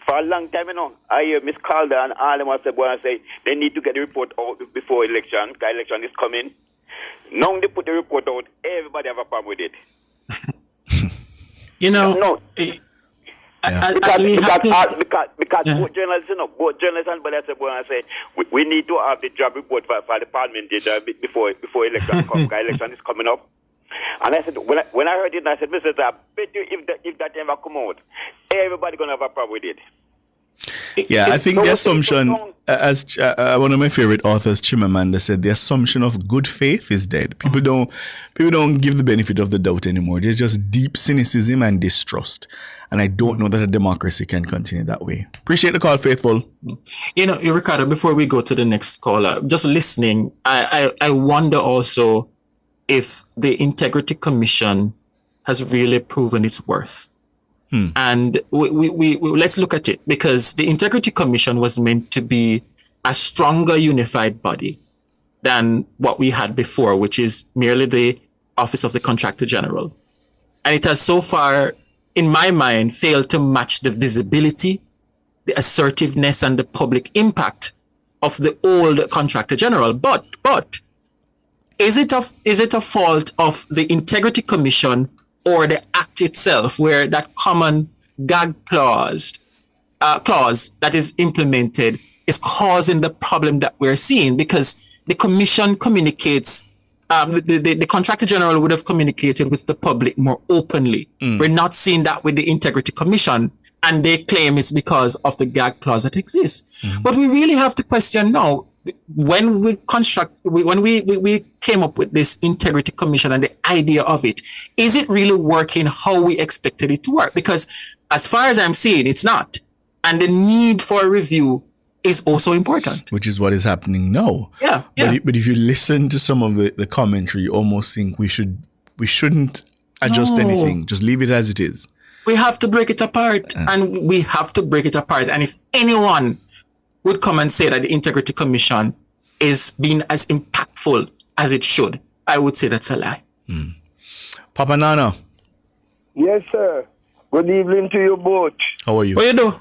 For a long time, I hear Ms. Calder and all them say they need to get the report out before election. The election is coming. Now they put the report out, everybody have a problem with it. Because both journalists, and say we need to have the job report for the parliament before election comes. Election is coming up. And I said, when I heard it, I said, Mr. I bet you if that ever come out, everybody gonna have a problem with it. Yeah, I think the assumption, as one of my favorite authors, Chimamanda, said, the assumption of good faith is dead. People don't give the benefit of the doubt anymore. There's just deep cynicism and distrust. And I don't know that a democracy can continue that way. Appreciate the call, Faithful. Ricardo, before we go to the next caller, just listening, I wonder also if the Integrity Commission has really proven its worth. And we let's look at it, because the Integrity Commission was meant to be a stronger unified body than what we had before, which is merely the Office of the Contractor General. And it has so far, in my mind, failed to match the visibility, the assertiveness and the public impact of the old Contractor General. But is it a fault of the Integrity Commission or the Act itself, where that common gag clause that is implemented is causing the problem that we're seeing? Because the Commission communicates, the Contractor General would have communicated with the public more openly. We're not seeing that with the Integrity Commission, and they claim it's because of the gag clause that exists. But we really have to question now, when we came up with this Integrity Commission and the idea of it, is it really working how we expected it to work? Because as far as I'm seeing, it's not. And the need for a review is also important. Which is what is happening now. Yeah. But if you listen to some of the commentary, you almost think we shouldn't adjust anything. Just leave it as it is. We have to break it apart. And we have to break it apart. And if anyone would come and say that the Integrity Commission is being as impactful as it should, I would say that's a lie. Papa Nana. Yes, sir. Good evening to you both. How are you? What you do?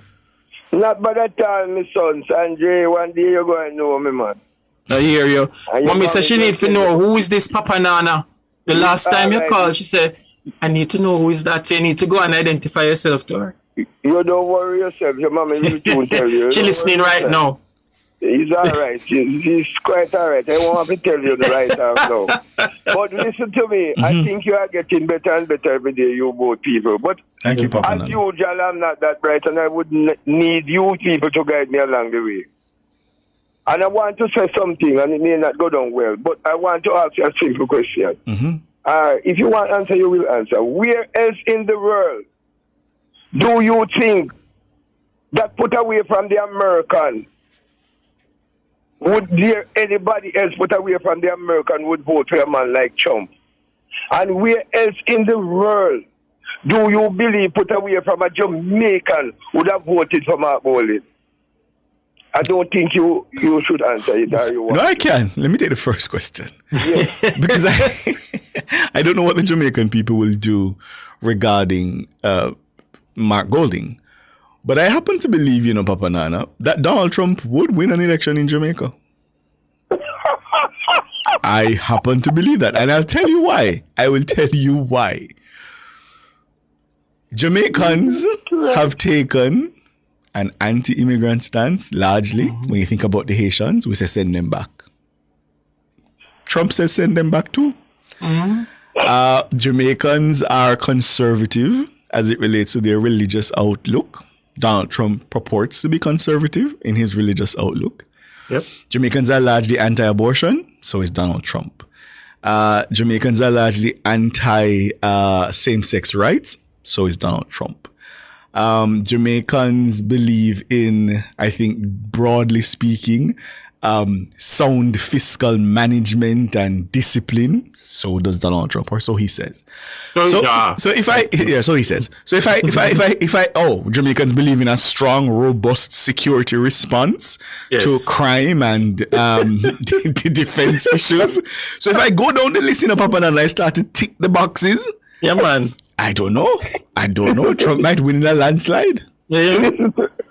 Not bad at all, my son. Sanjay, one day you're going to know me, man. I hear you. Mommy said she need to know who is this Papa Nana. The last time you called, she said, I need to know who is that. You need to go and identify yourself to her. You don't worry yourself. Your mommy will soon tell you. She's listening right now. He's all right. He's quite all right. I won't have to tell you the right time now. But listen to me. I think you are getting better and better every day, you both people. But thank you, Papa. As usual, I'm not that bright, and I would need you people to guide me along the way. And I want to say something, and it may not go down well, but I want to ask you a simple question. If you want to answer, you will answer. Where else in the world do you think that put away from the American, would there anybody else put away from the American would vote for a man like Trump? And where else in the world do you believe put away from a Jamaican would have voted for Mark Golding? I don't think you should answer it. No, I can. Let me take the first question. Yes. Because I don't know what the Jamaican people will do regarding Mark Golding. But I happen to believe, Papa Nana, that Donald Trump would win an election in Jamaica. I happen to believe that. And I'll tell you why. I will tell you why. Jamaicans have taken an anti-immigrant stance, largely. When you think about the Haitians, we say send them back. Trump says send them back too. Jamaicans are conservative as it relates to their religious outlook. Donald Trump purports to be conservative in his religious outlook. Yep. Jamaicans are largely anti-abortion, so is Donald Trump. Jamaicans are largely anti-same-sex rights, so is Donald Trump. Jamaicans believe in, I think, broadly speaking, sound fiscal management and discipline. So does Donald Trump, or so he says. So he says. So if I Jamaicans believe in a strong, robust security response to crime and defense issues. So if I go down the list in a Papa and I start to tick the boxes, yeah, man. I don't know. Trump might win in a landslide. Yeah.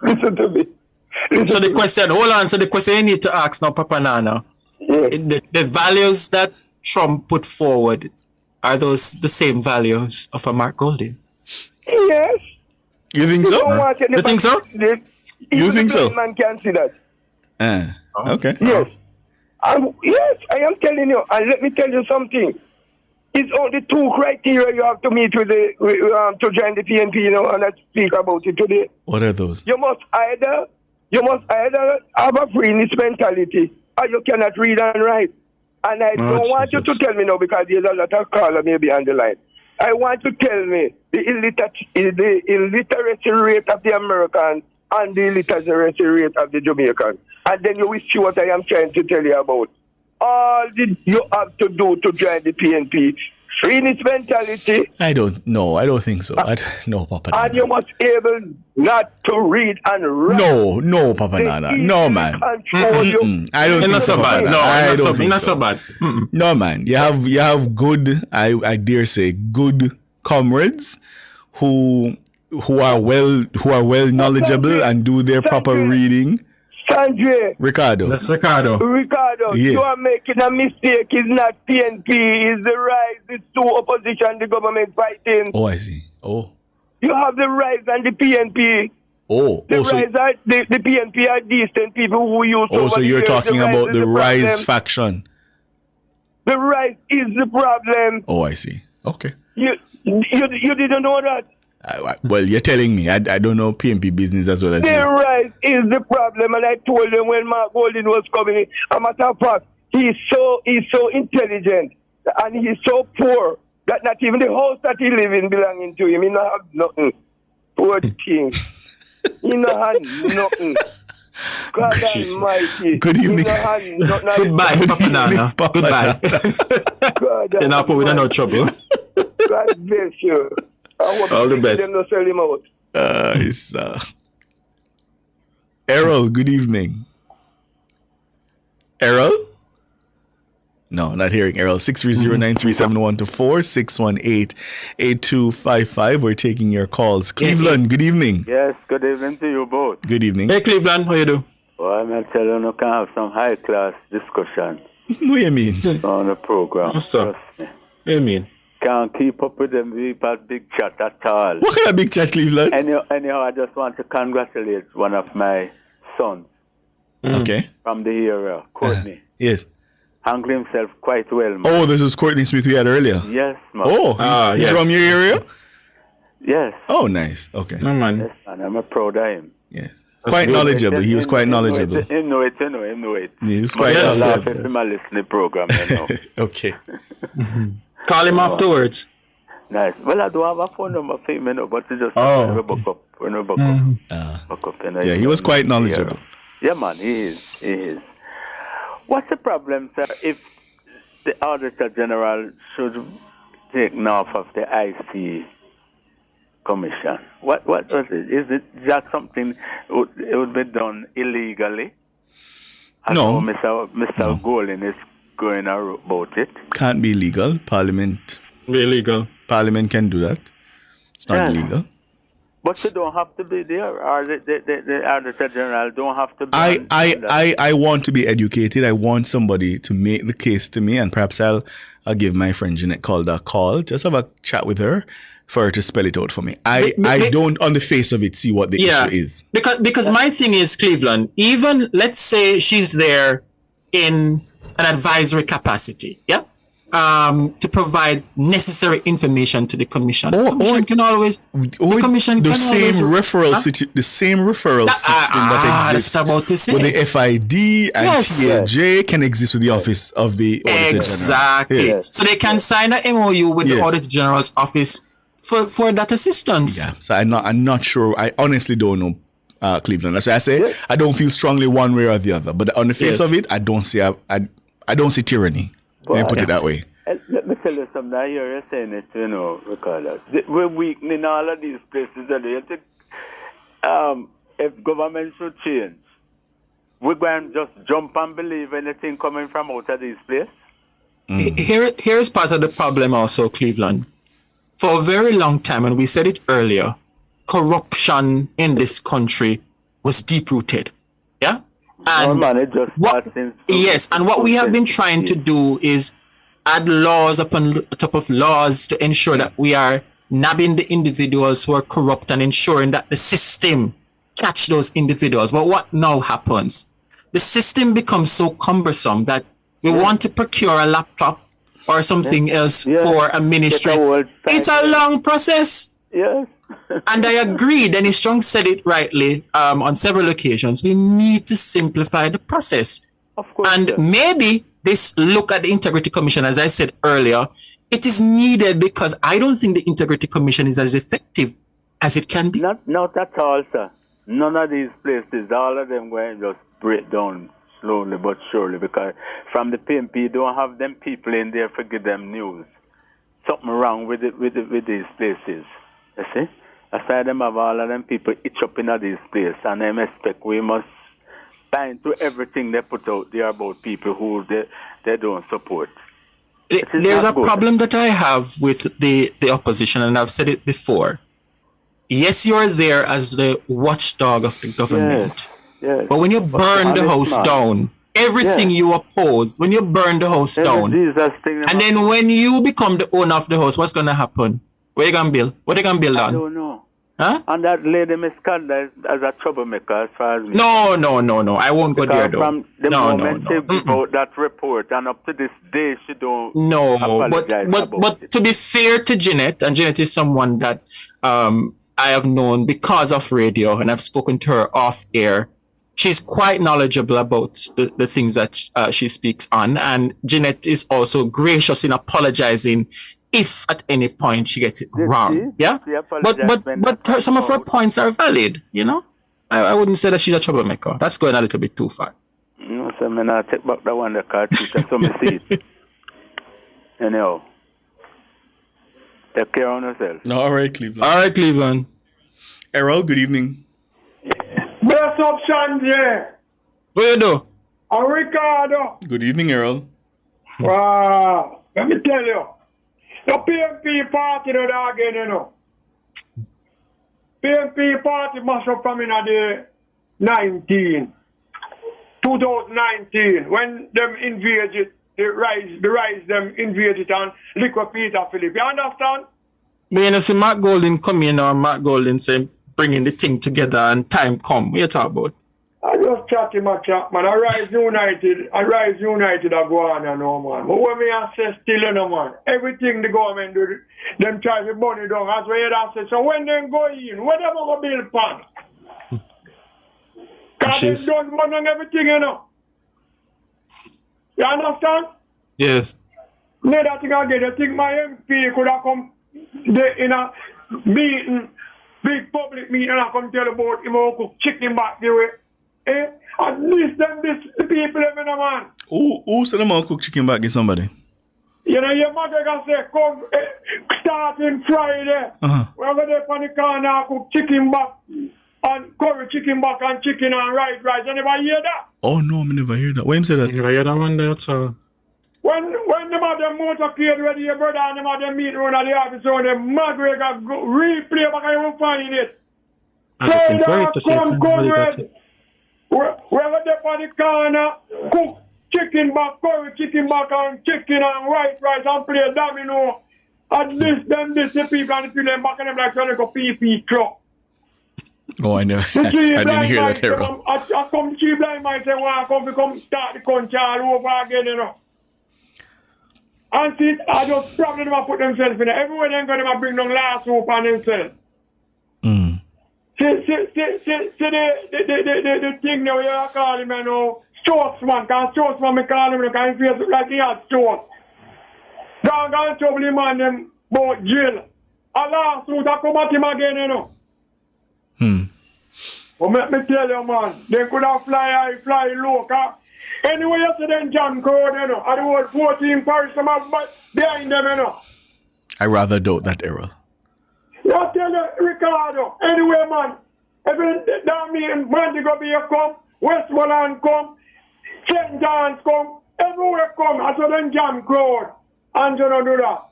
Listen to me. So the question you need to ask now, Papa Nana, the values that Trump put forward, are those the same values of a Mark Golding? Yes. You think so? You think so? You think so? Man can see that. Okay. Yes. Yes, I am telling you. And let me tell you something. It's only two criteria you have to meet with to join the PNP, and I speak about it today. What are those? You must either have a freeness mentality, or you cannot read and write. And I don't want you to tell me now, because there's a lot of caller maybe on the line. I want you to tell me the illiteracy rate of the American and the illiteracy rate of the Jamaican. And then you will see what I am trying to tell you about. All you have to do to join the PNP, freeness mentality. I don't think so. No, Papa Nana. And you must be able not to read and write. No, Papa Nana. No, man. I don't think so, Papa Nana. I don't think so. No, man. You have good, I dare say, good comrades who who are well knowledgeable and do their proper reading. Sanjay. Ricardo. That's Ricardo. Ricardo, Yeah. you are making a mistake. It's not PNP. It's the rise. It's two opposition, the government fighting. Oh, I see. Oh. You have the rise and the PNP. Oh. The So, rise are, the PNP are decent people who use. so you're talking about the Rise faction. The rise is the problem. Oh, I see. Okay. You didn't know that. Well, you're telling me. I don't know PNP business as well as The you. rise is the problem, and I told him when Mark Golding was coming in. A matter of fact, he's so intelligent and he's so poor that not even the house that he lives in belonging to him. He don't have nothing. Poor thing. He don't have nothing. God Almighty. Good evening. Goodbye, Papa Nana. Goodbye. You're not put with no trouble. God bless you. I hope All the best. them not sell him out. Errol, good evening. Errol? No, not hearing Errol. 630-9371-4, 618-8255. We're taking your calls. Cleveland, good evening. Yes, good evening to you both. Good evening. Hey, Cleveland, how you do? Well, I'm going to tell you, you can have some high-class discussion What do you mean? on the program. What's up? What do you mean? Can't keep up with them people big chat at all. What kind of big chat, Cleveland? Anyhow, I just want to congratulate one of my sons Okay. from the area, Courtney. Yes. Handle himself quite well, man. Oh, this is Courtney Smith we had earlier. Yes, man. Oh, he's yes. from your area? Yes. Oh, nice. Okay. No, man. Yes, and I'm proud of him. Yes. Quite knowledgeable. He was quite knowledgeable. Him know it. He was quite Yes, knowledgeable. If I'm listening program, you know. Okay. Call him afterwards. Nice. Well, I do have a phone number for him, you know, but it's just Oh. when we buck up. When we buck up, you know, Yeah, he was quite knowledgeable. Yeah, man, he is. What's the problem, sir, if the Auditor General should take off of the IC Commission? What was it? Is it just something it would be done illegally? I No. know Mr. Golding is going about it. Can't be legal. Parliament. Be illegal. Parliament can do that. It's not Yeah. legal. But you don't have to be there, or the Auditor General don't have to be. I want to be educated. I want somebody to make the case to me, and perhaps I'll give my friend Jeanette Calder a call. Just have a chat with her for her to spell it out for me. I don't, on the face of it, see what the issue is. Because my thing is, Cleveland, even let's say she's there in an advisory capacity, yeah? To provide necessary information to the commission. The commission can always the commission The can same always, referral the same referral system that exists that's about to say. with the FID and Yes. TAJ can exist with the office of the Auditor Exactly. General. Yeah. So they can sign an MOU with the Auditor General's office for that assistance. Yeah. So I'm not sure. I honestly don't know, Cleveland. That's why I say I don't feel strongly one way or the other. But on the face of it, I don't see I don't see tyranny. Let me put it that way. Let me tell you something. I hear you saying it, you know, Ricardo. We're weak in all of these places. You think, if government should change, we're going to just jump and believe anything coming from out of these places? Here's part of the problem also, Cleveland. For a very long time, and we said it earlier, corruption in this country was deep-rooted. Yeah? And what we have been trying to do is add laws upon top of laws to ensure that we are nabbing the individuals who are corrupt and ensuring that the system catch those individuals. But what now happens? The system becomes so cumbersome that we want to procure a laptop or something else for a ministry. It's a long process. Yes. And I agree, Dennis Strong said it rightly on several occasions. We need to simplify the process. Of course. And maybe this look at the Integrity Commission, as I said earlier, it is needed because I don't think the Integrity Commission is as effective as it can be. Not at all, sir. None of these places, all of them going to just break down slowly but surely because from the PNP, don't have them people in there for give them news. Something wrong with these places. You see? Aside them have all of them people itch up in these places and I expect we must bind to everything they put out there about people who they don't support. There's a problem that I have with the opposition, and I've said it before. yes, you're there as the watchdog of the government. Yes. But when you burn the house down, everything you oppose, when you burn the house down, and then when you become the owner of the house, what's going to happen? Where you going to build? What you going to build on? I don't know. Huh? And that lady Miss Candace as a troublemaker as far as me. No. I won't go there though. From the moment she wrote that report and up to this day she don't apologize but to be fair to Jeanette, and Jeanette is someone that I have known because of radio, and I've spoken to her off air. She's quite knowledgeable about the things that she speaks on, and Jeanette is also gracious in apologizing if at any point she gets it wrong. Yeah? But some of her points are valid, you know? I wouldn't say that she's a troublemaker. That's going a little bit too far. No, so I'm going to take back that one, the car teacher, so me see it. Anyhow. Take care of yourself. All right, Cleveland. All right, Cleveland. Errol, good evening. Bless up, Sanjay. What you do? Ricardo. Good evening, Errol. Wow. Let me tell you. The PNP party, no dog, you know. PNP party must have come in at the 2019, when them invaded, the rise them invaded and liquor Peter Philip. You understand? But you know, see Mark Golden come in, or Mark Golden say, bringing the thing together and time come. What you talk about? I just chat man. I rise united, I go on and no, man. But when me I say still, you know, man, everything the government do, them try to burn it down, as well as say, so when them go in, whatever go build pan. Because they don't burn on everything, you know. You understand? Yes. No, that thing again, I think my MP could have come in a meeting, big public meeting, and I come tell about him how cook chicken back the way. At least them this the people in a man. Who said them all cook chicken back get somebody? You know, your mother can say, come starting Friday. We're going to on the corner cook chicken back and curry chicken back and chicken and rice. Anybody hear that? Oh no, I never hear that. Why him say that? Never hear that one there, so. When them have them motorcade ready, your brother and them have them meet around at the office, so them McGregor replay back and you will find it. I'm looking for it to see if somebody got it. We're on the corner, cook chicken back, curry chicken back, and chicken and rice and play domino. At least them this the people and feel them back and them like trying to go PP truck. Oh, I know. I didn't hear that, Errol. I come to blind man say, well, I come start the country all over again, you know. And see, I just probably never put themselves in there. Everywhere they're going to bring down last hope on themselves. See the thing now you call him, you know, Straussman, because Straussman, me call him, because he feels like he had Strauss. Gone trouble him and them about jail. A lawsuit, I come at him again, you know. But let me tell you, man, they could have fly high, fly low, because anyway, you see them John Crowd, you know, and the whole 14 Paris, some have behind them, you know. I rather doubt that, Errol. I tell you, Ricardo, anyway, man, every that mean Brandigo Bay come, Westmoreland come, St. John's come, everywhere come, I saw them jam crowd, and you don't do that.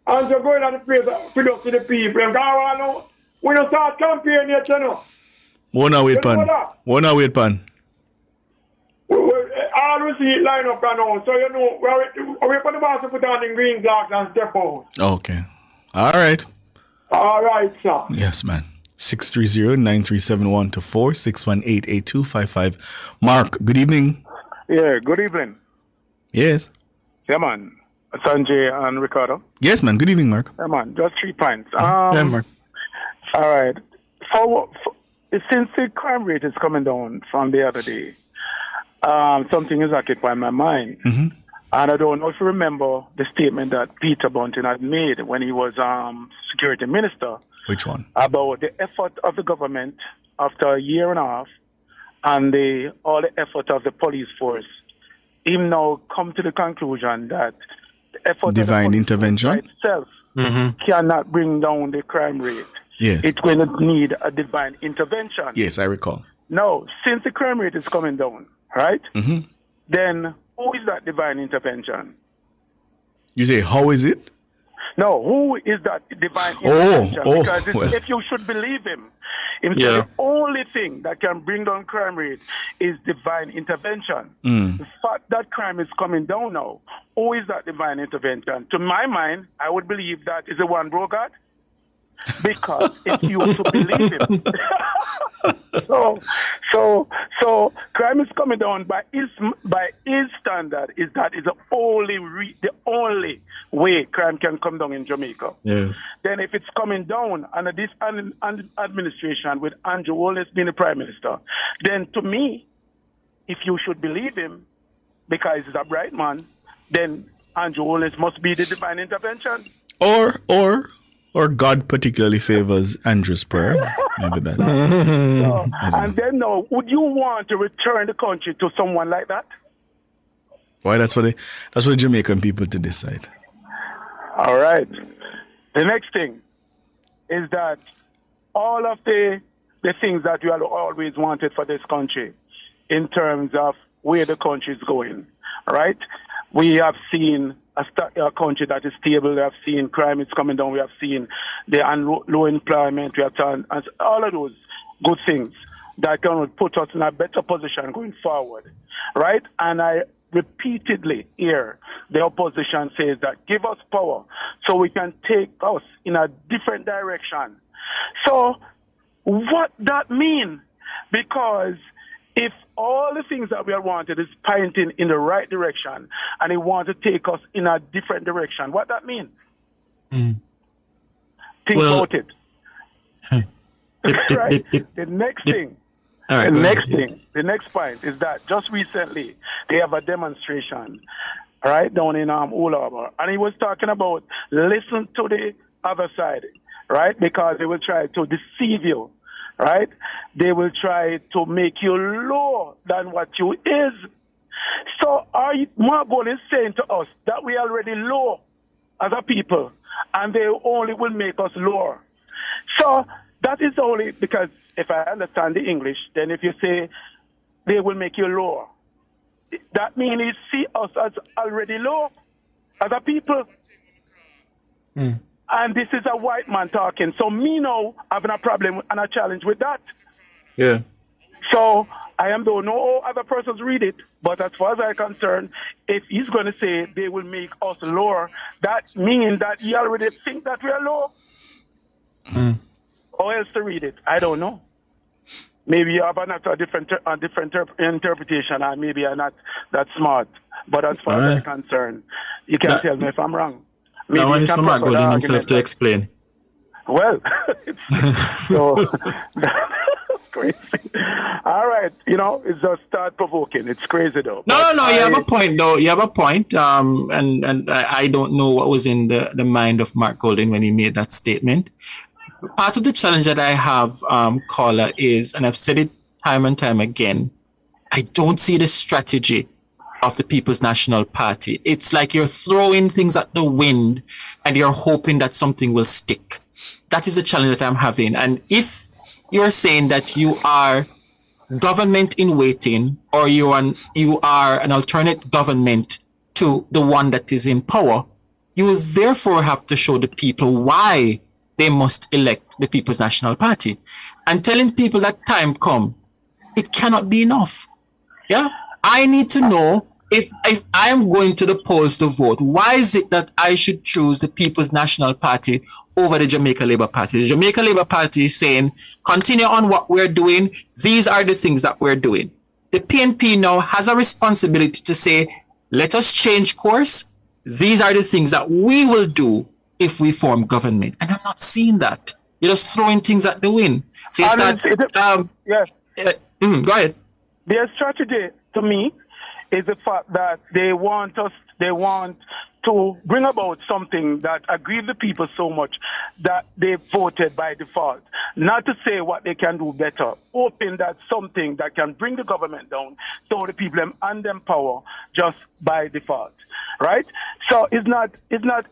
And you go in the place to look to the people, and go, we don't start campaigning yet, you know. One wait, pan. All we see it line up and on, so you know, we're put the boss to put on the green blocks and step out. Okay. All right. All right, sir. Yes, man. 630-9371-4, 618-8255. Mark, good evening. Yeah, good evening. Yes. Yeah, man. Sanjay and Ricardo. Yes, man. Good evening, Mark. Yeah, man. Just 3 points. Yeah, Mark. All right. Since the crime rate is coming down from the other day, something is occupying my mind. And I don't know if you remember the statement that Peter Bunting had made when he was security minister. Which one? About the effort of the government after a year and a half and all the effort of the police force. Him now come to the conclusion that the effort divine of the intervention by itself cannot bring down the crime rate. Yeah. It will need a divine intervention. Yes, I recall. Now, since the crime rate is coming down, right? Then who is that divine intervention? You say, how is it? No, who is that divine intervention? Because well. if you should believe him said the only thing that can bring down crime rate is divine intervention. The fact that crime is coming down now, who is that divine intervention? To my mind, I would believe that is the one bro God. Because if you to believe him. so crime is coming down by his standard is that is the only way crime can come down in Jamaica. Yes. Then if it's coming down under this administration with Andrew Holness being the Prime Minister, then to me, if you should believe him, because he's a bright man, then Andrew Holness must be the divine intervention. Or God particularly favors Andrew's prayers. Maybe that. And then now, would you want to return the country to someone like that? Why? That's for the Jamaican people to decide. All right. The next thing is that all of the things that we have always wanted for this country in terms of where the country is going, right? We have seen a country that is stable. We have seen crime is coming down. We have seen the low employment. We have done all of those good things that can put us in a better position going forward, right? And I repeatedly hear the opposition says that give us power so we can take us in a different direction. So what that mean? Because if all the things that we have wanted is pointing in the right direction and he wants to take us in a different direction, what that mean? Think about it. Right? The next thing, the next point is that just recently they have a demonstration, right, down in Old Harbour. And he was talking about listen to the other side, right, because they will try to deceive you. Right? They will try to make you lower than what you is. So Margot is saying to us that we are already low as a people, and they only will make us lower. So that is only because if I understand the English, then if you say they will make you lower, that means you see us as already low as a people. And this is a white man talking. So me now having a problem and a challenge with that. Yeah. So I don't know how other persons read it, but as far as I'm concerned, if he's going to say they will make us lower, that means that he already think that we are low. Or else to read it, I don't know. Maybe you have a different interpretation, and maybe I'm not that smart. But as far as I'm concerned, you can't tell me if I'm wrong. Maybe now, when is Mark Golding himself to explain? Well, so that's crazy. All right, it's just start provoking. It's crazy though. No. You have a point though. You have a point. And I don't know what was in the mind of Mark Golding when he made that statement. Part of the challenge that I have, caller, is, and I've said it time and time again, I don't see the strategy of the People's National Party. It's like you're throwing things at the wind and you're hoping that something will stick. That is the challenge that I'm having. And if you're saying that you are government in waiting, or you are an alternate government to the one that is in power, you therefore have to show the people why they must elect the People's National Party. And telling people that time come, it cannot be enough. Yeah? I need to know if I am going to the polls to vote, why is it that I should choose the People's National Party over the Jamaica Labour Party? The Jamaica Labour Party is saying, continue on what we're doing. These are the things that we're doing. The PNP now has a responsibility to say, let us change course. These are the things that we will do if we form government. And I'm not seeing that. You're just throwing things at the wind. So you start, go ahead. Their strategy, to me, is the fact that they want to bring about something that aggrieves the people so much that they voted by default. Not to say what they can do better, hoping that something that can bring the government down so the people and them power just by default. Right? So it's not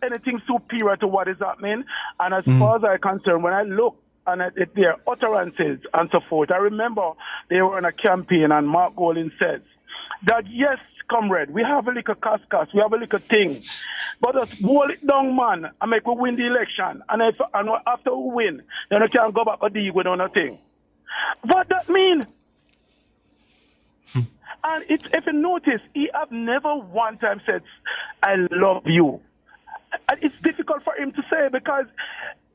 anything superior to what is happening. And as far as I'm concerned, when I look at their utterances and so forth, I remember they were on a campaign and Mark Golding says that yes, comrade. We have a little cascas. We have a little thing. But us hold it down, man, and make we win the election. And after we win, then we can go back and deal with nothing. What that mean? And if you notice, he have never one time said, I love you. And it's difficult for him to say because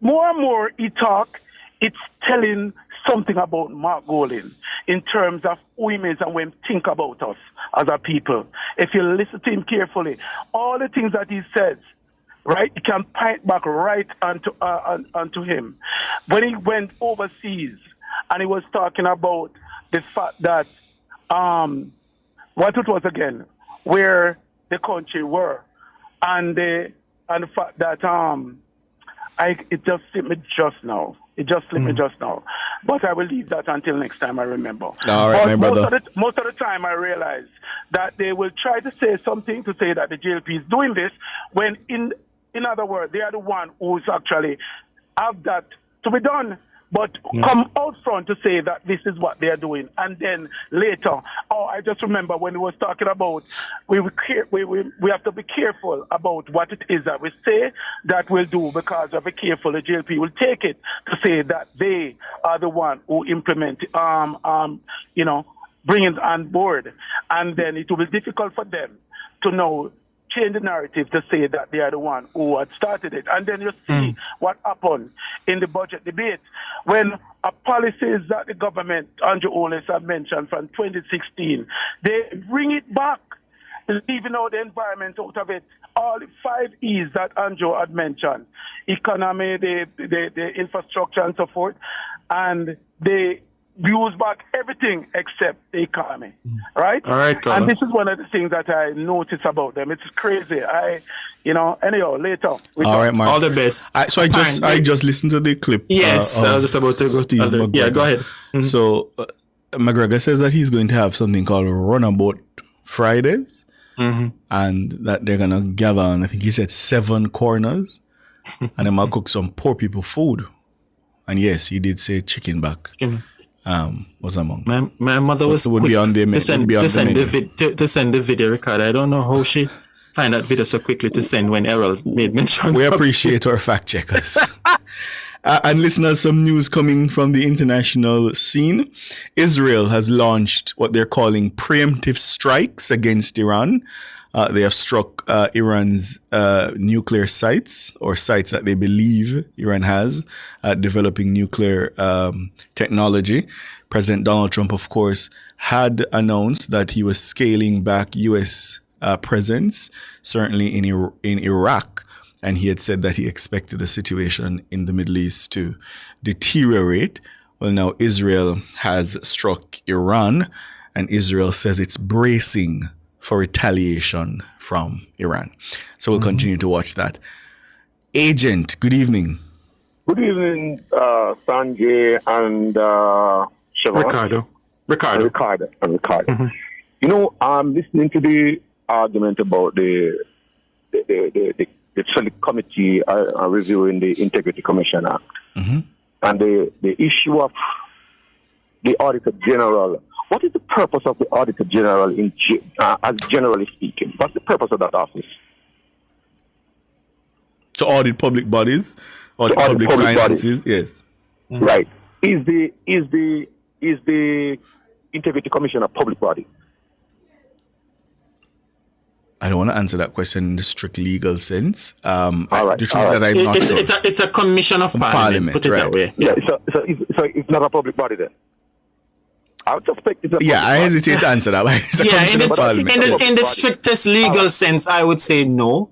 more and more he talk, it's telling something about Mark Golding in terms of who he is and when he think about us as a people. If you listen to him carefully, all the things that he says, right, you can point back right onto him. When he went overseas and he was talking about the fact that, what it was again, where the country were, and the fact that it just slipped me just now. It just slipped me just now. But I will leave that until next time I remember. All right, my brother. Most of the time I realize that they will try to say something to say that the JLP is doing this, when in other words, they are the one who's actually have that to be done. But come out front to say that this is what they are doing. And then later, I just remember when he was talking about we have to be careful about what it is that we say that we'll do, because of be careful, the JLP will take it to say that they are the one who implement, bring it on board. And then it will be difficult for them to know, change the narrative to say that they are the one who had started it. And then you see what happened in the budget debate when policies that the government, Andrew Holness had mentioned from 2016, they bring it back, leaving out the environment out of it. All the 5 E's that Andrew had mentioned, economy, the infrastructure and so forth, and they use back everything except the economy, right? All right, Colin. And this is one of the things that I notice about them. It's crazy. Anyhow, later. All right, Mark. All the best. I just listened to the clip. Yes, I was just about to go. Steve McGregor. Yeah, go ahead. Mm-hmm. So McGregor says that he's going to have something called Runabout Fridays, and that they're going to gather on, I think he said 7 corners, and they might cook some poor people food. And yes, he did say chicken back. Was among my mother was would be on the to send the video record. I don't know how she find that video so quickly to send when Errol made mention. We appreciate our fact checkers. And listeners, some news coming from the international scene. Israel has launched what they're calling preemptive strikes against Iran. They have struck Iran's nuclear sites, or sites that they believe Iran has, developing nuclear technology. President Donald Trump, of course, had announced that he was scaling back U.S. presence, certainly in Iraq. And he had said that he expected the situation in the Middle East to deteriorate. Well, now Israel has struck Iran, and Israel says it's bracing for retaliation from Iran. So we'll continue to watch that. Agent, good evening. Good evening, Sanjay and Siobhan. Ricardo. Mm-hmm. You know, I'm listening to the argument about the Select Committee reviewing the Integrity Commission Act. And the issue of the Auditor General. What is the purpose of the Auditor General, as generally speaking? What's the purpose of that office? To audit public bodies, audit public finances. Yes. Right. Is the Integrity Commission a public body? I don't want to answer that question in the strict legal sense. All right. The truth that I'm not sure. It's a commission of parliament. Put it that way. Yeah. So it's not a public body then. I would suspect it's a public I hesitate to answer that. In the strictest legal sense, I would say no.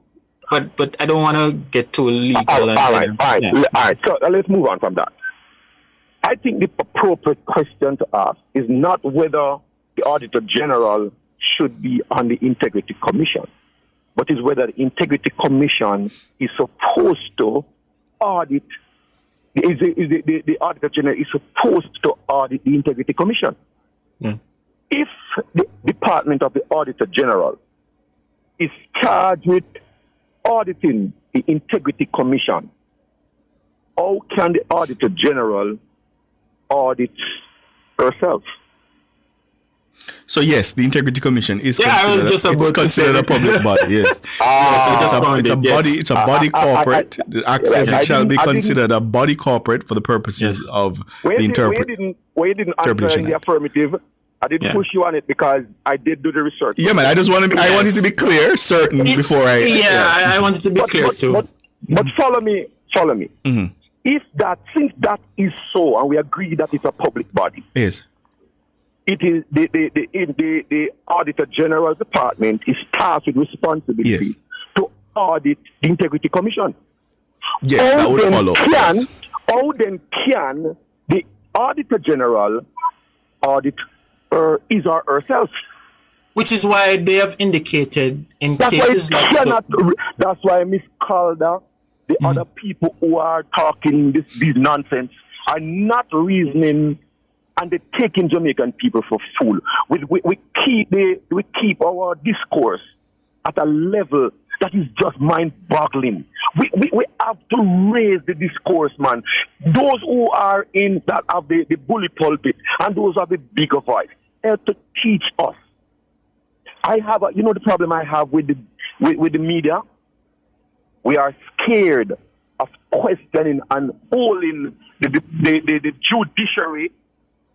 But I don't want to get too legal. All right. So let's move on from that. I think the appropriate question to ask is not whether the Auditor General should be on the Integrity Commission, but is whether the Integrity Commission is supposed to audit. The Auditor General is supposed to audit the Integrity Commission. Yeah. If the Department of the Auditor General is charged with auditing the Integrity Commission, how can the Auditor General audit herself? So yes, the Integrity Commission is I was just about considered a public body. Yes, it's a body corporate. The access shall be considered a body corporate for the purposes of the interpretation. Where you didn't answer in the affirmative, I did push you on it because I did do the research. Yeah, man. I wanted to be clear, certain before I. I wanted to be clear too. But follow me. Mm-hmm. Since that is so, and we agree that it's a public body. Yes. It is the Auditor General Department is tasked with responsibility to audit the Integrity Commission. Yes, that would follow. How then can the Auditor General audit his or herself? Which is why they have indicated in cases like that's why Ms. Calder, the other people who are talking this nonsense, are not reasoning. And they're taking Jamaican people for fool. We keep our discourse at a level that is just mind-boggling. We have to raise the discourse, man. Those who are in that have the bully pulpit and those have the bigger voice have to teach us. I have the problem I have with the media. We are scared of questioning and holding the judiciary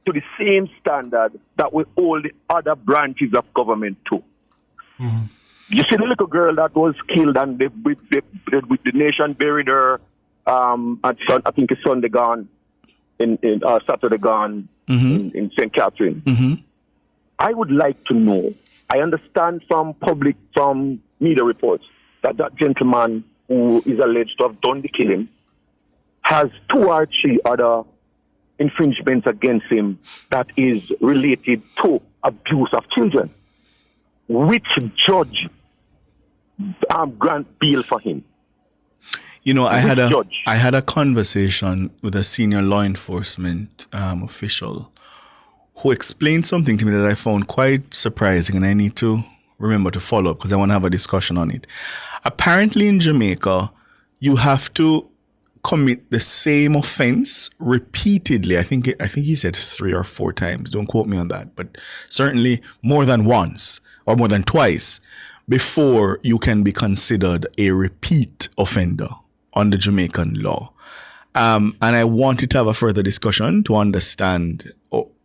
to the same standard that we hold the other branches of government to. Mm-hmm. You see the little girl that was killed and the nation buried her at I think it's Sunday gone, in Saturday gone in St. Catherine. Mm-hmm. I would like to know, I understand from media reports that gentleman who is alleged to have done the killing has 2 or 3 other infringements against him that is related to abuse of children. Which judge grant bail for him? I had a conversation with a senior law enforcement official who explained something to me that I found quite surprising, and I need to remember to follow up because I want to have a discussion on it. Apparently in Jamaica, you have to commit the same offense repeatedly. I think he said 3 or 4 times. Don't quote me on that, but certainly more than once or more than twice before you can be considered a repeat offender under Jamaican law. And I wanted to have a further discussion to understand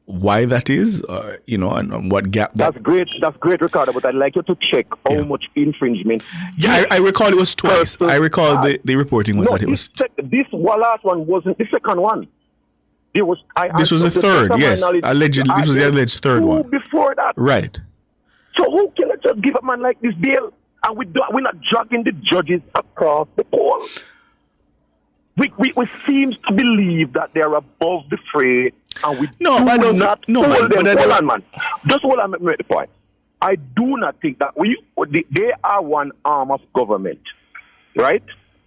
why that is, and what gap that... That's great, Ricardo, but I'd like you to check how much infringement... Yeah, I recall it was twice. I recall the reporting was that it was... This last one wasn't the second one. This was the third, yes. Allegedly, this was the alleged third one. Before that. Right. So who can just give a man like this bail? And we're not dragging the judges across the pole. We seem to believe that they're above the fray, and we hold on, man. Just hold on, make the point. I do not think that they are one arm of government, right?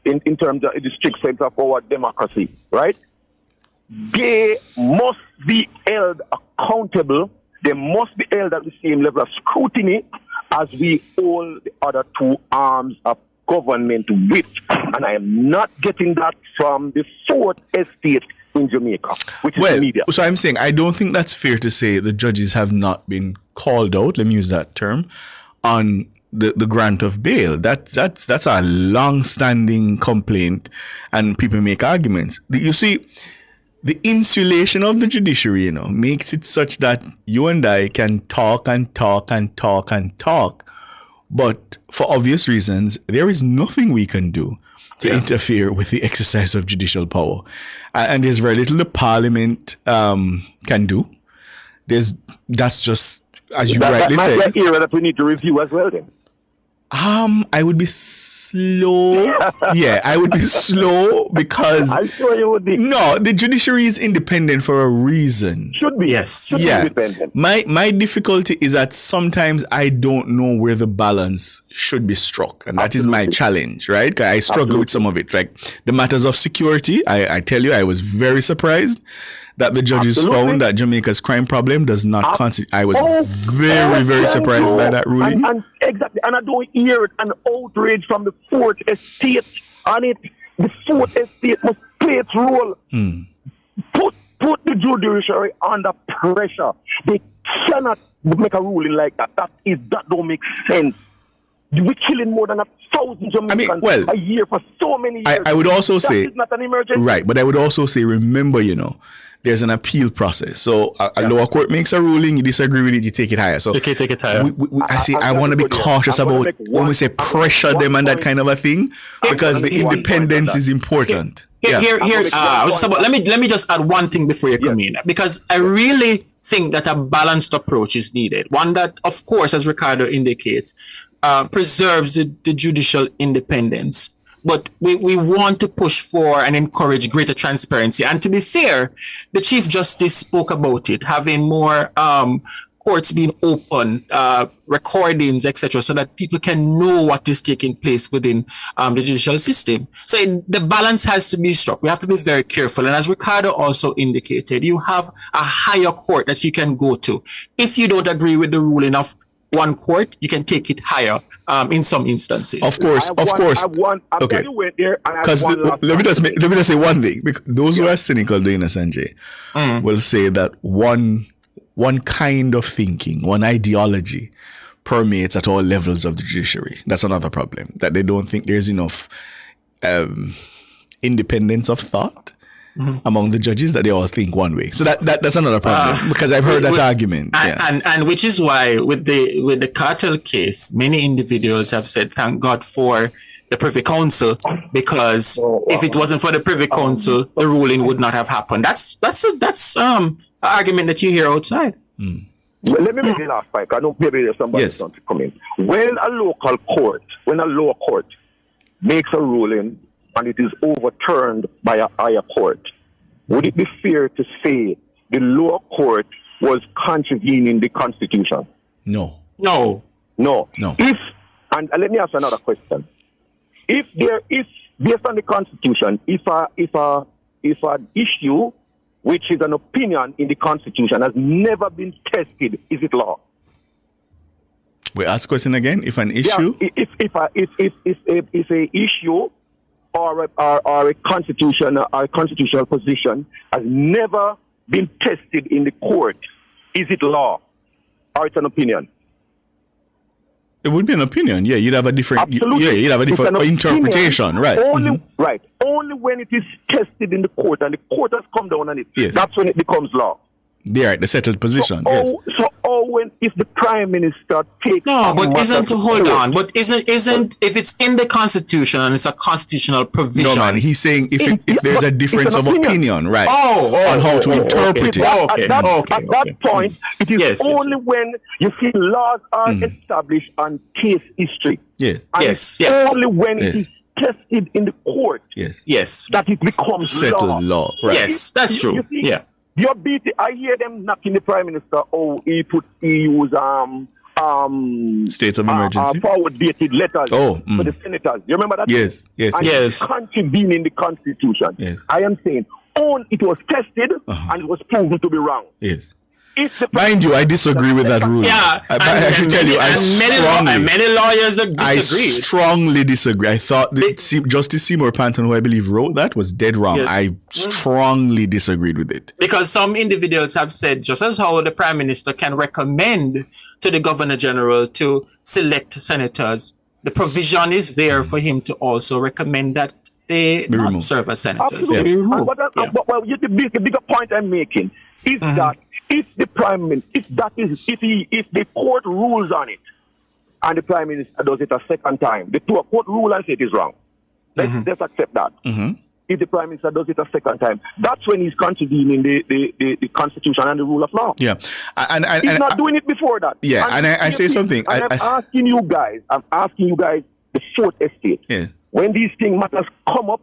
In terms of the strict sense of our democracy, right? They must be held accountable. They must be held at the same level of scrutiny as we hold the other 2 arms of government with. And I am not getting that from the 4th estate in Jamaica, which is the media. So I'm saying I don't think that's fair to say the judges have not been called out, let me use that term, on the grant of bail. That's a long-standing complaint, and people make arguments. You see, the insulation of the judiciary, makes it such that you and I can talk and talk and talk and talk, but for obvious reasons, there is nothing we can do to interfere with the exercise of judicial power. And there's very little the parliament can do. That's just, as you rightly said. That's an area that we need to review as well then. I would be slow. I would be slow because... I'm sure you would be. No, the judiciary is independent for a reason. Should be. Yes. Should be independent. My difficulty is that sometimes I don't know where the balance should be struck. And that is my challenge, right? I struggle with some of it. Like the matters of security, I tell you, I was very surprised that the judges found that Jamaica's crime problem does not constitute. I was very, very surprised by that ruling. And exactly. And I don't hear an outrage from the 4th estate on it. The 4th estate must play its role. Put the judiciary under pressure. They cannot make a ruling like that. That don't make sense. We're killing more than 1,000 Jamaicans a year for so many years. I would also say that is not an emergency. Right, but I would also say, remember, there's an appeal process. So a lower court makes a ruling, you disagree with it, you take it higher. So take it higher. I want to be cautious about when we say pressure them and that kind of a thing, because the independence is important. Let me just add one thing before you come in, because I really think that a balanced approach is needed. One that, of course, as Ricardo indicates, preserves the judicial independence. But we want to push for and encourage greater transparency. And to be fair, the Chief Justice spoke about it, having more courts being open, recordings, etc., so that people can know what is taking place within the judicial system. So the balance has to be struck. We have to be very careful. And as Ricardo also indicated, you have a higher court that you can go to. If you don't agree with the ruling of one court, you can take it higher in some instances. Of course. Okay. Because let me just say one thing. Because those who are cynical, Dana Sanjay, will say that one kind of thinking, one ideology permeates at all levels of the judiciary. That's another problem. That they don't think there's enough independence of thought among the judges, that they all think one way. So that's another problem, because I've heard that argument. And which is why with the cartel case, many individuals have said, thank God for the Privy Council, because if it wasn't for the Privy Council, the ruling would not have happened. That's an argument that you hear outside. Let me make the last point. I know maybe there's somebody who's going to come in. When a lower court makes a ruling and it is overturned by a higher court, would it be fair to say the lower court was contravening the Constitution? No. And let me ask another question. If there is, based on the Constitution, if an issue which is an opinion in the Constitution has never been tested, is it law? We ask the question again. If an issue, if a issue or a constitutional position has never been tested in the court, is it law or it's an opinion? It would be an opinion. Yeah, you'd have a different. You'd have a different interpretation, right? Only when it is tested in the court and the court has come down on it. Yes. That's when it becomes law. Yeah, the settled position. If the Prime Minister takes if it's in the Constitution and it's a constitutional provision. No, man, he's saying if there's a difference of opinion, right? On how to interpret it. At that point, it is only when you see laws are established on case history. Only when it is tested in the court. That it becomes settled law. Right. Yes, that's true. I hear them knocking the Prime Minister. He used states of emergency, forward dated letters for the senators. You remember that? Yes. Contravening in the Constitution. Yes. I am saying, it was tested and it was proven to be wrong. Yes. Mind you, I disagree with that ruling. I should tell you, many lawyers disagree. I strongly disagree. I thought Justice Seymour Panton, who I believe wrote that, was dead wrong. Yes. I strongly disagreed with it. Because some individuals have said, just as how the Prime Minister can recommend to the Governor General to select senators, the provision is there for him to also recommend that they not serve as senators. Absolutely. Be removed. The bigger point I'm making is that if the Prime Minister, if the court rules on it, and the Prime Minister does it a second time, the court rule and say it is wrong. Let's accept that. If the Prime Minister does it a second time, that's when he's contravening the Constitution and the rule of law. Yeah, he's not doing it before that. Yeah, and I say something. I'm asking you guys, the Fourth Estate. Yeah. When these matters come up,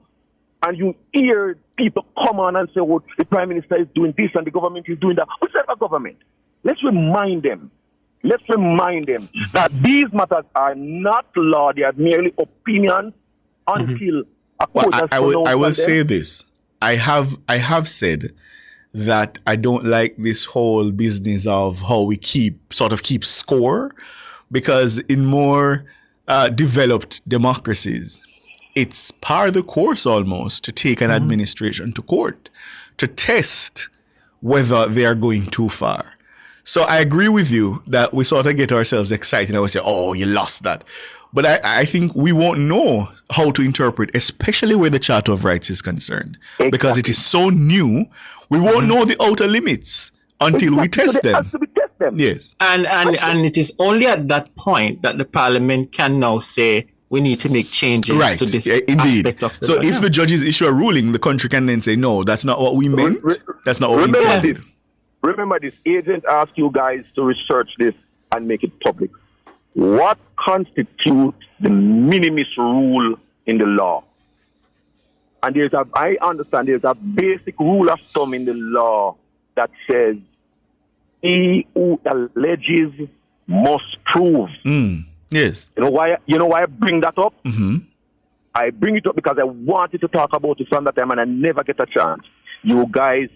and you hear people come on and say, well, the Prime Minister is doing this and the government is doing that. Whichever government, let's remind them that these matters are not law, they are merely opinions until a court has I will say this. I have said that I don't like this whole business of how we keep score, because in more developed democracies, it's par the course almost to take an administration to court to test whether they are going too far. So I agree with you that we sort of get ourselves excited and we say, oh, you lost that. But I think we won't know how to interpret, especially where the Charter of Rights is concerned. Exactly. Because it is so new, we won't know the outer limits until we test them. Yes. And it is only at that point that the Parliament can now say, we need to make changes to this aspect of the So if the judges issue a ruling, the country can then say, no, that's not what we meant. That's not what we intended. Remember this, agent asked you guys to research this and make it public. What constitutes the minimis rule in the law? And I understand there's a basic rule of thumb in the law that says he who alleges must prove. Yes. You know why I bring that up? I bring it up because I wanted to talk about it from that time and I never get a chance. You guys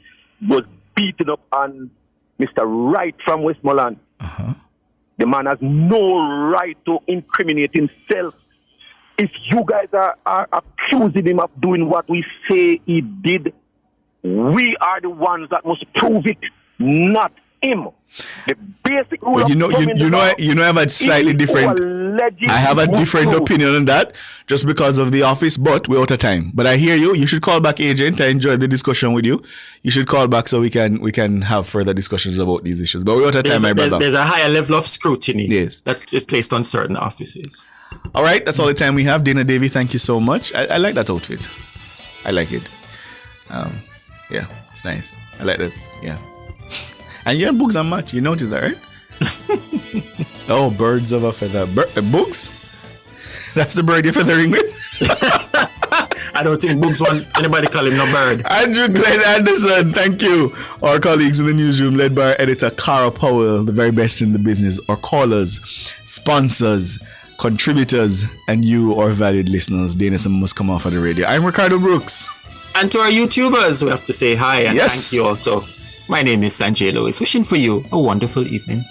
was beating up on Mr. Wright from Westmoreland. The man has no right to incriminate himself. If you guys are accusing him of doing what we say he did, we are the ones that must prove it, not him. The basic rule I have a slightly different. I have a different opinion on that, just because of the office. But we're out of time. But I hear you. You should call back, agent. I enjoyed the discussion with you. You should call back so we can have further discussions about these issues. But we're out of time, my brother. There's a higher level of scrutiny that is placed on certain offices. All right, that's all the time we have. Dana Davy, thank you so much. I like that outfit. I like it. Yeah, it's nice. I like that. Yeah. And your books are much. You notice that, right? Oh, birds of a feather. Books? That's the bird you're feathering with? I don't think Books want anybody call him no bird. Andrew Glenn Anderson, thank you. Our colleagues in the newsroom, led by our editor, Cara Powell, the very best in the business. Our callers, sponsors, contributors, and you, our valued listeners. Denison must come off of the radio. I'm Ricardo Brooks. And to our YouTubers, we have to say hi and thank you also. My name is Sanjay Lewis, wishing for you a wonderful evening.